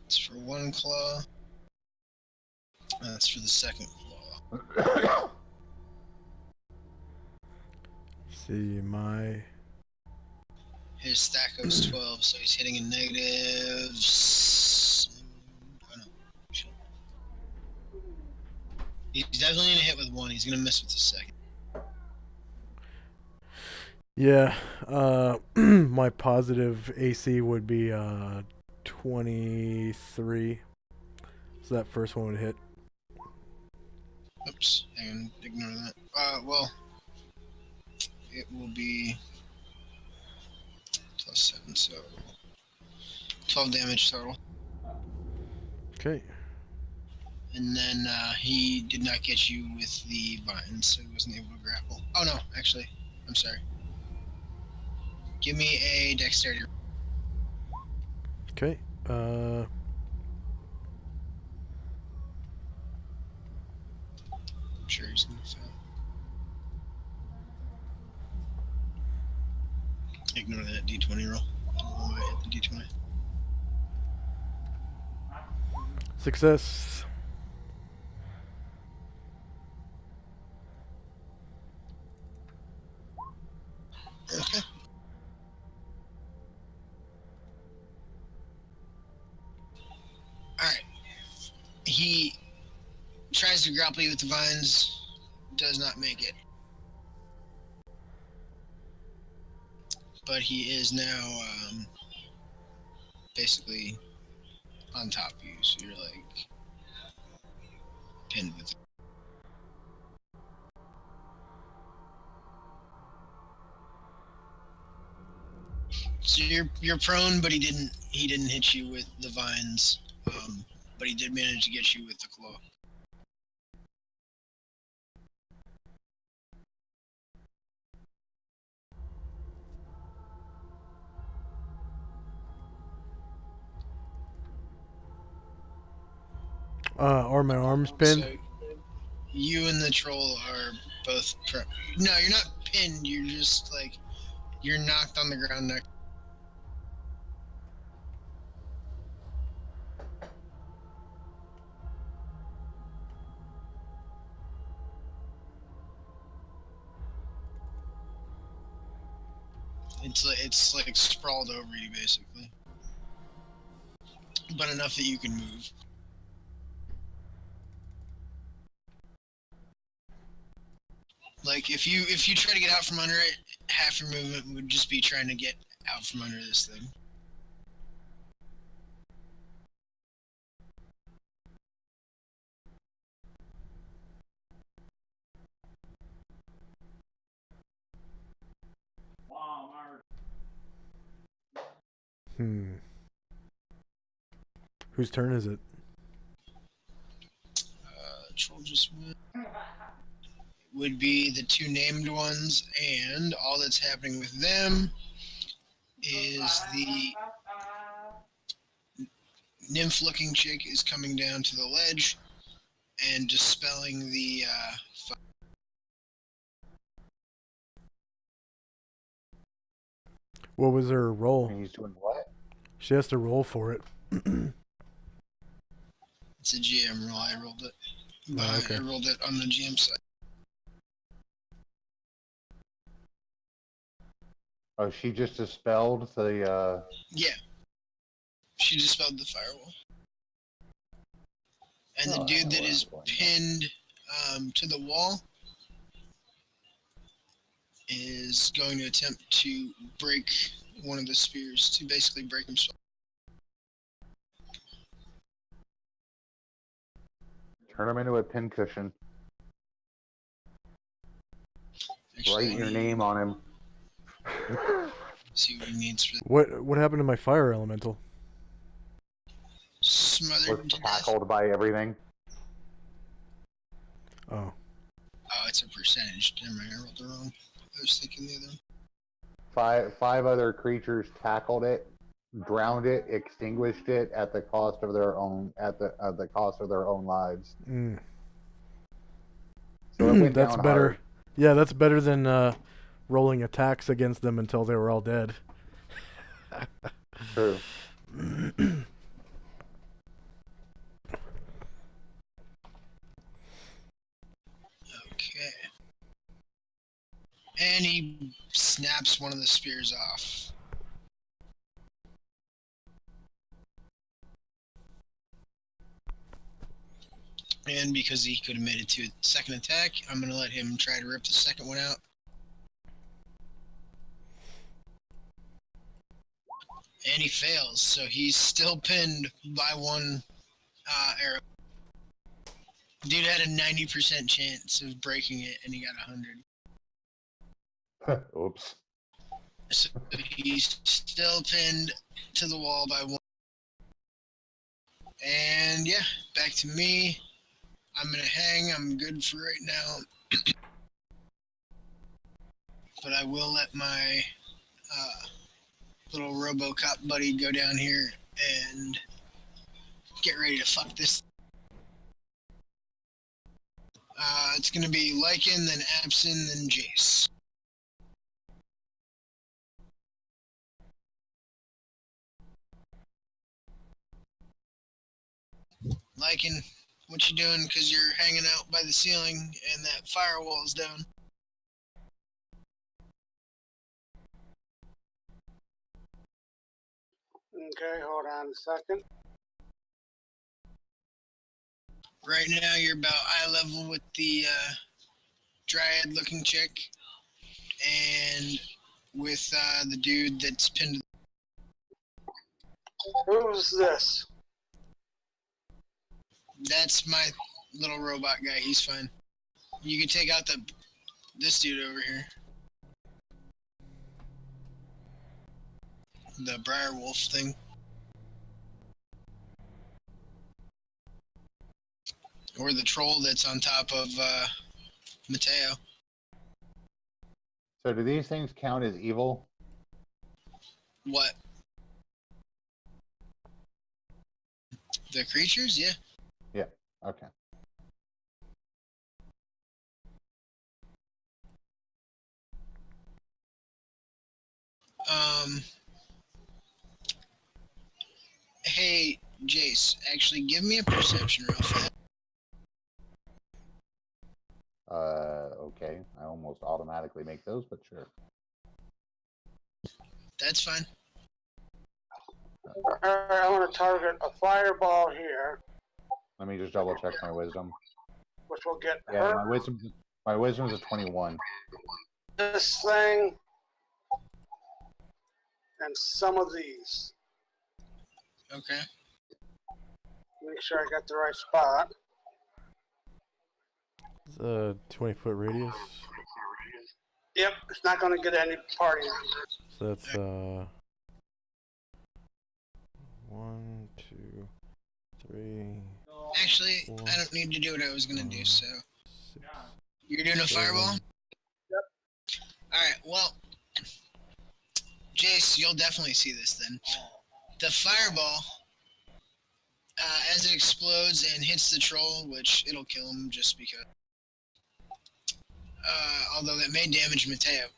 It's for one claw. That's for the second claw. See my. His stack goes 12, so he's hitting a negative. Oh no. Shit. He's definitely gonna hit with one. He's gonna miss with the second. Yeah. My positive AC would be 23. So that first one would hit. Oops, and ignore that. Well, it will be +7, so 12 damage total. Okay. And then he did not get you with the vines, so he wasn't able to grapple. Oh no, actually, I'm sorry. Give me a dexterity. Okay. I'm sure he's gonna fail. Ignore that d20 roll. Oh, I hit the d20. Success. Okay. Alright. He tries to grapple you with the vines, does not make it. But he is now basically on top of you, so you're like pinned with it. So you're prone, but he didn't he didn't hit you with the vines, but he did manage to get you with the claw. Are my arms pinned? So you and the troll are both. No, you're not pinned. You're just like you're knocked on the ground next. It's like sprawled over you basically, but enough that you can move. Like if you try to get out from under it, half your movement would just be trying to get out from under this thing. Whose turn is it? Troll just went. Would be the two named ones, and all that's happening with them is the nymph-looking chick is coming down to the ledge and dispelling the. What was her And roll? he's doing what? She has to roll for it. It's a GM roll. I rolled it. Oh, okay. I rolled it on the GM side. Oh, she just dispelled the. Yeah. She dispelled the firewall. And the Oh, dude that well, is well, pinned to the wall is going to attempt to break one of the spears to basically break himself. Turn him into a pincushion. Actually, Write your name on him. See what he needs for that. What happened to my fire elemental? Was Smothered to death. tackled by everything. Oh. Oh, it's a percentage. Never mind, I rolled it wrong. I was thinking the other one. Five other creatures tackled it, drowned it, extinguished it at the cost of their own the cost of their own lives. So it went That's down better. hard. Yeah, that's better than rolling attacks against them until they were all dead. True. Okay. And he snaps one of the spears off. And because he could have made it to a second attack, I'm going to let him try to rip the second one out. And he fails, so he's still pinned by one arrow. Dude had a 90% chance of breaking it, and he got 100. Oops. So he's still pinned to the wall by one. And yeah, back to me. I'm gonna hang. I'm good for right now. But I will let my little RoboCop buddy go down here and get ready to fuck this. It's gonna be Lycan, then Absin, then Jace. Lycan, what you doing? Because you're hanging out by the ceiling and that firewall's down. Okay, hold on a second. Right now, you're about eye level with the dryad-looking chick, and with the dude that's pinned. Who's this? That's my little robot guy. He's fine. You can take out this dude over here. The Briar Wolf thing. Or the troll that's on top of Mateo. So do these things count as evil? What? The creatures? Yeah. Yeah. Okay. Um. Hey, Jace, actually, give me a perception real fast. Okay. I almost automatically make those, but sure. That's fine. Alright, I'm gonna target a fireball here, Let me just double check my wisdom. which will get Yeah, her. my wisdom's a 21. This thing and some of these. Okay. Make sure I got the right spot. It's a 20-foot radius. Yep, it's not gonna get any party. So that's 1, 2, 3, Actually, Four. I don't need to do what I was gonna do, so. 6, You're doing a fireball? 7. Alright, well. Jace, you'll definitely see this then. The fireball, as it explodes and hits the troll, which it'll kill him just because. Although that may damage Mateo.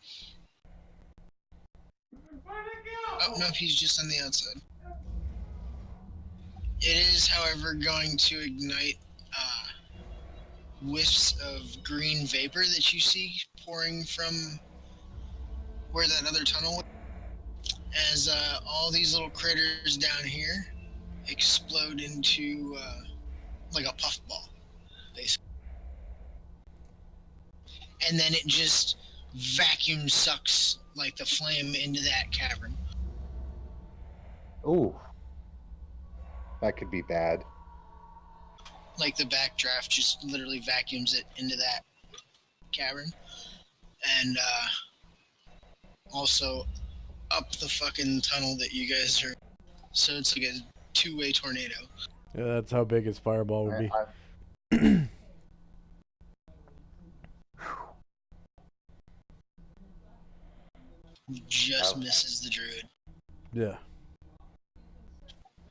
Oh, no, he's just on the outside. It is, however, going to ignite wisps of green vapor that you see pouring from where that other tunnel was. As all these little critters down here explode into like a puffball, basically. And then it just vacuum sucks like the flame into that cavern. Ooh. That could be bad. Like the backdraft just literally vacuums it into that cavern. And also up the fucking tunnel that you guys are. So it's like a two-way tornado. Yeah, that's how big his fireball would be. Just misses the druid. Yeah.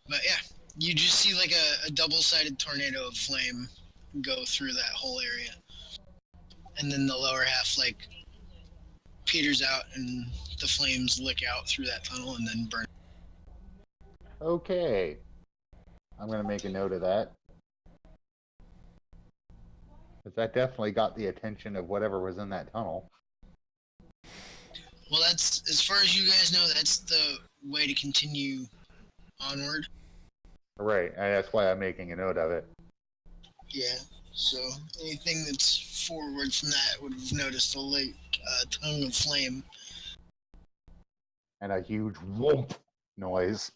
But yeah, you just see like a double-sided tornado of flame go through that whole area. And then the lower half like peters out and the flames lick out through that tunnel and then burn. Okay. I'm going to make a note of that. Because that definitely got the attention of whatever was in that tunnel. Well, that's, as far as you guys know, that's the way to continue onward. Right. And that's why I'm making a note of it. Yeah, so anything that's forward from that would have noticed a late tongue of flame. And a huge whoomp noise.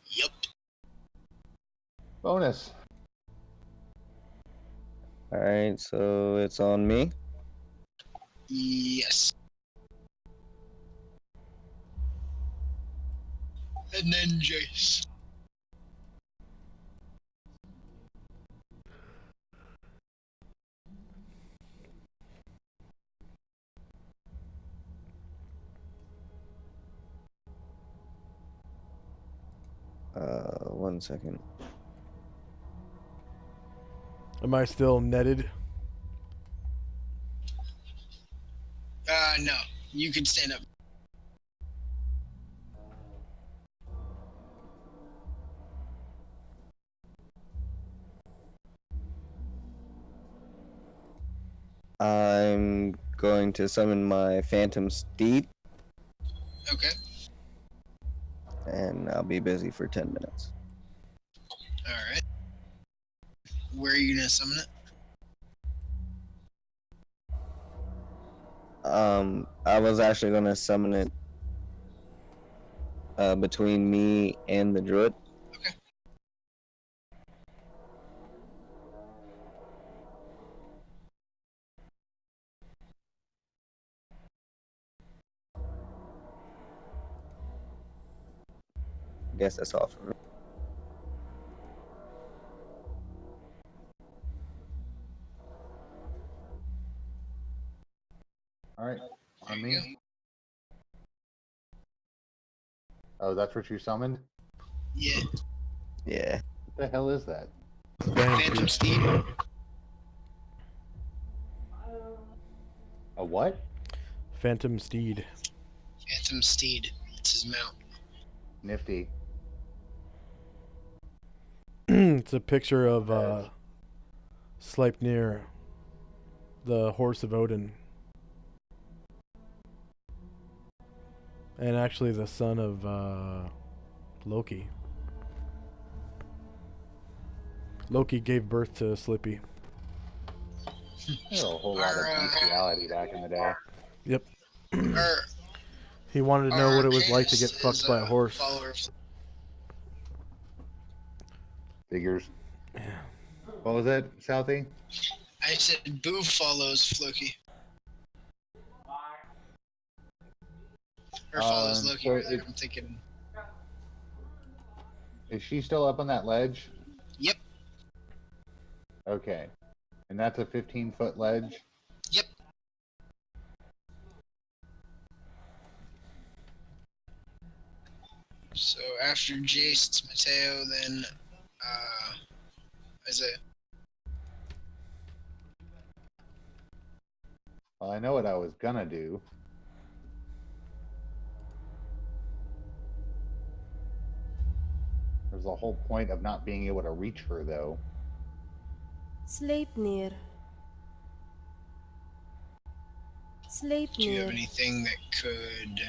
Yep. Bonus. Alright, so it's on me. Yes. And then Jace. One second. Am I still netted? No. You could stand up. I'm going to summon my Phantom Steed, Okay. and I'll be busy for 10 minutes. Alright. Where are you gonna summon it? I was actually going to summon it between me and the druid. Okay. I guess that's all for me. All right, on There you me. Oh, that's what you summoned? Yeah. Yeah. What the hell is that? Phantom Steed. A what? Phantom Steed. Phantom Steed. It's his mount. Nifty. It's a picture of Sleipnir, the horse of Odin. And actually the son of Loki. Loki gave birth to Slippy. There's a whole lot of bestiality back in the day. Yep. Or He wanted to know what it was like to get Canis fucked is by a horse. follower of- Figures. What was it, Southie? I said Boo follows Floki. Or follows Loki, so rather. I'm thinking. Is she still up on that ledge? Yep. Okay. And that's a 15-foot ledge? Yep. So after Jace, it's Mateo, then Isaiah. Well, I know what I was gonna do. There's the whole point of not being able to reach her, though. Sleipnir. Do you have Sleipnir. anything that could?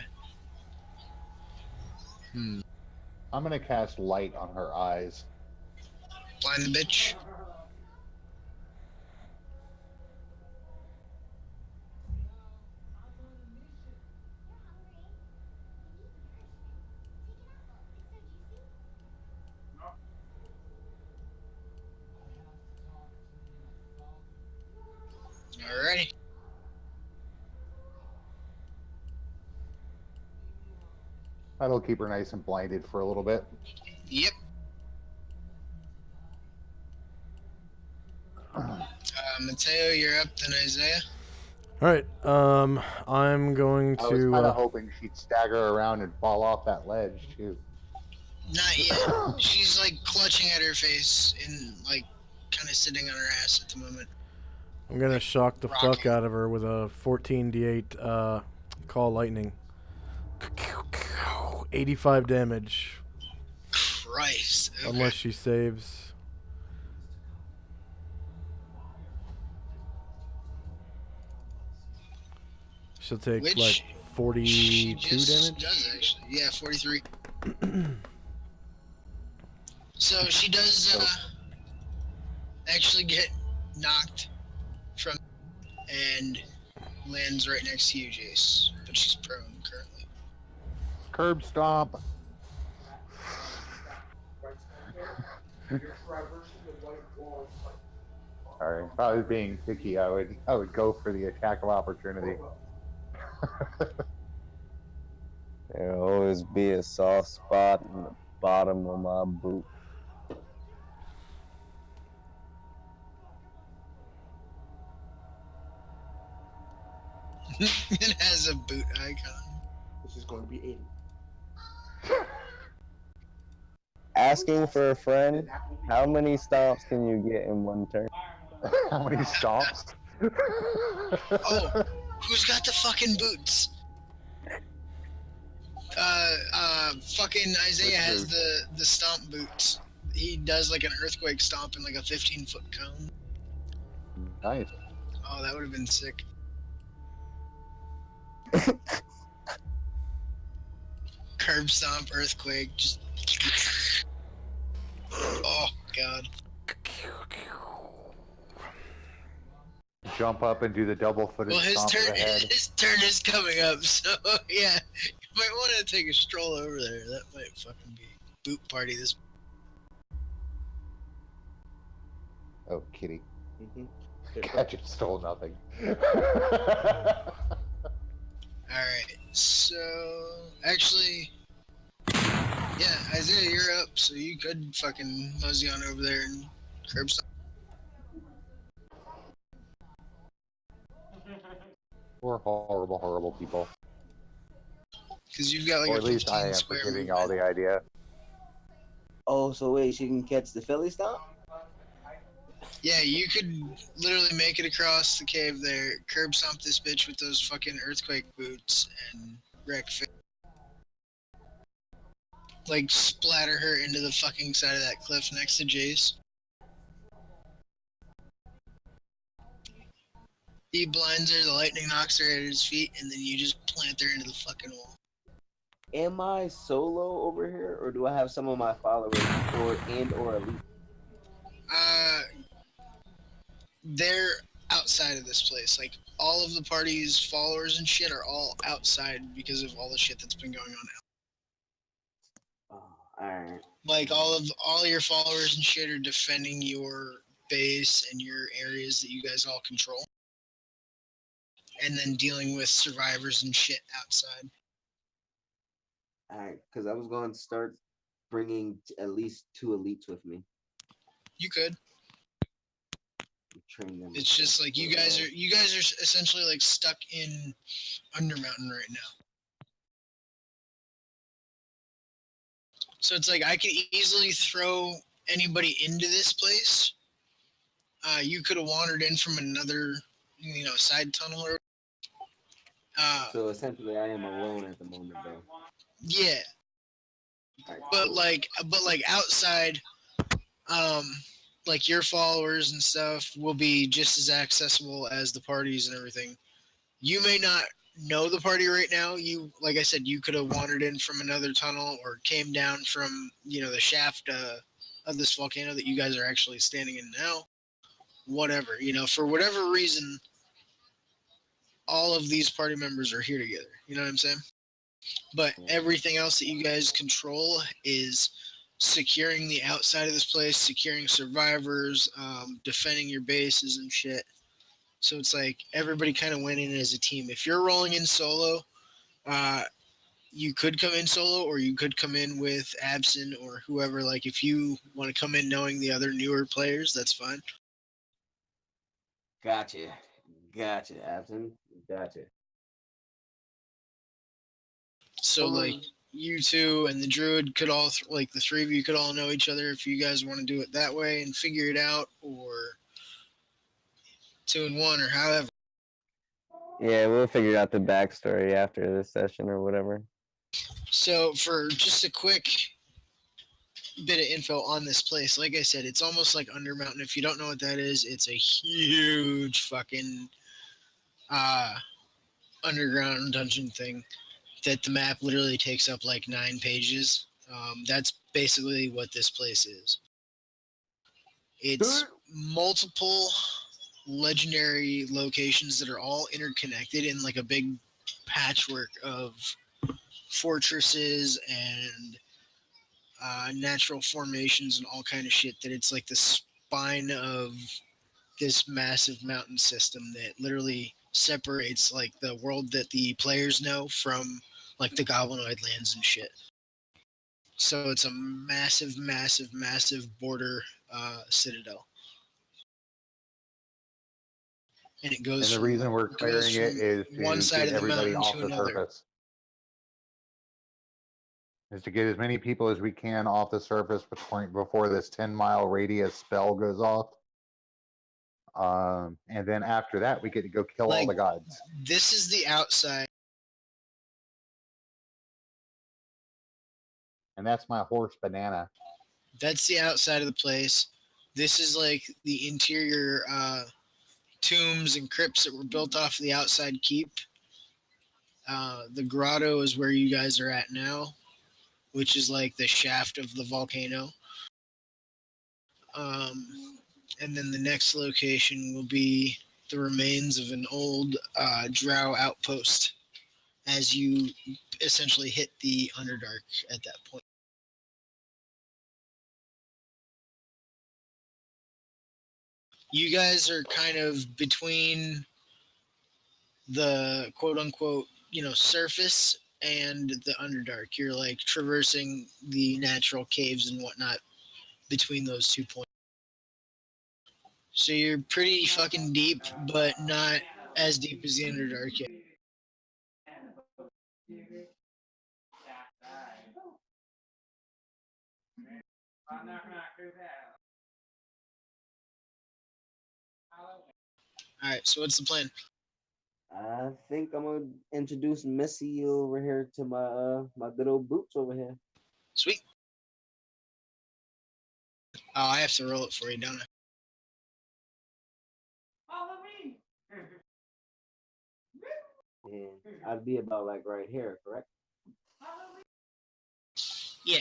I'm gonna cast light on her eyes. Blind the bitch? Alrighty. That'll keep her nice and blinded for a little bit. Yep. Mateo, you're up, then Isaiah. All right. I'm going I was to. kind of hoping she'd stagger around and fall off that ledge, too. Not yet. She's like clutching at her face and like kind of sitting on her ass at the moment. I'm gonna shock the fuck rocking. out of her with a 14d8 call lightning. 85 damage. Christ. Okay. Unless she saves. She'll take Which like 42 she just damage. does actually. Yeah, 43. So she does actually get knocked from and lands right next to you, Jace. But she's prone currently. Curb stomp. Sorry, if I was being picky, I would go for the attack of opportunity. There'll always be a soft spot in the bottom of my boot. It has a boot icon. This is going to be Aiden. Asking for a friend, how many stomps can you get in one turn? How many stomps? Oh, who's got the fucking boots? Fucking Isaiah has the stomp boots. He does like an earthquake stomp in like a 15-foot cone. Nice. Oh, that would have been sick. Curb stomp, earthquake, just. Oh god. Jump up and do the double-footed Well, his stomp turn, to the head. his turn is coming up, so yeah, you might want to take a stroll over there. That might fucking be boot party this. Oh, kitty. Mm-hmm. I just stole nothing. Alright, so actually, yeah, Isaiah, you're up, so you could fucking mosey on over there and curb stomp. We're horrible, horrible people. Because you've got like Or a at least I 15 am for square giving movement. y'all the idea. Oh, so wait, she can catch the Philly stomp? Yeah, you could literally make it across the cave there, curb stomp this bitch with those fucking earthquake boots, and wreck. Like splatter her into the fucking side of that cliff next to Jace. He blinds her, the lightning knocks her at his feet, and then you just plant her into the fucking wall. Am I solo over here, or do I have some of my followers or elite? They're outside of this place. Like all of the party's followers and shit are all outside because of all the shit that's been going on. Oh, alright. Like all your followers and shit are defending your base and your areas that you guys all control, and then dealing with survivors and shit outside. Alright, because I was going to start bringing at least 2 elites with me. You could. Train them. It's just like you guys are essentially like stuck in Undermountain right now. So it's like I could easily throw anybody into this place. You could have wandered in from another, side tunnel or. So essentially, I am alone at the moment, though. Yeah, Right, but cool. like outside, like your followers and stuff will be just as accessible as the parties and everything. You may not know the party right now. You, like I said, you could have wandered in from another tunnel or came down from the shaft of this volcano that you guys are actually standing in now. Whatever, for whatever reason, all of these party members are here together. You know what I'm saying? But everything else that you guys control is securing the outside of this place, securing survivors, defending your bases and shit. So it's like everybody kind of went in as a team. If you're rolling in solo, you could come in solo, or you could come in with Absent or whoever. Like if you want to come in knowing the other newer players, that's fine. Gotcha, Absent. Gotcha. So like you two and the druid could all like the three of you could all know each other if you guys want to do it that way and figure it out, or 2 and 1, or however. Yeah, we'll figure out the backstory after this session or whatever. So for just a quick bit of info on this place, like I said, it's almost like Undermountain. If you don't know what that is, it's a huge fucking underground dungeon thing that the map literally takes up like 9 pages. That's basically what this place is. It's multiple legendary locations that are all interconnected in like a big patchwork of fortresses and natural formations and all kind of shit, that it's like the spine of this massive mountain system that literally separates like the world that the players know from like the goblinoid lands and shit. So it's a massive, massive, massive border citadel. And it goes And the from reason we're clearing it is one to side get of the everybody mountain off to the another. surface. Is to get as many people as we can off the surface before this 10-mile radius spell goes off. And then after that, we get to go kill all the gods. This is the outside. And that's my horse, Banana. That's the outside of the place. This is like the interior tombs and crypts that were built off of the outside keep. The grotto is where you guys are at now, which is like the shaft of the volcano. And then the next location will be the remains of an old drow outpost as you essentially hit the Underdark at that point. You guys are kind of between the quote unquote, surface and the Underdark. You're like traversing the natural caves and whatnot between those 2 points. So you're pretty fucking deep, but not as deep as the Underdark yet. All right. So what's the plan? I think I'm gonna introduce Missy over here to my good old boots over here. Sweet. Oh, I have to roll it for you, don't I? And I'd be about like right here, correct? Yeah.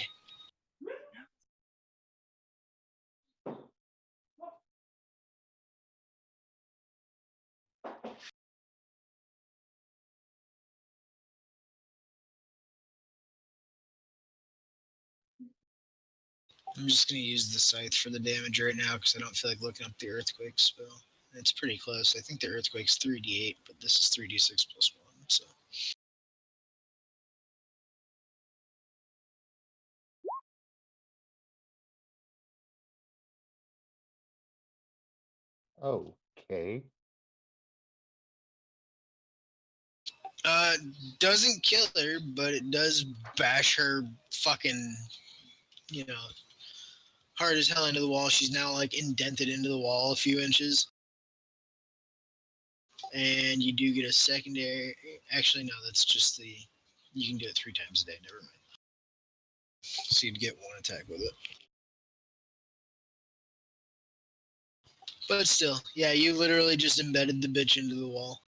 I'm just gonna use the scythe for the damage right now because I don't feel like looking up the earthquake spell. It's pretty close. I think the earthquake's 3d8, but this is 3d6 plus 1. So Okay. doesn't kill her, but it does bash her fucking, you know, hard as hell into the wall. She's now like indented into the wall a few inches. And you do get a secondary. Actually, no, that's just the. You can do it 3 times a day. Never mind. So you'd get 1 attack with it. But still, yeah, you literally just embedded the bitch into the wall.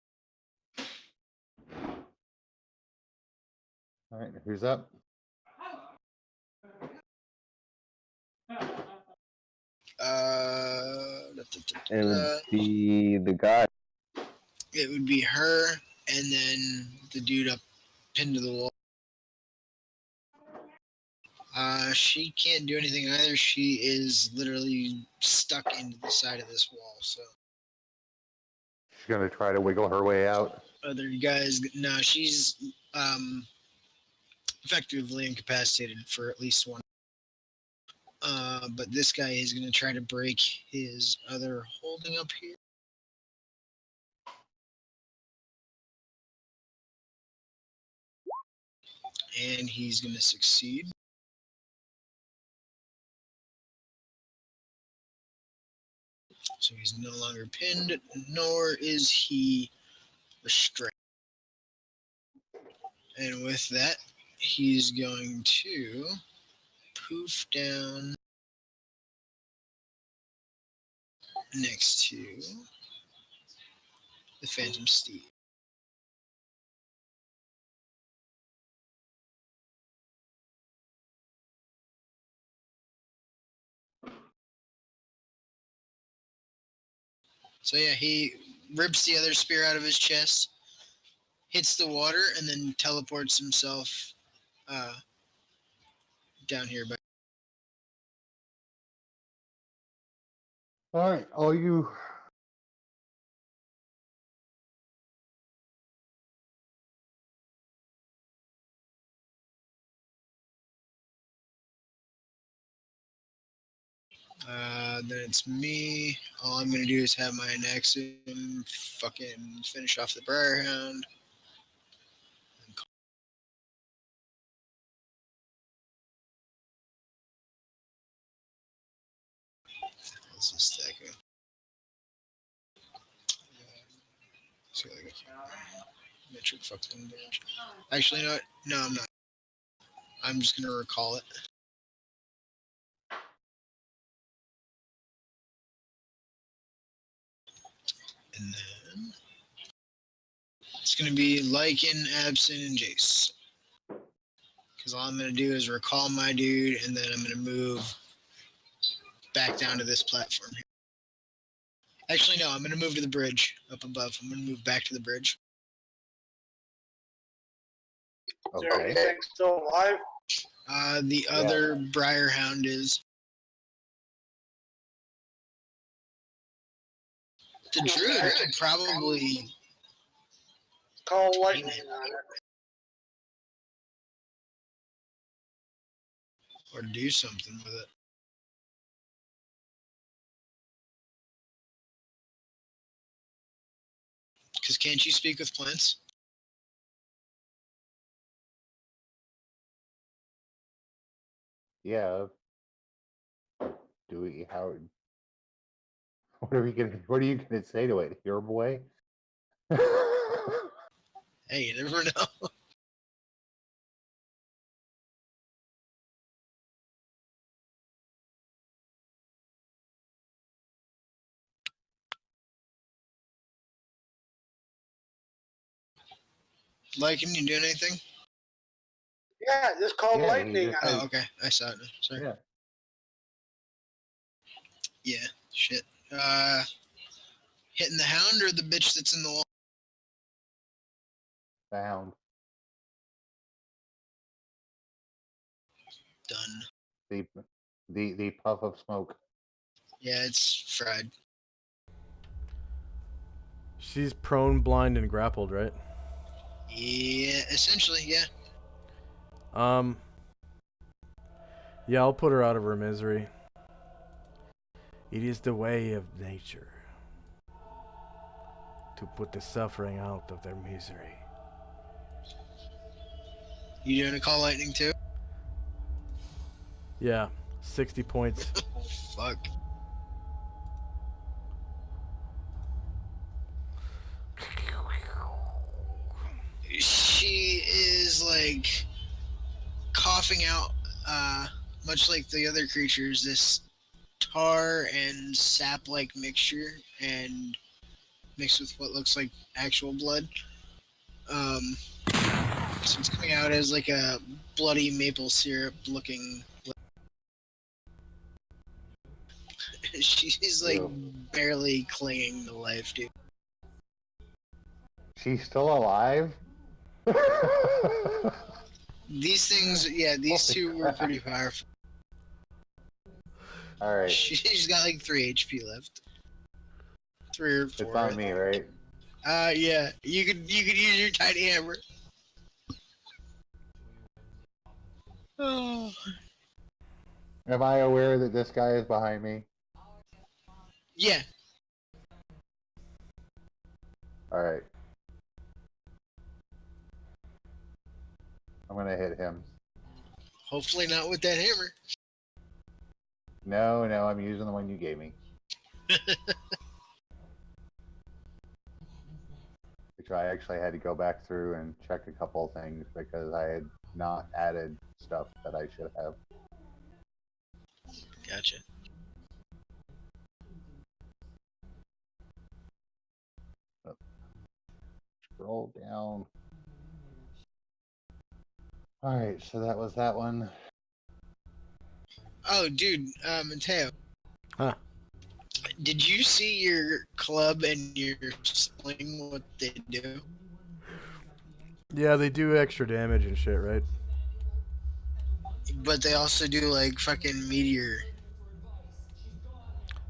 All right. Who's up? It would be the guy. It would be her, and then the dude up pinned to the wall. She can't do anything either. She is literally stuck into the side of this wall. So She's gonna try to wiggle her way out. other guys, no, she's effectively incapacitated for at least 1. But this guy is going to try to break his other holding up here. And he's going to succeed. So he's no longer pinned, nor is he restrained. And with that, he's going to poof down next to the Phantom Steed. So yeah, he rips the other spear out of his chest, hits the water, and then teleports himself down here. All right. All you. Then it's me. All I'm gonna do is have my Anaxium fucking finish off the Briarhound. How's this stack go? See, like metric fucking damage. Actually, no, no, I'm not. I'm just gonna recall it. And then it's gonna be Lycan, Absent, and Jace. Because all I'm gonna do is recall my dude, and then I'm gonna move back down to this platform here. Actually, no, I'm gonna move to the bridge up above. I'm gonna move back to the bridge. Is there Okay. anything still alive? The other Briarhound is. The druid could probably Call lightning on it. or do something with it. Because can't you speak with plants? Yeah. Do we? How? What are we gonna? What are you gonna say to it, your boy? Hey, you never know. Mike, can you do anything? Yeah, just called Yeah, he lightning. just Oh, said, okay. I saw it. Sorry. yeah. Yeah. Shit. Hitting the hound or the bitch that's in the wall? Found Done. the the puff of smoke. Yeah, it's fried. She's prone, blind, and grappled, right? Yeah, essentially, yeah. Um. Yeah, I'll put her out of her misery. It is the way of nature to put the suffering out of their misery. You doing a call lightning too? Yeah, 60 points. Oh, fuck. She is like coughing out, much like the other creatures, this tar and sap like mixture, and mixed with what looks like actual blood. So it's coming out as like a bloody maple syrup looking. She's like Ew. barely clinging to life, dude. She's still alive. These things, yeah, these Holy two were crap. pretty powerful. All right, She's got like 3 HP left. 3 or 4. it's on me, right? Yeah. You could use your tiny hammer. Oh. Am I aware that this guy is behind me? Yeah. All right. I'm gonna hit him. Hopefully not with that hammer. No, I'm using the one you gave me. Which I actually had to go back through and check a couple of things because I had not added stuff that I should have. Gotcha. Scroll down. All right, so that was that one. Oh, dude, Mateo. Huh. Did you see your club and your sling, what they do? Yeah, they do extra damage and shit, right? But they also do like fucking meteor.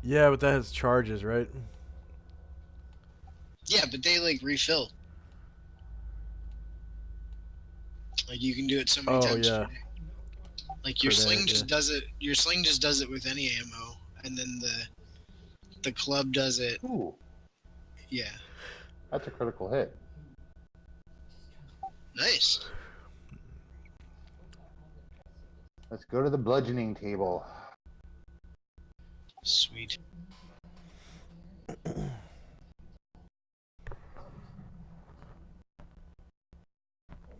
Yeah, but that has charges, right? Yeah, but they like refill. Like you can do it so many Oh, times. yeah. Like your Per day, sling just yeah. does it. Your sling just does it with any ammo, and then the club does it. Ooh, Yeah, that's a critical hit. nice. Let's go to the bludgeoning table. Sweet.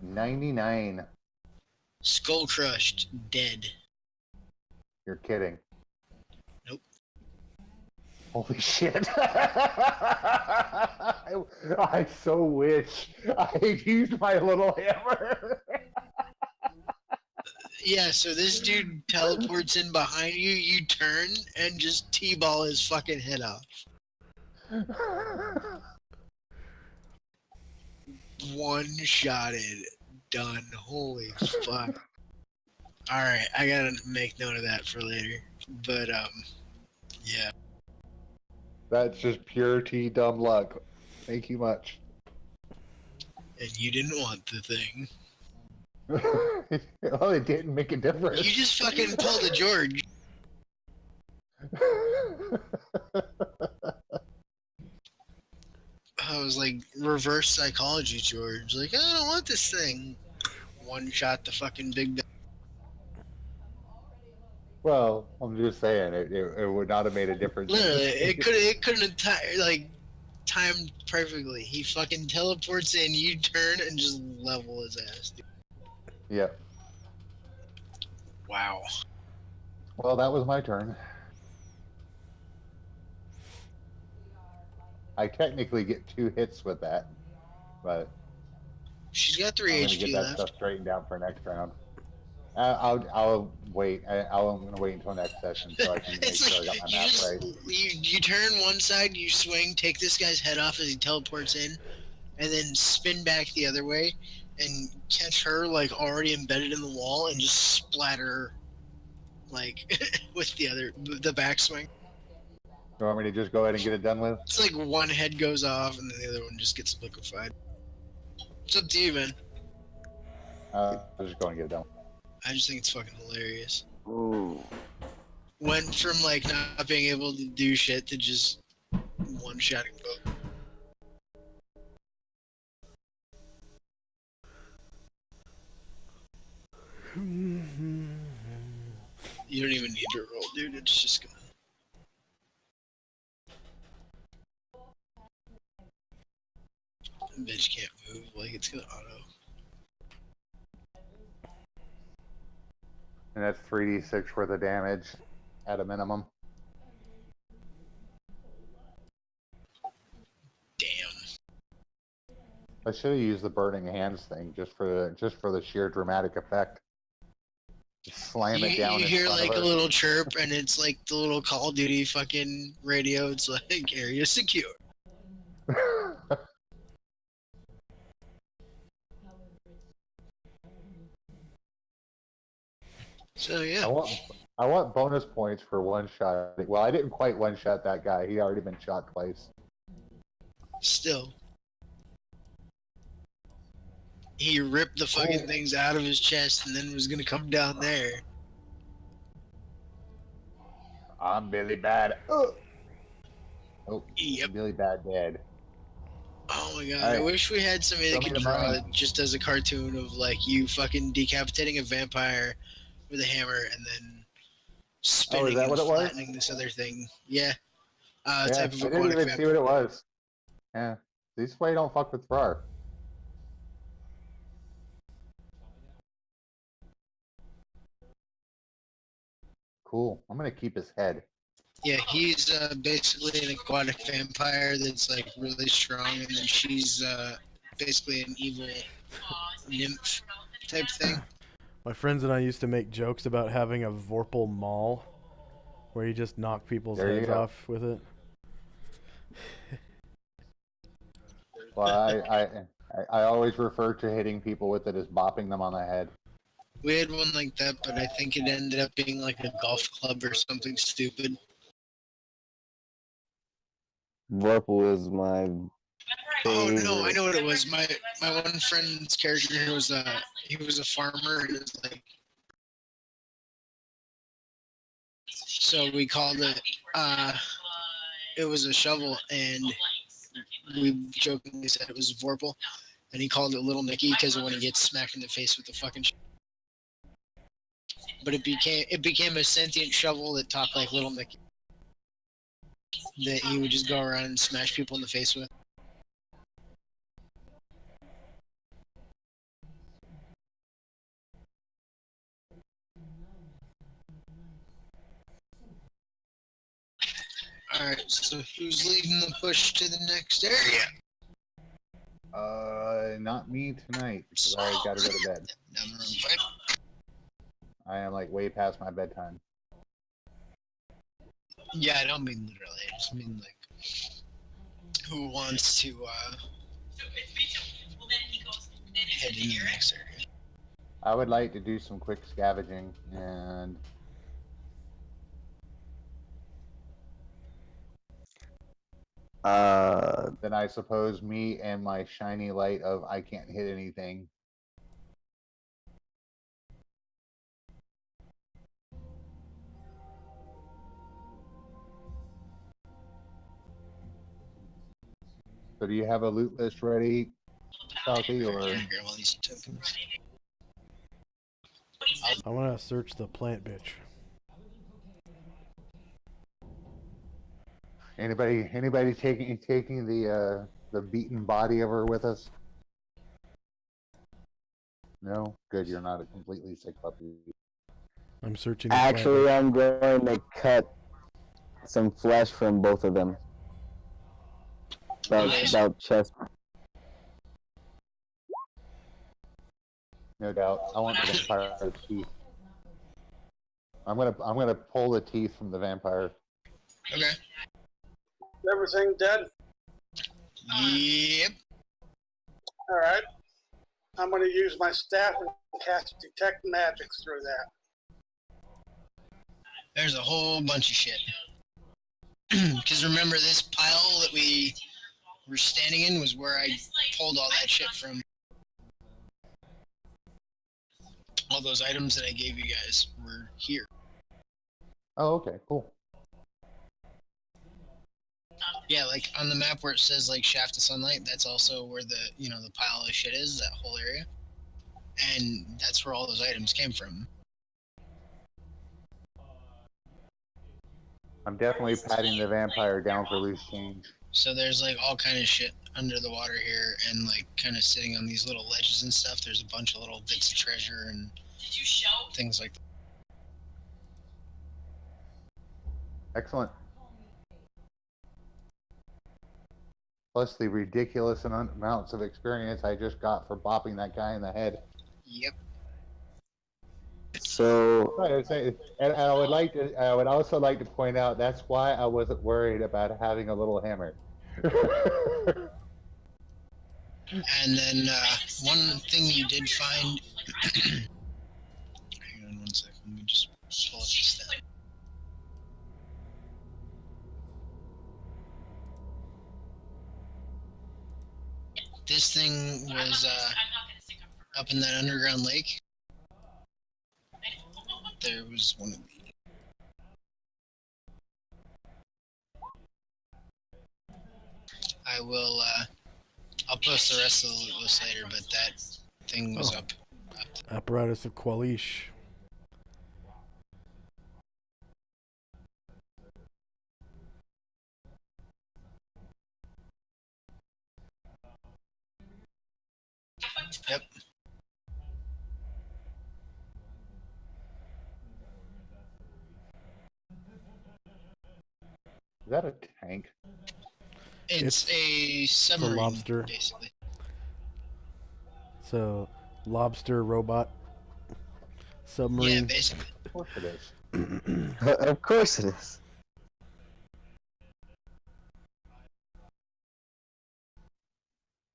99. Skull crushed, dead. You're kidding. Nope. Holy shit. I so wish I had used my little hammer. Yeah, so this dude teleports in behind you. You turn and just t-ball his fucking head off. One-shotted, done. Holy fuck. All right, I gotta make note of that for later. But yeah. That's just pure T dumb luck. Thank you much. And you didn't want the thing. Oh, it didn't make a difference. You just fucking pulled a George. was like reverse psychology, George. Like, I don't want this thing. One shot the fucking big bad. Well, I'm just saying it would not have made a difference. Literally, it couldn't have like timed perfectly. He fucking teleports in, you turn and just level his ass. Dude. Yep. Wow. Well, that was my turn. I technically get 2 hits with that, but She's got 3 I'm gonna HP get that left. stuff straightened out for next round. I'll wait. I'm gonna wait until next session so I can make It's sure I like got my you map just right. you turn one side, you swing, take this guy's head off as he teleports in, and then spin back the other way and catch her like already embedded in the wall and just splatter her, like with the backswing. You want me to just go ahead and get it done with? It's like one head goes off and then the other one just gets liquefied. It's up to you, man. I'll just go and get it done. I just think it's fucking hilarious. Ooh. Went from like not being able to do shit to just one-shotting both. You don't even need to roll, dude. It's just gonna. Bitch can't move. Like it's gonna auto. And that's 3d6 worth of damage at a minimum. Damn. I should have used the burning hands thing just for the sheer dramatic effect. Just slam it down You in hear front like of a her. little chirp, and it's like the little Call of Duty fucking radio. It's like area secure. So yeah. I want bonus points for one shot. Well, I didn't quite one shot that guy. He already been shot twice. Still. He ripped the fucking things out of his chest and then was gonna come down there. I'm Billy Bad. Oh, Yep. Billy Bad dead. Oh my god, All I right. wish we had somebody Show that me could the draw money. it just as a cartoon of like you fucking decapitating a vampire with a hammer and then spinning is that and what it was? flattening this other thing. Yeah. Yeah, Type of I didn't aquatic even see vampire. what it was. Yeah, this way don't fuck with Farr. Cool. I'm gonna keep his head. Yeah, he's basically an aquatic vampire that's like really strong, and then she's basically an evil nymph type thing. My friends and I used to make jokes about having a Vorpal Maul, where you just knock people's There you heads go. off with it. Well, I always refer to hitting people with it as bopping them on the head. We had one like that, but I think it ended up being like a golf club or something stupid. Vorpal is my Oh favorite. no, I know what it was. My one friend's character he was a farmer and it was like so we called it was a shovel and we jokingly said it was Vorpal and he called it Little Nicky because of when he gets smacked in the face with the fucking but it became a sentient shovel that talked like Little Nicky that he would just go around and smash people in the face with. Alright, so who's leading the push to the next area? Not me tonight because I gotta go to bed. Down the wrong pipe. I am like way past my bedtime. Yeah, I don't mean literally. I just mean like who wants to head in the next area. I would like to do some quick scavenging and then I suppose me and my shiny light of I can't hit anything. So do you have a loot list ready, Salty, or Grab all these tokens. I want to search the plant bitch. anybody taking the beaten body of her with us? No? Good, you're not a completely sick puppy. I'm searching the plant Actually, bitch. I'm going to cut some flesh from both of them. About chest. No doubt. I want the vampire teeth. I'm gonna pull the teeth from the vampire. Okay. Everything dead? Yep. Alright. I'm going to use my staff and cast Detect Magics through that. There's a whole bunch of shit. Because remember, this pile that we were standing in was where I pulled all that shit from. All those items that I gave you guys were here. Oh, okay, cool. Yeah, like on the map where it says like Shaft of Sunlight, that's also where the pile of shit is, that whole area. And that's where all those items came from. I'm definitely patting the vampire down for loose change. So there's like all kind of shit under the water here, and like kind of sitting on these little ledges and stuff. There's a bunch of little bits of treasure and things like that. Excellent. Plus the ridiculous amounts of experience I just got for bopping that guy in the head. Yep. So Right, I would say, and I would also like to point out that's why I wasn't worried about having a little hammer. And then one thing you did find. Hang on 1 second. Let me just pull up the stat. This thing was up in that underground lake. There was one of these. I will. I'll post the rest of the loot list later, but that thing was up. Apparatus of Qualish. Yep. Is that a tank? It's a submarine, lobster. basically. So, lobster robot Yeah, submarine. basically. Of course it is. of course it is.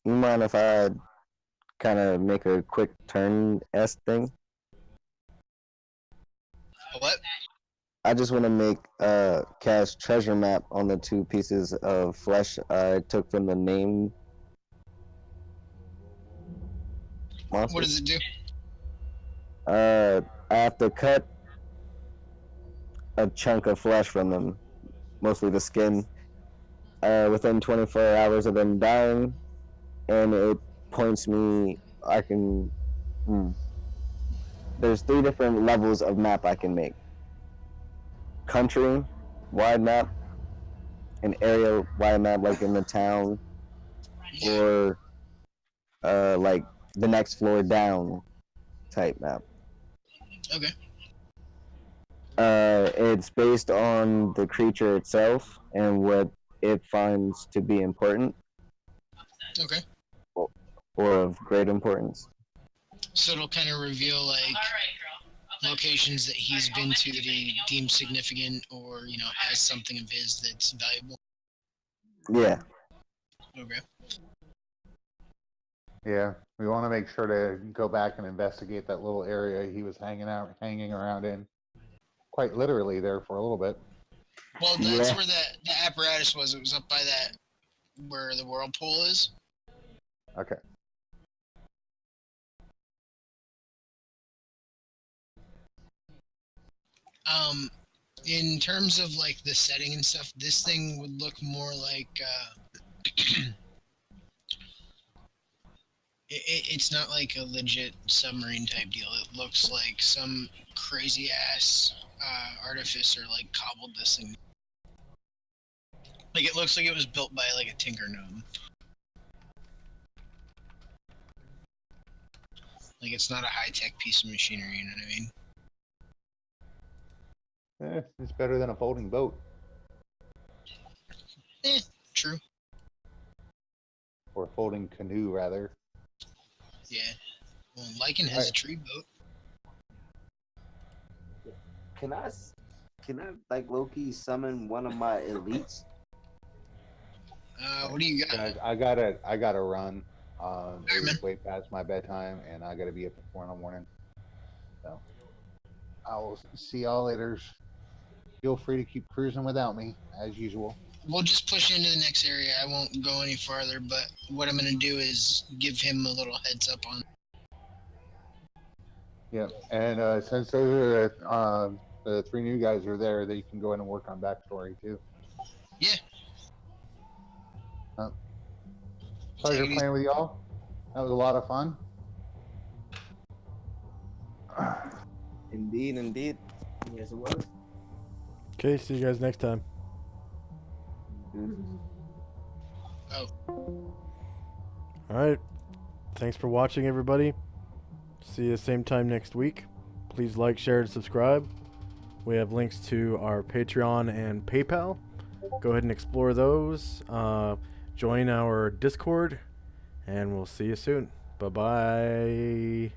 You mind if I kind of make a quick turn-esque thing? What? I just want to make cast treasure map on the 2 pieces of flesh I took from the name monster. What does it do? I have to cut a chunk of flesh from them, mostly the skin, within 24 hours of them dying, and it points me. I can. There's 3 different levels of map I can make: country, wide map, an area wide map, like in the town, or like the next floor down type map. Okay. It's based on the creature itself and what it finds to be important Okay. or of great importance. So it'll kind of reveal like locations that he's been to that he deems significant, or has something of his that's valuable. Yeah. Okay. Yeah, we want to make sure to go back and investigate that little area he was hanging around in. Quite literally there for a little bit. Well, that's Yeah. where the apparatus was. It was up by that where the whirlpool is. Okay. In terms of like the setting and stuff, this thing would look more like It's not like a legit submarine type deal. It looks like some crazy ass artificer like cobbled this thing. Like it looks like it was built by like a tinker gnome. Like it's not a high tech piece of machinery. You know what I mean? It's better than a folding boat True. or a folding canoe, rather. Yeah. Well, Lycan has a tree boat. Can I like low-key summon one of my elites? What do you got? Guys, I gotta run. man. It's way past my bedtime, and I gotta be up at 4 in the morning. So I will see y'all later. Feel free to keep cruising without me, as usual. We'll just push into the next area. I won't go any farther, but what I'm gonna do is give him a little heads up on. Yeah, and since those are the 3 new guys are there, they can go in and work on backstory too. Yeah. Pleasure playing with y'all. That was a lot of fun. Indeed, indeed. Yes, it was. Okay, see you guys next time. Oh. Alright. Thanks for watching, everybody. See you same time next week. Please like, share, and subscribe. We have links to our Patreon and PayPal. Go ahead and explore those. Join our Discord. And we'll see you soon. Bye-bye.